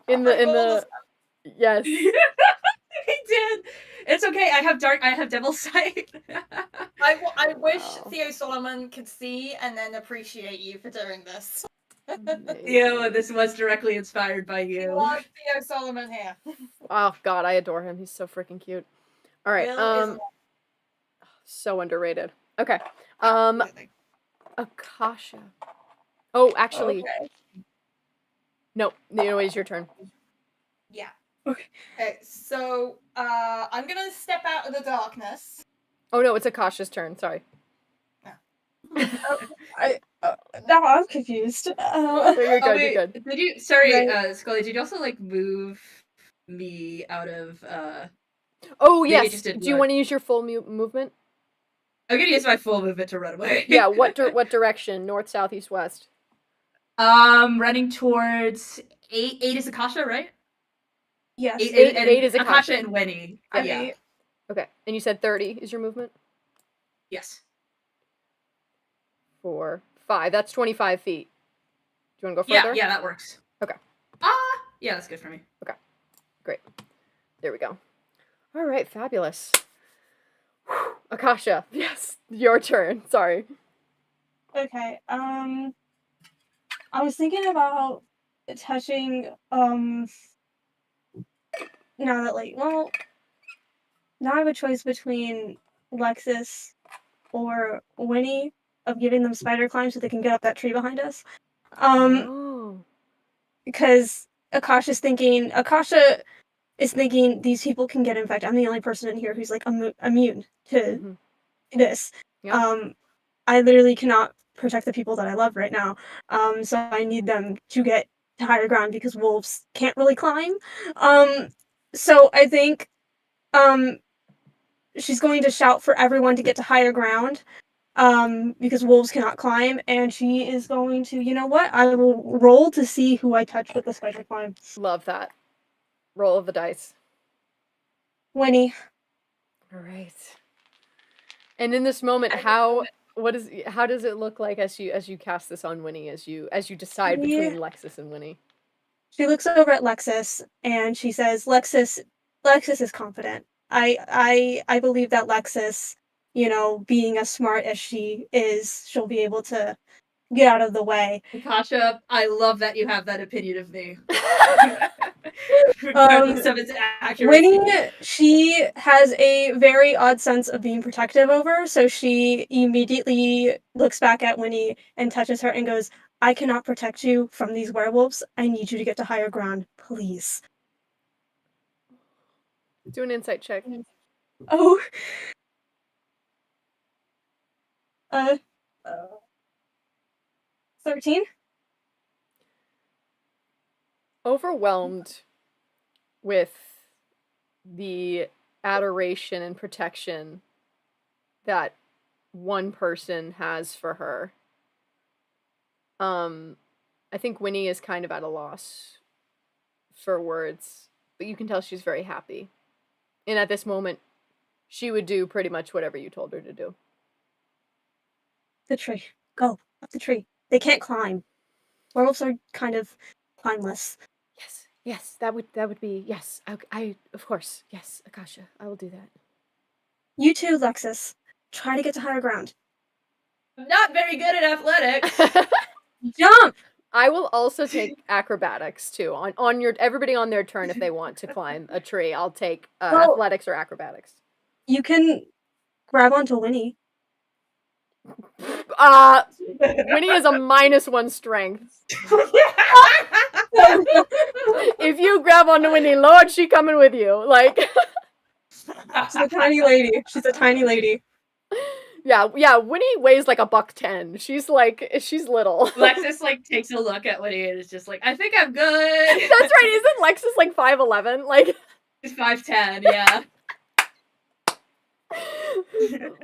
in the yes. He did. It's okay. I have devil sight. I wish Wow. Theo Solomon could see and then appreciate you for doing this. Theo, this was directly inspired by We you. love Theo Solomon here. Oh God, I adore him. He's so freaking cute. All right. Will is so underrated. Okay. absolutely. Akasha. Oh, actually, Okay. no. You know, it's your turn. Yeah. Okay. So I'm gonna step out of the darkness. Oh no, it's Akasha's turn. Sorry. Now I'm confused. You're good. Oh, wait, You're good. did you? Sorry, Right. Scully. Did you also like move me out of? Oh maybe yes. just did Do you one. want to use your full movement? I'm gonna use my full movement to run away. Yeah. What direction? North, south, east, west. Running towards 8. 8 is Akasha, right? Yes. 8 is Akasha. and Winnie. Yeah. Yeah. Okay. And you said 30 is your movement? Yes. 4, 5. That's 25 feet. Do you want to go further? Yeah, that works. Okay. Yeah, that's good for me. Okay. Great. There we go. All right. Fabulous. Whew. Akasha. Yes. Your turn. Sorry. Okay. I was thinking about touching now that now I have a choice between Lexus or Winnie of giving them spider climb so they can get up that tree behind us. Oh. Because Akasha is thinking these people can get infected. I'm the only person in here who's like immune to this. Yeah. I literally cannot protect the people that I love right now. So I need them to get to higher ground because wolves can't really climb. So I think um, she's going to shout for everyone to get to higher ground because wolves cannot climb, and she is going to, you know what? I will roll to see who I touch with the spider climb. Love that. Roll of the dice. Winnie. All right. And in this moment, how does it look like as you cast this on Winnie, as you decide between Lexus and Winnie? She looks over at Lexus and she says, Lexus is confident. I believe that Lexus, you know, being as smart as she is, she'll be able to get out of the way. Akasha, I love that you have that opinion of me. Regardless of its accuracy. Winnie, she has a very odd sense of being protective of her, so she immediately looks back at Winnie and touches her and goes, I cannot protect you from these werewolves. I need you to get to higher ground, please. Do an insight check. Oh. 13? Overwhelmed with the adoration and protection that one person has for her. I think Winnie is kind of at a loss for words, but you can tell she's very happy. And at this moment, she would do pretty much whatever you told her to do. The tree. Go. Up the tree. They can't climb. Werewolves are kind of climbeless. Yes, that would be, yes, I of course, yes, Akasha, I will do that. You too, Lexus. Try to get to higher ground. I'm not very good at athletics. Jump! I will also take acrobatics too. On your everybody on their turn if they want to climb a tree. I'll take athletics or acrobatics. You can grab onto Winnie. Winnie is a -1 strength. If you grab onto Winnie, Lord, she coming with you. Like She's a tiny lady. She's a tiny lady. Yeah, Winnie weighs like $110. She's little. Lexus like takes a look at Winnie and is just like, I think I'm good. That's right, isn't Lexus like 5'11"? Like she's 5'10", yeah.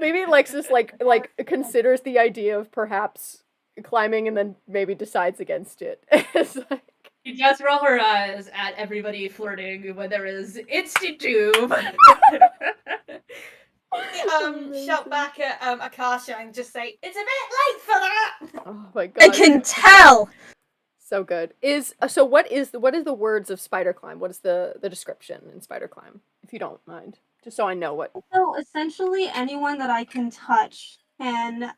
Maybe Lexus like considers the idea of perhaps climbing and then maybe decides against it. It's like She does roll her eyes at everybody flirting when there is instant tube. Shout back at Akasha and just say, it's a bit late for that! Oh my god. I can tell! So good. So what is the words of spider climb? What is the description in spider climb, if you don't mind? Just so I know what. So essentially anyone that I can touch can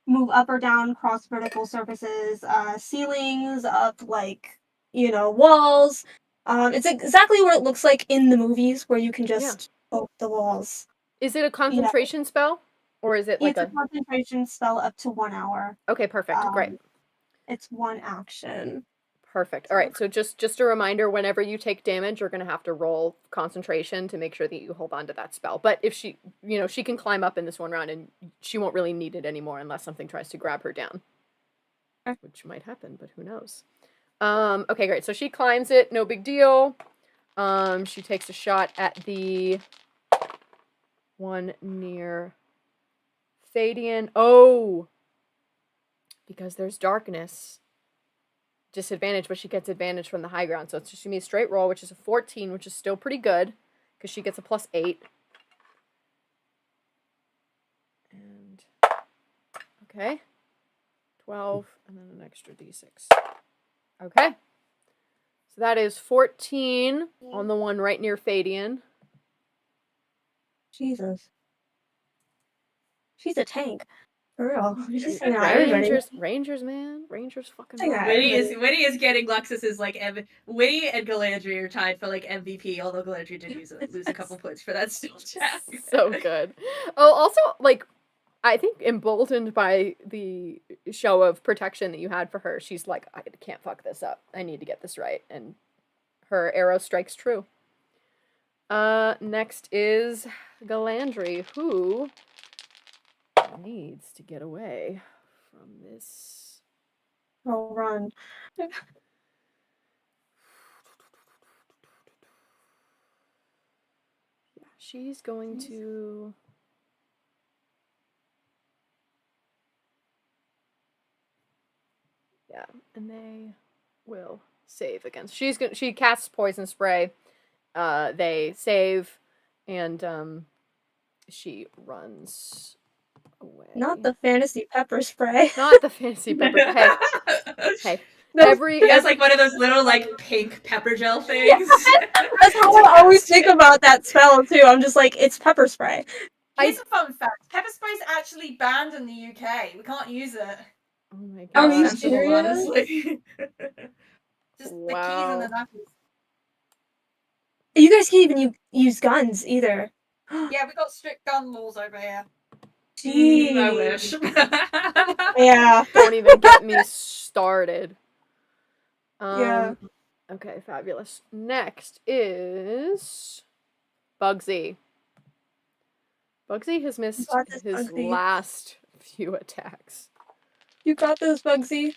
move up or down across vertical surfaces, ceilings, up like, you know, walls. It's exactly what it looks like in the movies where you can just poke the walls. Is it a concentration spell? Or is it like it's a concentration spell up to 1 hour. Okay, perfect. Great. It's 1 action. Perfect. All right, so just a reminder, whenever you take damage, you're going to have to roll concentration to make sure that you hold on to that spell. But if she, she can climb up in this one round and she won't really need it anymore unless something tries to grab her down. Okay. Which might happen, but who knows. Okay, great. So she climbs it, no big deal. She takes a shot at the one near Fadian. Oh! Because there's darkness. Disadvantage, but she gets advantage from the high ground. So it's just going to be a straight roll, which is a 14, which is still pretty good, because she gets a +8. And, okay. 12, and then an extra d6. Okay. So that is 14 on the one right near Fadian. Jesus. She's a tank. For real. Rangers, man. Rangers fucking Winnie is getting Lexus's like Winnie and Galandry are tied for like MVP, although Galandry did lose a couple points for that still check. So good. Oh, also, like, I think emboldened by the show of protection that you had for her, she's like, I can't fuck this up. I need to get this right. And her arrow strikes true. Next is Galandry, who needs to get away from this. Oh, run. Yeah, she's going to... Yeah, and they will save against... She casts poison spray. They save, and she runs away. Not the fantasy pepper spray. Not the fantasy pepper. Hey. That's That's like one of those little like pink pepper gel things. That's how I always think about that spell too. I'm just like, it's pepper spray. Here's a fun fact. Pepper spray is actually banned in the UK. We can't use it. Oh my god. Are you Sensible, serious? honestly. Just the keys and the knuckles. You guys can't even use guns either. Yeah, we got strict gun laws over here. Jeez. I wish. Yeah. Don't even get me started. Yeah. Okay, fabulous. Next is Bugsy. Bugsy has missed got this, his Bugsy. last few attacks. You got this, Bugsy.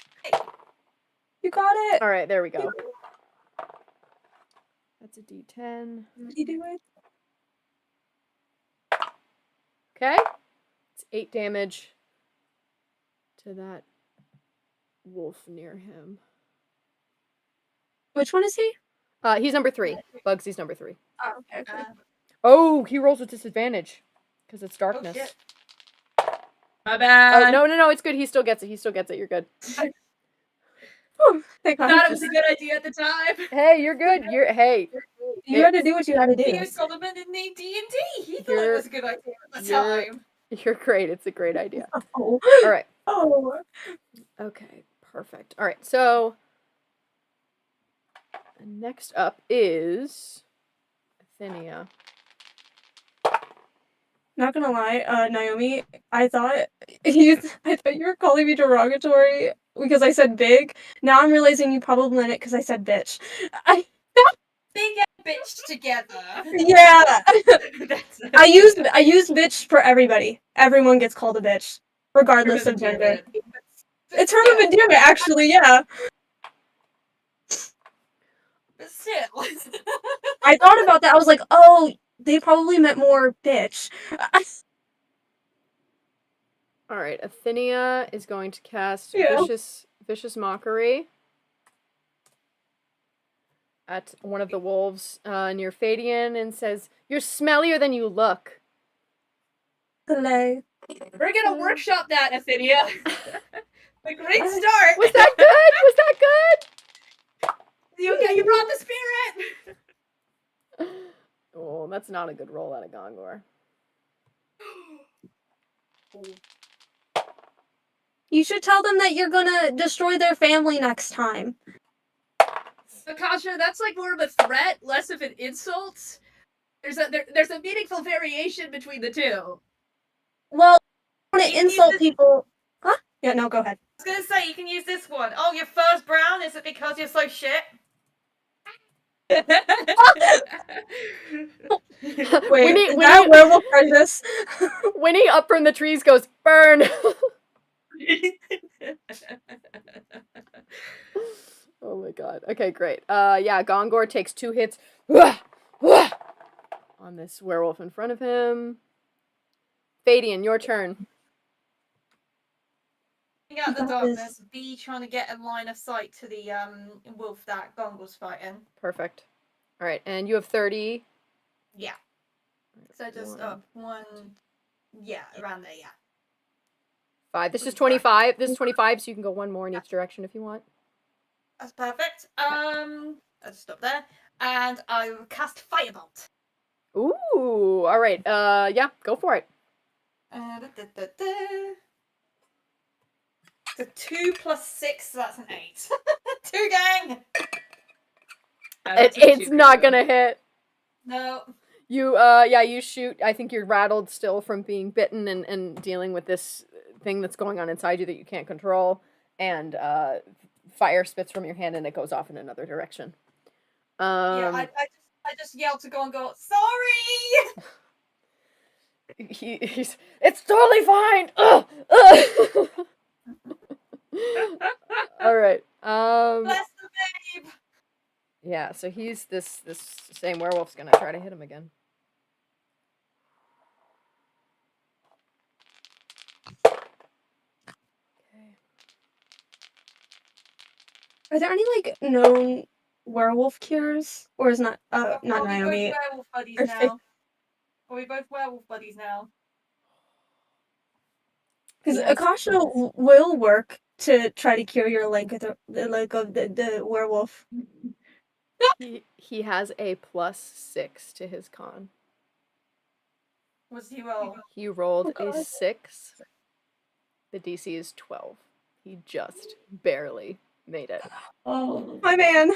You got it. All right, there we go. That's a D10. Did you do it? Okay. It's 8 damage to that wolf near him. Which one is he? He's number 3. Bugsy's number 3. Oh, okay. Oh, he rolls with disadvantage because it's darkness. shit. My bad. Oh, no, it's good. He still gets it. You're good. Thank I God. thought it was a good idea at the time. Hey, you're good. You had to do what you had to do. He was Solomon in the D&D. He thought it You're- was a good idea at the you're- time. You're great. It's a great idea. Oh. All right. Oh. Okay, perfect. All right, so next up is Athenia. Not gonna lie, Naomi, I thought you were calling me derogatory because I said big. Now I'm realizing you probably meant it because I said bitch. Big and bitch together. Yeah. That's I use bitch for everybody. Everyone gets called a bitch, regardless of gender. It's term of endearment, actually, yeah. But still. I thought about that. I was like, oh, they probably meant more bitch. All right, Athenia is going to cast Yeah. vicious mockery at one of the wolves near Fadian and says, "You're smellier than you look." Slay. We're gonna workshop that, Athenia. A great start. Was that good? Was that good? You brought the spirit. Oh, that's not a good roll out of Gongor. You should tell them that you're gonna destroy their family next time. Akasha, that's like more of a threat, less of an insult. There's a meaningful variation between the two. Well, I want You to can use insult this- people. Huh? Yeah, no, go ahead. I was gonna say, you can use this one. Oh, your fur's brown? Is it because you're so shit? Wait, Winnie- is that werewolf prejudice? Winnie up from the trees goes, "Burn!" Oh my god. Okay, great. Yeah, Gongor takes 2 hits on this werewolf in front of him. Fadian, your turn. Out the Got darkness, B trying to get in line of sight to the wolf that Gongor's fighting. Perfect. All right, and you have 30. Yeah. So just up one. Yeah, around there. Yeah. 5. This is 25. This is 25, so you can go one more in each direction if you want. That's perfect. I'll just stop there, and I will cast Firebolt. Ooh, all right. Yeah, go for it. So 2 plus 6, so that's an 8. 2, gang. It's not gonna hit. No. You, you shoot. I think you're rattled still from being bitten and dealing with this thing that's going on inside you that you can't control. And, fire spits from your hand and it goes off in another direction. Yeah, I just yelled to go and go, sorry! It's totally fine. All right. Bless the babe. Yeah. So he's this same werewolf's gonna try to hit him again. Okay. Are there any like known werewolf cures, or is not Are not we both Naomi? werewolf buddies Or now? Are we both werewolf buddies now? Because Yes. Akasha will work to try to cure your leg of the werewolf. He has a +6 to his con. What's he roll? He rolled Oh, a God. 6. The DC is 12. He just barely made it. Oh, my man.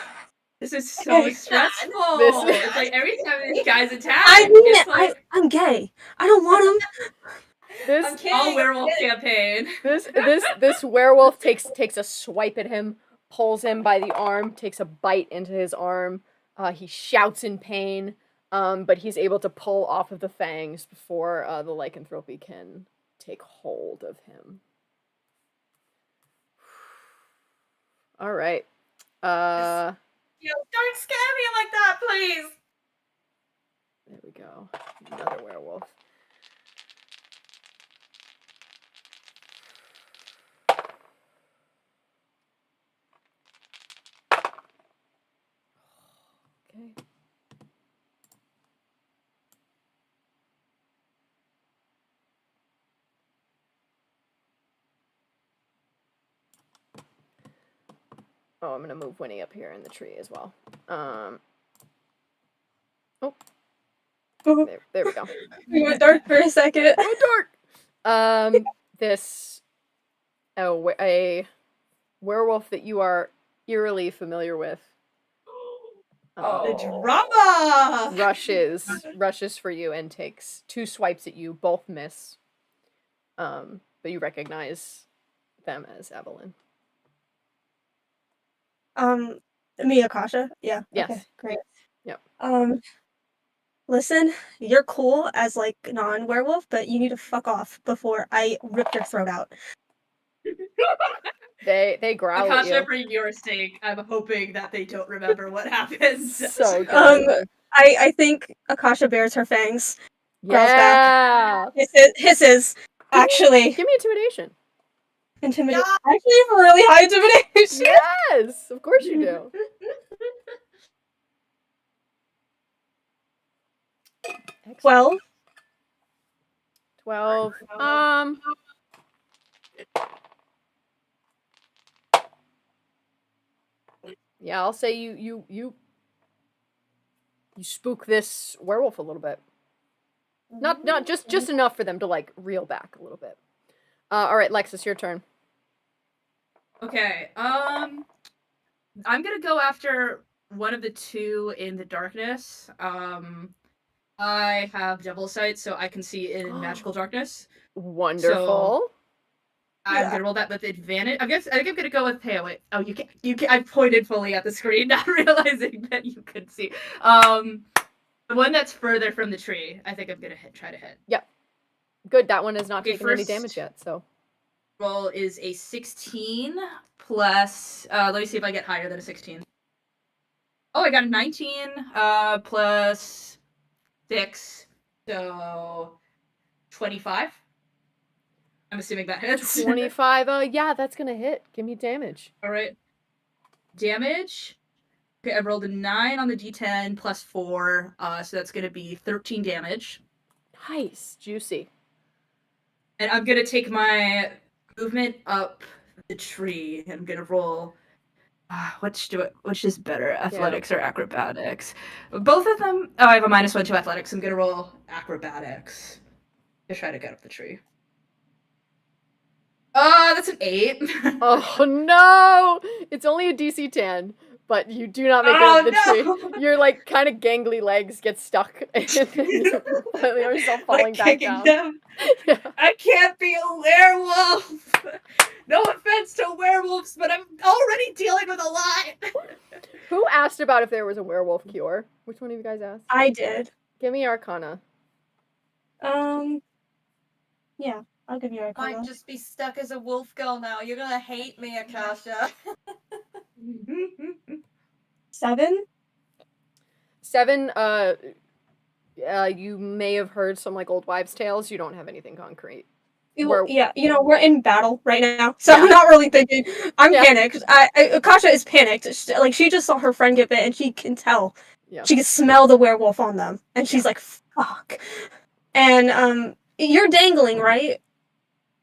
This is so Okay. stressful. This- It's like every time these guys attack, I mean, it's like I'm gay. I don't want him. This I'm kidding. all I'm werewolf kidding. campaign. this werewolf takes a swipe at him, pulls him by the arm, takes a bite into his arm. He shouts in pain, but he's able to pull off of the fangs before the lycanthropy can take hold of him. All right. Yo, don't scare me like that, please. There we go. Another werewolf. Okay. Oh, I'm gonna move Winnie up here in the tree as well. Oh, there we go. We went dark for a second. Oh, dark. This a werewolf that you are eerily familiar with. The drama. Rushes for you and takes 2 swipes at you. Both miss. But you recognize them as Evelyn. Me, Akasha. Yeah. Yes. Okay, great. Yep. Listen, you're cool as like non-werewolf, but you need to fuck off before I rip your throat out. They growl at Akasha, you. for your sake, I'm hoping that they don't remember what happens. So good. I think Akasha bares her fangs. Growls Yeah. Hisses. Actually, Give me intimidation. intimidate. I actually have a really high intimidation. Yes, of course you do. Excellent. 12. 12. Yeah, I'll say you spook this werewolf a little bit. Not just enough for them to like reel back a little bit. All right, Lexus, your turn. Okay. I'm gonna go after one of the 2 in the darkness. I have double sight, so I can see in magical darkness. Wonderful. I'm gonna roll that with advantage. I think I'm gonna go with. Hey, wait. Oh, you can. I pointed fully at the screen, not realizing that you could see. The one that's further from the tree. I think I'm gonna try to hit. Yep. Good. That one has not taken any first damage yet. So roll is a 16 plus. Let me see if I get higher than a 16. Oh, I got a 19. Plus 6, so 25. I'm assuming that hits. 25. Yeah, that's gonna hit. Give me damage. All right. Damage. Okay, I rolled a 9 on the d10 plus 4, so that's gonna be 13 damage. Nice, juicy. And I'm gonna take my movement up the tree. I'm gonna roll. Which is better, athletics or acrobatics? Both of them. Oh, I have a -1 to athletics. I'm gonna roll acrobatics to try to get up the tree. That's an 8. Oh no! It's only a DC 10, but you do not make it up the tree. Your like kind of gangly legs get stuck, and you find yourself falling back down. Them. Yeah. I can't be a werewolf. No offense to werewolves, but I'm already dealing with a lot. Who asked about if there was a werewolf cure? Which one of you guys asked? I did. Give me Arcana. Yeah, I'll give you a Might color. just be stuck as a wolf girl now. You're gonna hate me, Akasha. 7? 7, you may have heard some like old wives' tales. You don't have anything concrete. Yeah, we're in battle right now, so Yeah. I'm not really thinking. I'm Yeah. panicked. Akasha is panicked. She just saw her friend get bit, and she can tell. Yeah. She can smell the werewolf on them, and she's like, "Fuck." And you're dangling, right?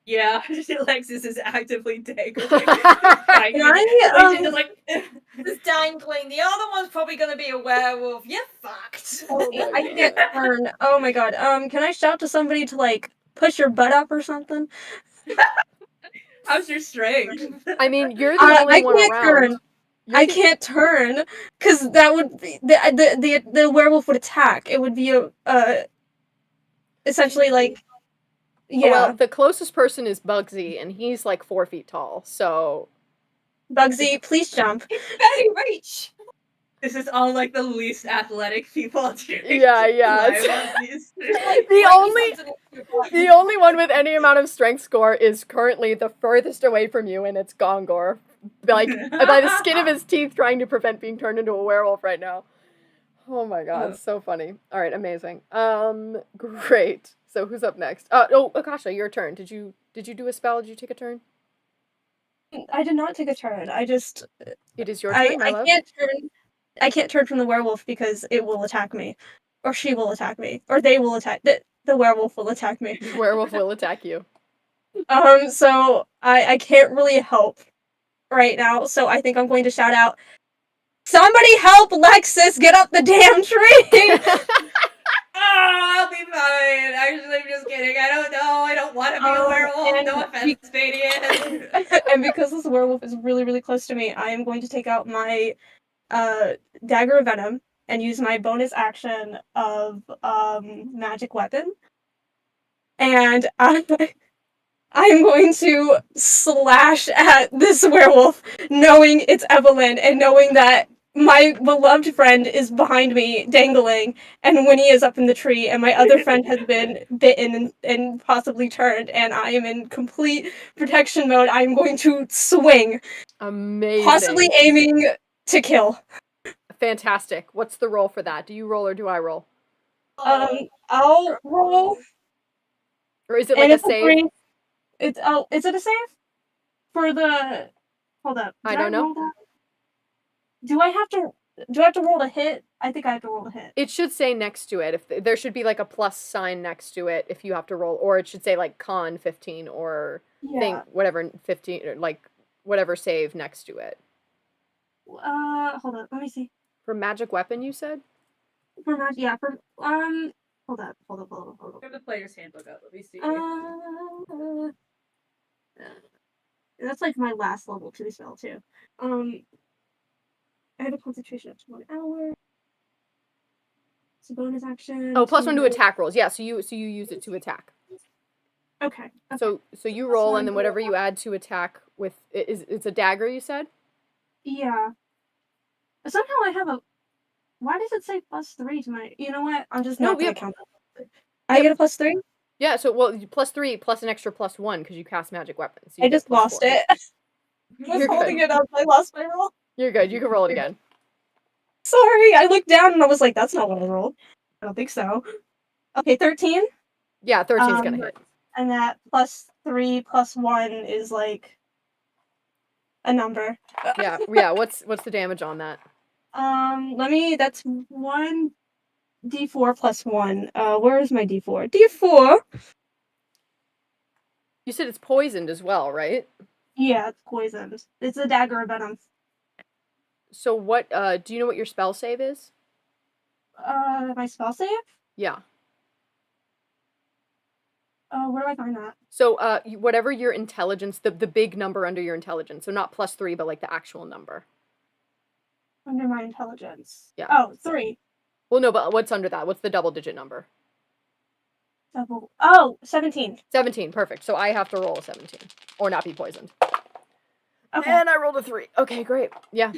Yeah, Alexis is actively dangling. And I She's just like, This dangling. The other one's probably gonna be a werewolf. You're fucked. Oh my I can't turn. Oh my god. Can I shout to somebody to like push your butt up or something? how's your strength? I mean, you're the only I one can't around. turn. You're I the- can't turn because that would be, the werewolf would attack. It would be essentially like Oh, well, yeah. the closest person is Bugsy, and he's like 4 feet tall. So Bugsy, please jump. Very reach. This is all like the least athletic people doing. Yeah, yeah, live it's- on these. the only one with any amount of strength score is currently the furthest away from you, and it's Gongor, like by the skin of his teeth, trying to prevent being turned into a werewolf right now. Oh my god, so funny. All right, amazing. Great. So who's up next? Oh, Akasha, your turn. Did you do a spell? Did you take a turn? I did not take a turn. I just It is your turn, my love. can't turn. I can't turn from the werewolf because it will attack me, or she will attack me, or they will attack. The werewolf will attack me. The werewolf will attack you. So I can't really help right now. So I think I'm going to shout out, "Somebody help Lexus get up the damn tree!" Oh, I'll be fine. Actually, I'm just kidding. I don't know. I don't want to be a werewolf. and No offense, Fadian. And because this werewolf is really, really close to me, I am going to take out my dagger of venom and use my bonus action of magic weapon. And I'm going to slash at this werewolf, knowing it's Evelyn and knowing that my beloved friend is behind me, dangling, and Winnie is up in the tree, and my other friend has been bitten and possibly turned, and I am in complete protection mode. I'm going to swing, Amazing. possibly aiming to kill. Fantastic. What's the roll for that? Do you roll or do I roll? I'll roll. Or is it And like a it's a save? 3. Is it a save? For the... Hold up. I don't know. roll that? Do I have to roll to hit? I think I have to roll to hit. It should say next to it. If there should be like a plus sign next to it if you have to roll, or it should say like con 15 or thing whatever 15 or like whatever save next to it. Hold up. Let me see. For magic weapon, you said? For magic, yeah. For hold up. Have the player's handbook up. Let me see. That's like my last level 2 spell too. I have a concentration up to 1 hour. It's a bonus action. Oh, plus 1 to attack rolls. Yeah, so you use it to attack. Okay. So you roll and then whatever you add to attack with it's a dagger, you said? Yeah. Somehow I have a. Why does it say +3 to my? You know what? I'm just not gonna count that. I get a +3. Yeah. So +3 plus an extra +1 because you cast magic weapons. So I just lost +4. it. I was holding it up. I lost my roll. You're good. You can roll it again. Sorry, I looked down and I was like, "That's not what I rolled." I don't think so. Okay, 13. Yeah, 13's gonna hit. And that +3 +1 is like a number. Yeah. What's the damage on that? That's 1d4 plus 1. Where is my d4? D4. You said it's poisoned as well, right? Yeah, it's poisoned. It's a dagger of venom. So what? Do you know what your spell save is? My spell save? Yeah. Where do I find that? So whatever your intelligence, the big number under your intelligence, so not +3, but like the actual number. Under my intelligence. Yeah. Oh, 3. Well, no, but what's under that? What's the double-digit number? 17. 17, perfect. So I have to roll a 17, or not be poisoned. Okay. And I rolled a 3. Okay, great. Yeah.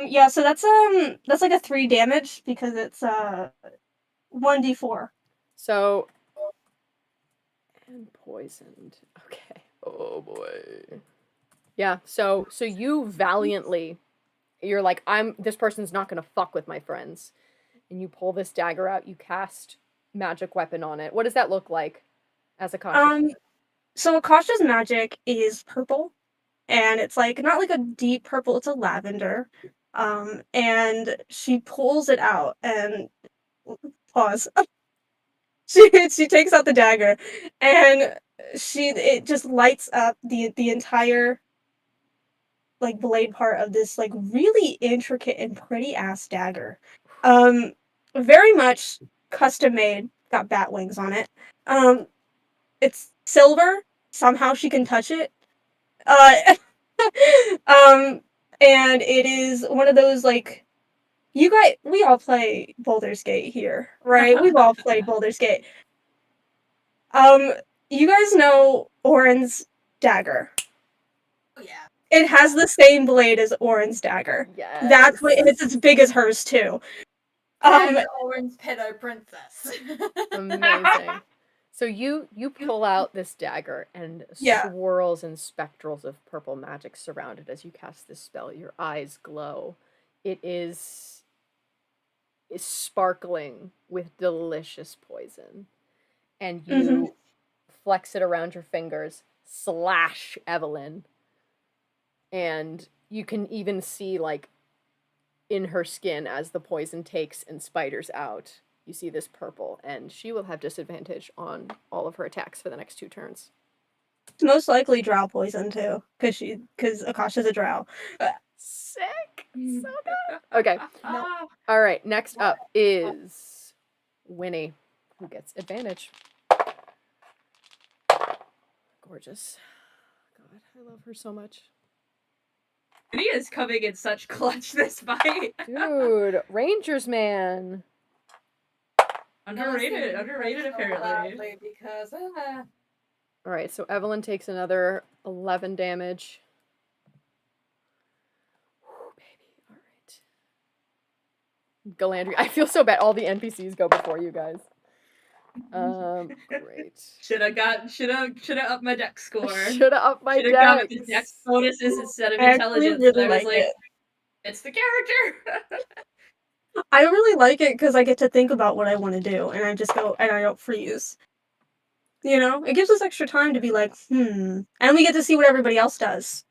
Yeah, so that's like a 3 damage because it's 1d4. So And poisoned. Okay. Oh boy. Yeah, so you valiantly, you're like, this person's not gonna fuck with my friends. And you pull this dagger out, you cast magic weapon on it. What does that look like as a cautious? So Akasha's magic is purple, and it's like not like a deep purple, it's a lavender. And she pulls it out and pause. She takes out the dagger, and it just lights up the entire like blade part of this like really intricate and pretty ass dagger. Very much custom made, got bat wings on it. It's silver, somehow she can touch it. Uh and it is one of those like we all play Baldur's Gate here, right? We've all played Baldur's Gate. You guys know Orin's dagger. Oh, yeah. It has the same blade as Orin's dagger. Yes. That's what it's as big as hers too. And Orin's pedo princess. Amazing. So you pull out this dagger, and swirls and spectrals of purple magic surround it as you cast this spell. Your eyes glow. It is sparkling with delicious poison. And you flex it around your fingers, slash Evelyn. And you can even see, like, in her skin as the poison takes and spiders out. You see this purple, and she will have disadvantage on all of her attacks for the next 2 turns. It's most likely drow poison too, because Akasha's a drow. Sick! So good! Okay. Alright, next up is Winnie, who gets advantage. Gorgeous. God, I love her so much. Winnie is coming in such clutch this fight. Dude, Rangers, man. Underrated apparently. Because, Alright, so Evelyn takes another 11 damage. Whew, baby. Alright. Galandria. I feel so bad. All the NPCs go before you guys. Great. Should have upped my dex score. Should have upped my dex. Should have gone with the dex bonuses instead of intelligence. Really I was like, it's the character. I really like it because I get to think about what I want to do, and I just go and I don't freeze. You know, it gives us extra time to be like, and we get to see what everybody else does.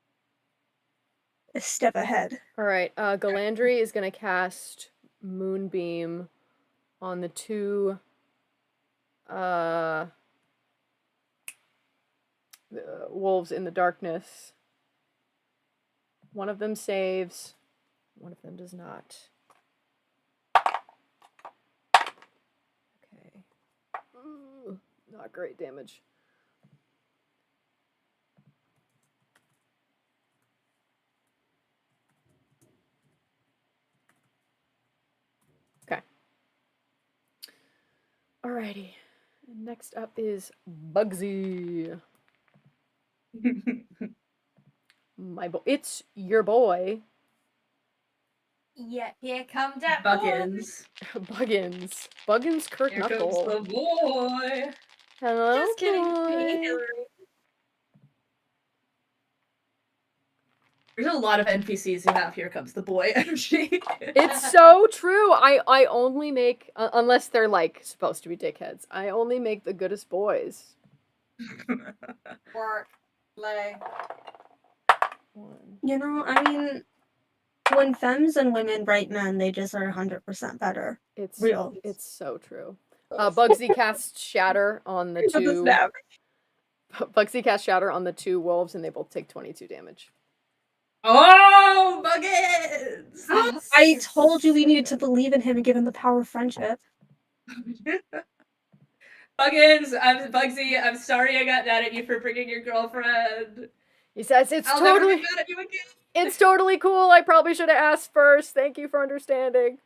A step ahead. All right, Galandri is gonna cast Moonbeam on the 2 wolves in the darkness. One of them saves, one of them does not. Okay. Ooh, not great damage. Okay. Alrighty. Next up is Bugsy. It's your boy. Yeah, here comes that Buggins. Buggins Kirk Here Knuckle. comes the boy. Hello, Just kidding, boy. Hillary. There's a lot of NPCs who have "Here Comes the Boy" energy. It's so true. I only make, unless they're like supposed to be dickheads, I only make the goodest boys. Work, play. You know, I mean, when femmes and women write men, they just are 100% better. It's real. It's so true. Bugsy casts Shatter on the 2. Bugsy casts Shatter on the 2 wolves, and they both take 22 damage. Oh, Buggins! I told you we needed to believe in him and give him the power of friendship. Buggins, Bugsy, I'm sorry I got mad at you for bringing your girlfriend. He says I'll never be mad at you again. It's totally cool. I probably should have asked first. Thank you for understanding.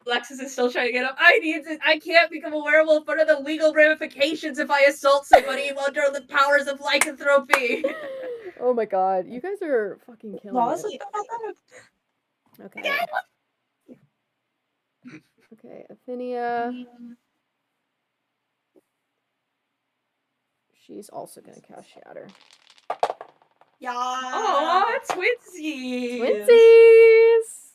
Alexis is still trying to get up. I can't become a werewolf. What are the legal ramifications if I assault somebody under the powers of lycanthropy? Oh my god. You guys are fucking killing it. Okay. Okay, Athenia. she's also gonna cast Shatter. Yeah. Aw, twinsies! Twinsies!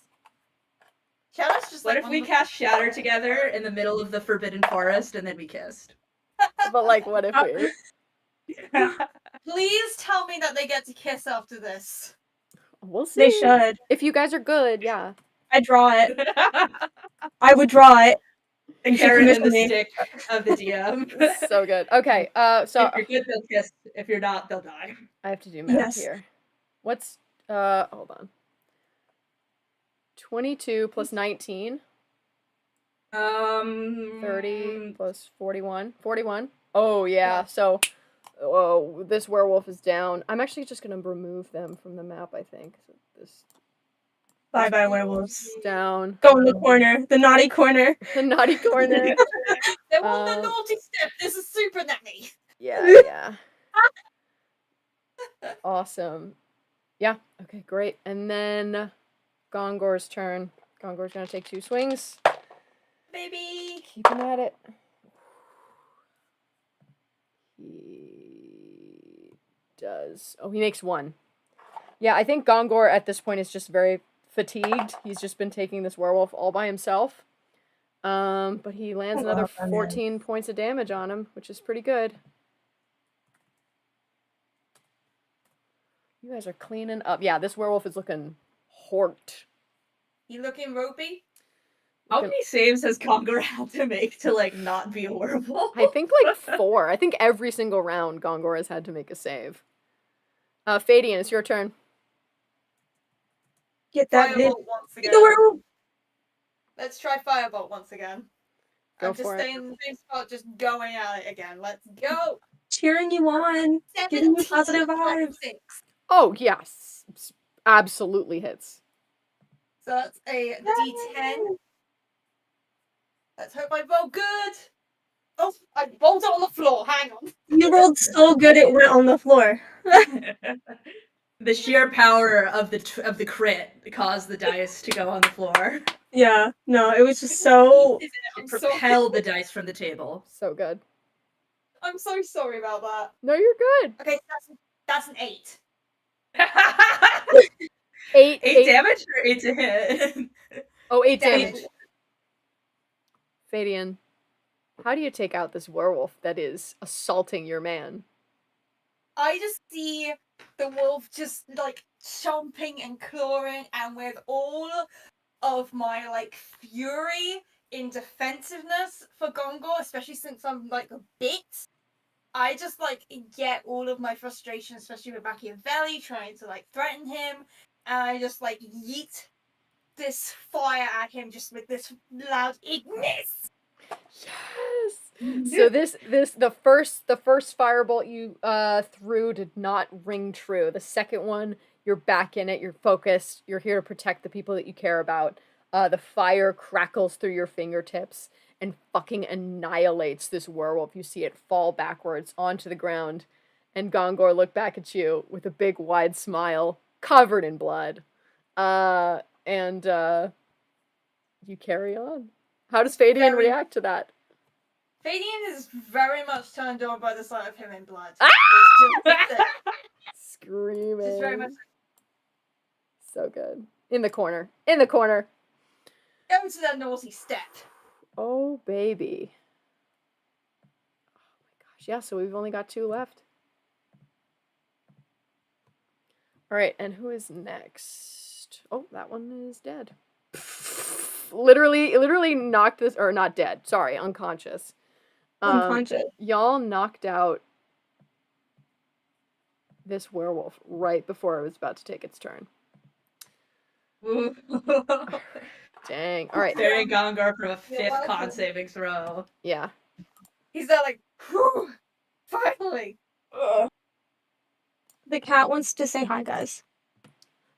Shadow's just What like if we one of cast Shatter together in the middle of the Forbidden Forest and then we kissed? But like, what if we? Please tell me that they get to kiss after this. We'll see. They should. If you guys are good, yeah. I draw it. I would draw it. And you should Carrot in commission the me. stick of the DM. So good. Okay, so If you're good, they'll kiss. If you're not, they'll die. I have to do math Yes. here. What's hold on. 22 plus 19. 30 plus 41. 41. Oh yeah. So this werewolf is down. I'm actually just gonna remove them from the map, I think. So this Bye-bye, werewolves. is down. Go in the corner. The naughty corner. The naughty corner. They're on the naughty step. This is super nanny. Yeah. Awesome. Yeah. Okay, great. And then Gongor's turn. Gongor's gonna take 2 swings. Baby. Keeping at it. He does. Oh, he makes 1. Yeah, I think Gongor at this point is just very fatigued. He's just been taking this werewolf all by himself. But he lands another 14 points of damage on him, which is pretty good. You guys are cleaning up. Yeah, this werewolf is looking hort. You looking ropey? How many saves has Congar had to make to like not be a werewolf? I think like 4. I think every single round Gongor has had to make a save. Fadian, it's your turn. Get that bitch. Firebolt once Get again. the werewolf. Let's try Firebolt once again. Go I'm just for it. staying in the same spot, just going at it again. Let's go. Cheering you on. Giving you 17 positive plus vibes. 6. Oh, yes. Absolutely hits. So that's a D10. Let's hope I roll good. Oh, I rolled it on the floor. Hang on. You rolled so good it went on the floor. The sheer power of the crit caused the dice to go on the floor. Yeah, no, it was just so. It I'm so, propelled the dice from the table. So good. I'm so sorry about that. No, you're good. Okay, that's an 8. 8 8 damage or 8 to hit? Oh, 8 damage. damage. Fadian, how do you take out this werewolf that is assaulting your man? I just see the wolf just like chomping and clawing, and with all of my like fury in defensiveness for Gongor, especially since I'm like a bit, I just like get all of my frustration, especially with Machiavelli trying to like threaten him, and I just like yeet this fire at him just with this loud ignis. Yes. So the first firebolt you threw did not ring true. The second one, you're back in it. You're focused. You're here to protect the people that you care about. The fire crackles through your fingertips and fucking annihilates this werewolf. You see it fall backwards onto the ground, and Gongor look back at you with a big wide smile, covered in blood. And you carry on. How does Fadian react to that? Fadian is very much turned on by the sight of him in blood. Ah! It's just Screaming. just very much So good. In the corner. In the corner. go to that naughty step. Oh, baby. Oh my gosh. Yeah, so we've only got 2 left. All right, and who is next? Oh, that one is dead. Literally knocked this, or not dead. Sorry, unconscious. Unconscious. Y'all knocked out this werewolf right before it was about to take its turn. Dang. All right. Sparing Gongar from a 5th welcome. con saving throw. Yeah. He's there like, whew, finally. Ugh. The cat wants to say hi, guys.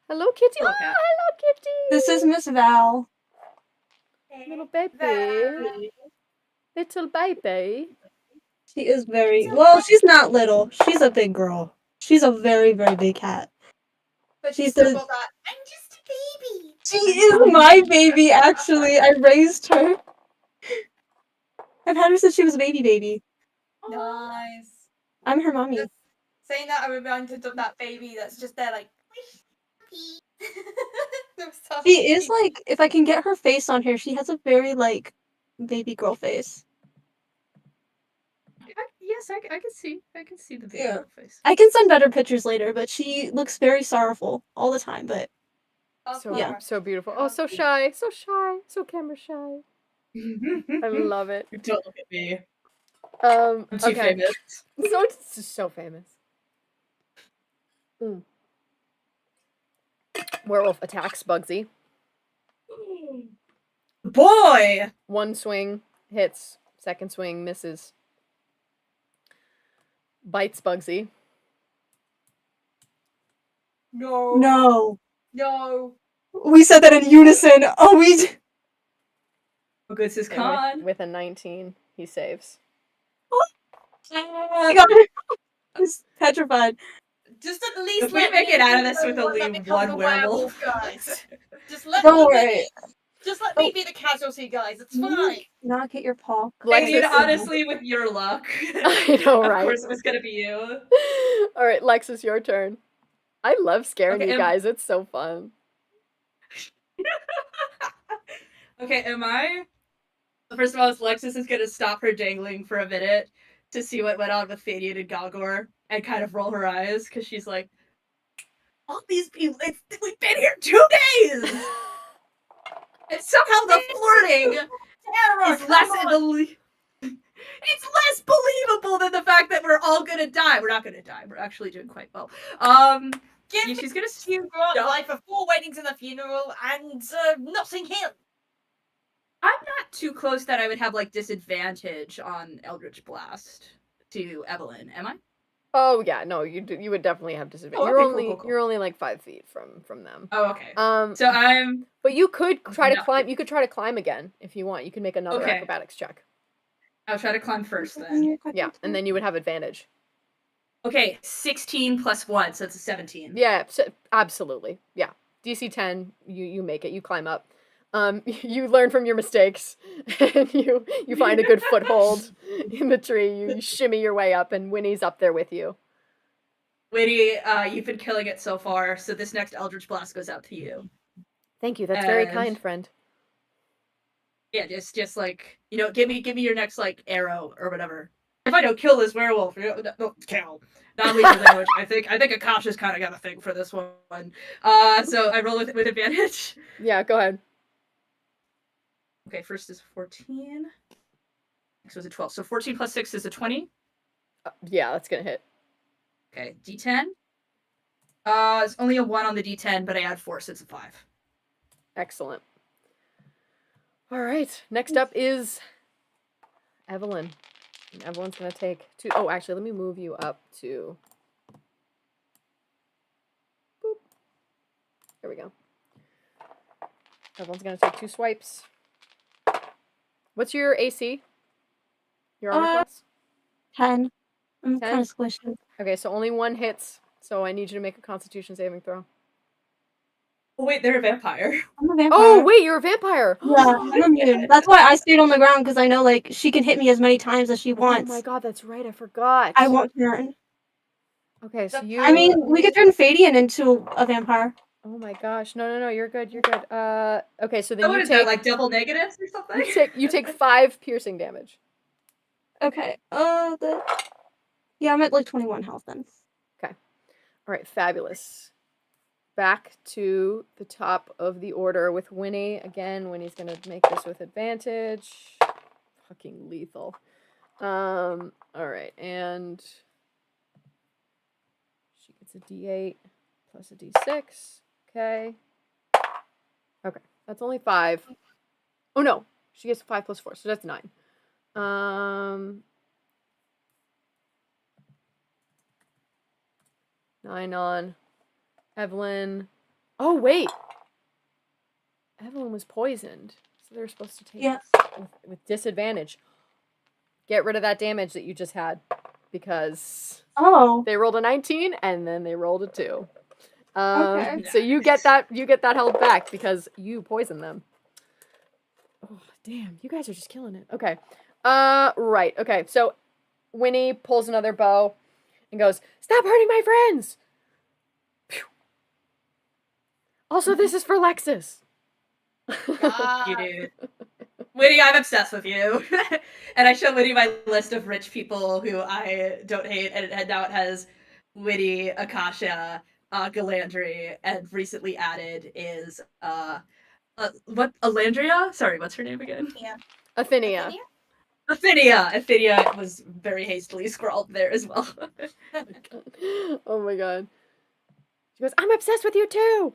Hello, kitty. Hello, Oh, cat. hello, kitty. This is Miss Val. Little baby. Little baby. She is very well. She's not little. She's a big girl. She's a very, very big cat. But She she's still says- got that. I'm just a baby. She is my baby. Actually, I raised her. I've had her since she was a baby. Nice. I'm her mommy. Just saying that, I reminded of that baby that's just there, like, so She is sweet. like, if I can get her face on here, she has a very like baby girl face. Yes, I can see. I can see the baby Yeah. face. I can send better pictures later, but she looks very sorrowful all the time. But So Yeah. so beautiful. Oh, so shy, so camera shy. I love it. Don't look at me. I'm too famous. So famous. Werewolf attacks Bugsy. Boy! One swing hits. Second swing misses. Bites Bugsy. no, We said that in unison. Oh, we. Oh, good, this is And con. with a 19, he saves. I got it. I was petrified. Just at least If we let make me it out of be this the with one that only becomes one a werewolf, guys. Just let Don't me worry. Just let me be the casualty, guys. It's fine. Not get your paw. Lady, Lexus. honestly, with your luck, I know, of right? course it was gonna be you. All right, Lexus, your turn. I love scaring Okay, you guys. It's so fun. Okay, am I? First of all, Lexus is gonna stop her dangling for a minute to see what went on with Fadian and Galgor and kind of roll her eyes because she's like, all these people, we've been here 2 days! And somehow the flirting is less it's less believable than the fact that we're all gonna die. We're not gonna die. We're actually doing quite well. She's gonna You grew up life of 4 weddings and a funeral and Notting Hill. I'm not too close that I would have like disadvantage on Eldritch Blast to Evelyn, am I? Oh yeah, no, you would definitely have disadvantage. Oh, okay, cool. You're only like 5 feet from them. Oh, okay. So I'm. But you could try to not climb. good. You could try to climb again if you want. You can make another Okay. acrobatics check. I'll try to climb first then. Yeah, and then you would have advantage. Okay, 16 plus 1, so it's a 17. Yeah, absolutely. Yeah, DC 10. You make it. You climb up. You learn from your mistakes, and you find a good foothold in the tree. You shimmy your way up, and Winnie's up there with you. Winnie, you've been killing it so far, so this next Eldritch Blast goes out to you. Thank you. That's very kind, friend. Yeah, just like, give me your next like arrow or whatever. If I don't kill this werewolf, no, kill. Not lethal damage. I think Akasha's kind of got a thing for this one. So I roll with advantage. Yeah, go ahead. Okay, first is 14. Next was a 12. So 14 plus 6 is a 20. Yeah, that's gonna hit. Okay, D10. It's only a 1 on the D10, but I add 4, so it's a 5. Excellent. All right, next up is Evelyn. And Evelyn's gonna take 2. Oh, actually, let me move you up to. Boop. There we go. Evelyn's gonna take 2 swipes. What's your AC? Your armor class? 10. I'm 10? kind of squishy. Okay, so only 1 hits. So I need you to make a Constitution saving throw. Oh wait, they're a vampire. I'm a vampire. Oh wait, you're a vampire. Yeah, I'm immune. That's why I stayed on the ground, because I know like she can hit me as many times as she wants. Oh my god, that's right. I forgot. I won't turn. Okay, so you. I mean, we could turn Fadian into a vampire. Oh my gosh, no, you're good. You're good. Okay, so then What you is take that, like double negatives or something? you take 5 piercing damage. Okay. Yeah, I'm at like 21 health then. Okay. All right, fabulous. Back to the top of the order with Winnie. Again, Winnie's gonna make this with advantage. Fucking lethal. All right, and she gets a D8 plus a D6. Okay. Okay, that's only 5. Oh no, she gets 5 plus 4, so that's 9. 9 on Evelyn. Oh wait, Evelyn was poisoned, so they're supposed to take Yeah. with disadvantage. Get rid of that damage that you just had, because Oh. they rolled a 19 and then they rolled a 2. Okay. So you get that held back because you poisoned them. Oh damn, you guys are just killing it. Okay. Right. Okay. So Winnie pulls another bow. and goes, "Stop hurting my friends!" Phew. Also, this is for Lexus. You dude. Winnie, I'm obsessed with you. And I show Winnie my list of rich people who I don't hate, and now it has Winnie, Akasha, Galandri, and recently added is what Alandria? Sorry, what's her name again? Yeah. Athenia. Athenia. Athenia was very hastily scrawled there as well. Oh my god. She goes, "I'm obsessed with you too!"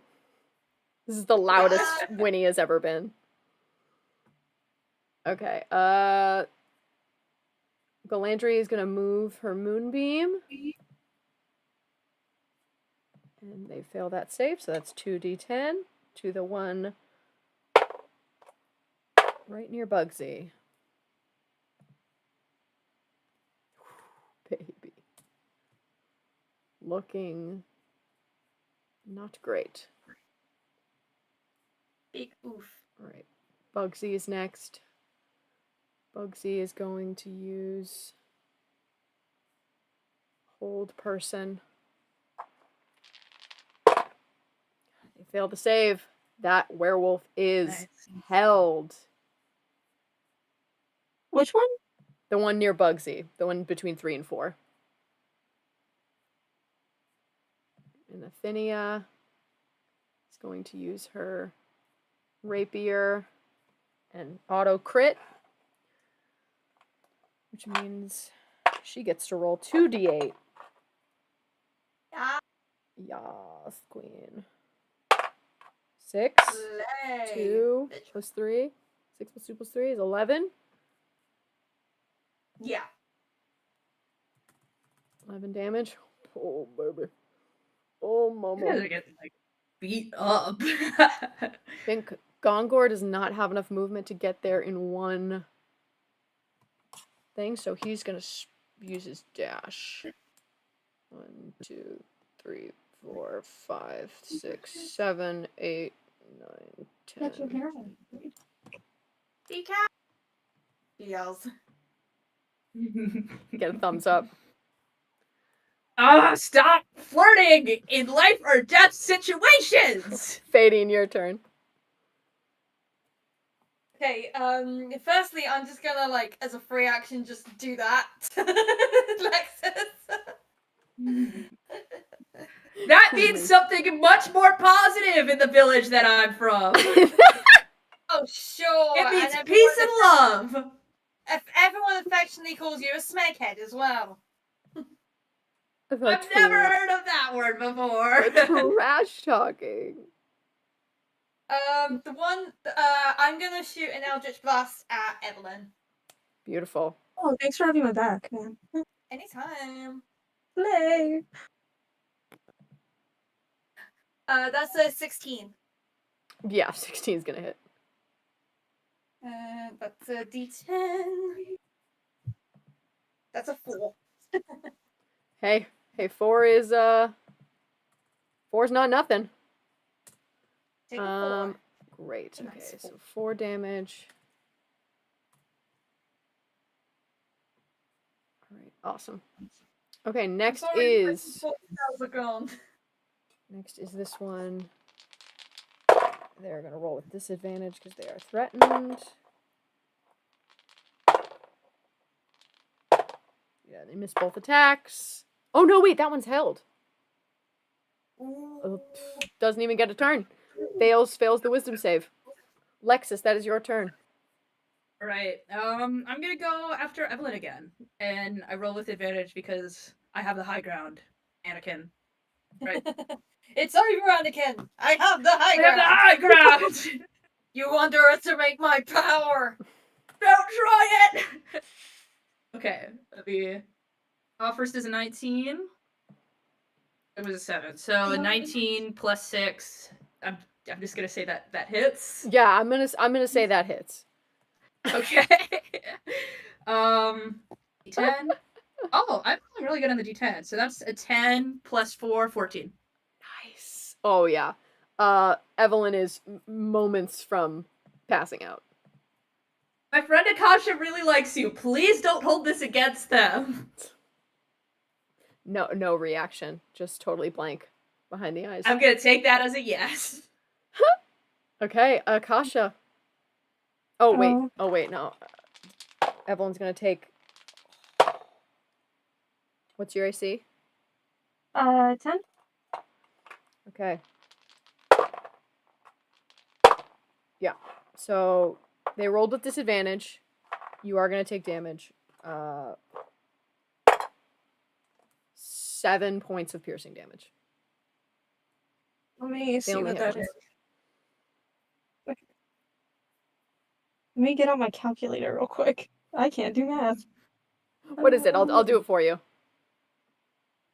This is the loudest Winnie has ever been. Okay, Galandri is gonna move her moonbeam. And they fail that save, so that's 2d10 to the one right near Bugsy. Baby. Looking not great. Big oof. Alright, Bugsy is next. Bugsy is going to use hold person. They fail to save. That werewolf is Nice. held. Which one? The one near Bugsy. The one between 3 and 4. And Athenia is going to use her rapier and auto crit, which means she gets to roll 2d8. Yeah. Yas, queen. 6, Slay. 2 plus 3. 6 plus 2 plus 3 is 11. Yeah. 11 damage. Oh, baby. Oh, You mama. guys are getting like beat up. I think Gongor does not have enough movement to get there in one thing, so he's gonna use his dash. 1, 2, 3, 4, 5, 6, 7, 8, 9, 10. Be cat. He yells. Get a thumbs up. Stop flirting in life or death situations! Fading, your turn. Okay, firstly, I'm just gonna, like, as a free action, just do that. Lexus. That means something much more positive in the village that I'm from. Oh, sure. It means and peace and love. Everyone affectionately calls you a snakehead as well. I've never heard of that word before. Trash talking. The one, I'm gonna shoot an Eldritch Blast at Evelyn. Beautiful. Oh, thanks for having my back, man. Anytime. Play. That's a 16. Yeah, 16 is gonna hit. That's a D10. That's a 4. Hey, 4 is 4's not nothing. Take a 4. Great. Okay, Nice. so 4 damage. All right, awesome. Okay, next is this one. They're gonna roll with disadvantage because they are threatened. Yeah, they miss both attacks. Oh no, wait, that one's held. Doesn't even get a turn. Fails the wisdom save. Lexus, that is your turn. Right. I'm gonna go after Evelyn again, and I roll with advantage because I have the high ground, Anakin. Right. It's over, Anakin. I have the high I have the high ground. You underestimate my power. Don't try it. Okay. Let me. First is a 19. It was a 7. So a 19 plus 6. I'm just gonna say that hits. Yeah, I'm gonna say that hits. Okay. D10. Oh, I'm really good on the D10. So that's a 10 plus 4, 14. Nice. Oh yeah. Evelyn is moments from passing out. My friend Akasha really likes you. Please don't hold this against them. No reaction. Just totally blank behind the eyes. I'm gonna take that as a yes. Okay, Akasha. Oh wait, no. Evelyn's gonna take. What's your AC? 10. Okay. Yeah. So they rolled with disadvantage. You are gonna take damage. 7 points of piercing damage. Let me see only what hit that is. Let me get on my calculator real quick. I can't do math. What is it? I'll do it for you.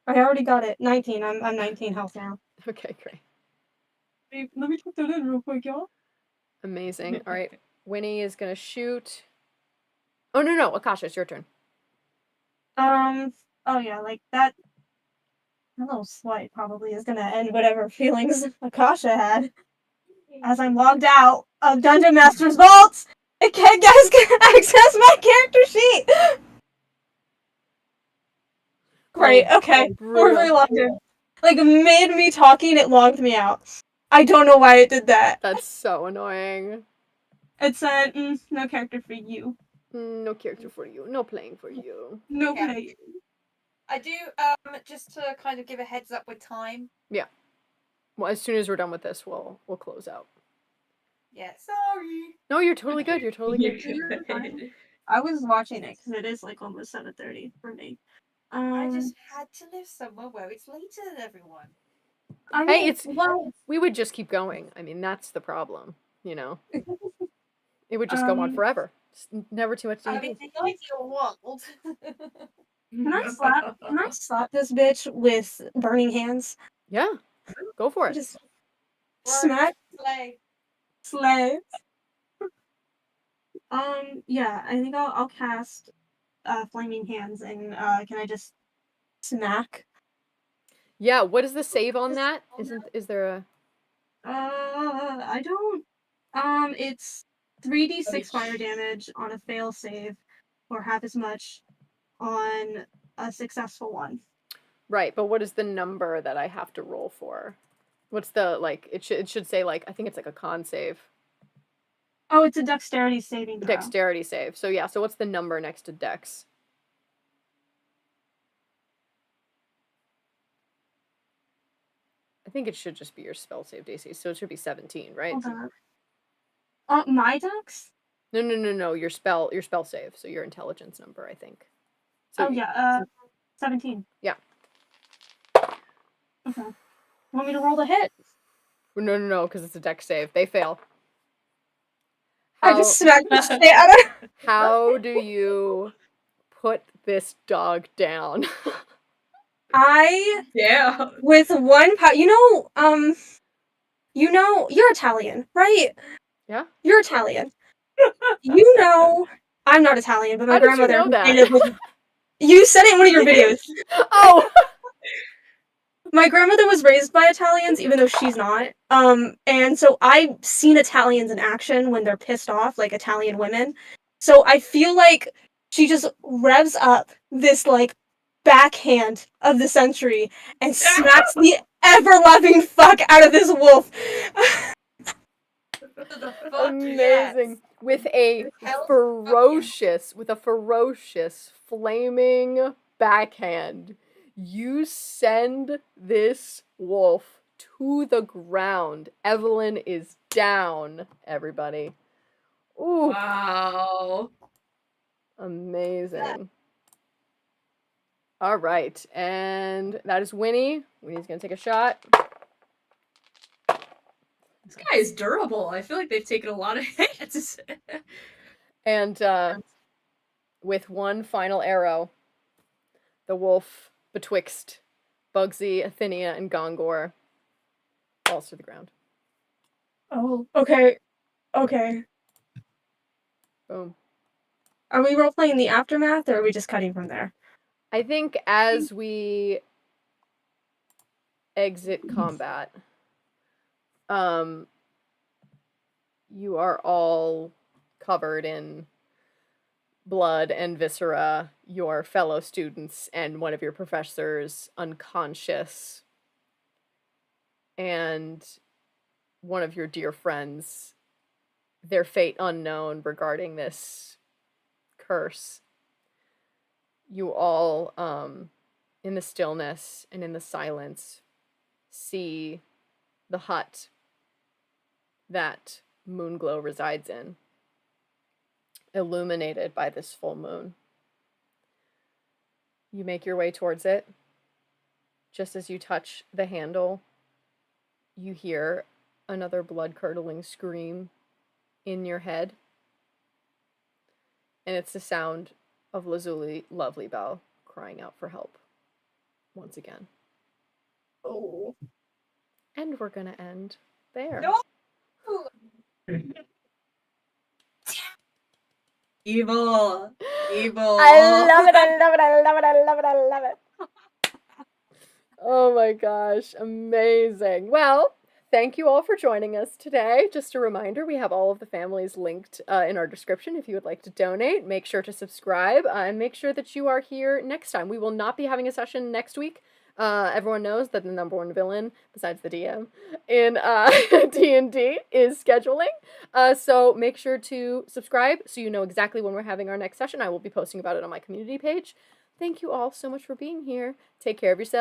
I already got it. 19. I'm 19 health now. Okay, great. Let me put that in real quick, y'all. Amazing. All right. Winnie is gonna shoot. Oh no, Akasha, it's your turn. Oh yeah, like that. A little slight probably is gonna end whatever feelings Akasha had. As I'm logged out of Dungeon Master's Vaults, guys can access my character sheet. Great. Okay. We're brutal. relogged in. Like mid me talking, it logged me out. I don't know why it did that. That's so annoying. It said no character for you. No character for you. No playing for you. No Okay. play. I do, just to kind of give a heads up with time. Yeah. Well, as soon as we're done with this, we'll close out. Yeah, sorry. No, you're totally good. You're totally good. I was watching it because it is like almost 7:30 for me. I just had to live somewhere where it's later than everyone. I Hey, mean, it's well, we would just keep going. I mean, that's the problem, you know. It would just go on forever. Never too much I D&D. mean, the ideal world. Can I slap this bitch with burning hands? Yeah. Go for it. Just Bro, smack, slay. slay. Yeah, I think I'll cast flaming hands and can I just smack? Yeah, what is the save on that? Is there a I don't. It's 3d6 fire damage on a fail save, or half as much on a successful one. Right, but what is the number that I have to roll for? What's the like it should say like I think it's like a con save. Oh, it's a dexterity saving throw. Dexterity save. So yeah, so what's the number next to dex? I think it should just be your spell save DC. So it should be 17, right? Hold on. My dex? No, your spell save. So your intelligence number, I think. So Oh yeah, 17. Yeah. Okay. Want me to roll the hit? No, because it's a dex save. They fail. I just smacked the shit out of. How do you put this dog down? Yeah. With one you're Italian, right? Yeah. You're Italian. I'm not Italian, but my How did you grandmother. know that? You said it in one of your videos. Oh. My grandmother was raised by Italians, even though she's not. And so I've seen Italians in action when they're pissed off, like Italian women. So I feel like she just revs up this like backhand of the century and smacks the ever-loving fuck out of this wolf. The fuck, Amazing. yes. With a Hell ferocious flaming backhand, you send this wolf to the ground. Evelyn is down, everybody. Ooh. Wow. Amazing. All right, and that is Winnie. Winnie's gonna take a shot. This guy is durable. I feel like they've taken a lot of hits. And with one final arrow, the wolf betwixt Bugsy, Athenia, and Gongor falls to the ground. Oh, okay. Okay. Boom. Are we role-playing the aftermath, or are we just cutting from there? I think as we exit combat, you are all covered in blood and viscera, your fellow students and one of your professors unconscious, and one of your dear friends, their fate unknown regarding this curse. You all, in the stillness and in the silence, see the hut that Moonglow resides in, illuminated by this full moon. You make your way towards it. Just as you touch the handle, you hear another blood-curdling scream in your head. And it's the sound of Lazuli Lovely-Bell crying out for help once again. Oh. And we're gonna end there. No! Evil. Evil. I love it, I love it, I love it, I love it, I love it. Oh my gosh, amazing. Well, thank you all for joining us today. Just a reminder, we have all of the families linked in our description if you would like to donate. Make sure to subscribe and make sure that you are here next time. We will not be having a session next week. Everyone knows that the number one villain, besides the DM, in D&D is scheduling. So make sure to subscribe so you know exactly when we're having our next session. I will be posting about it on my community page. Thank you all so much for being here. Take care of yourselves.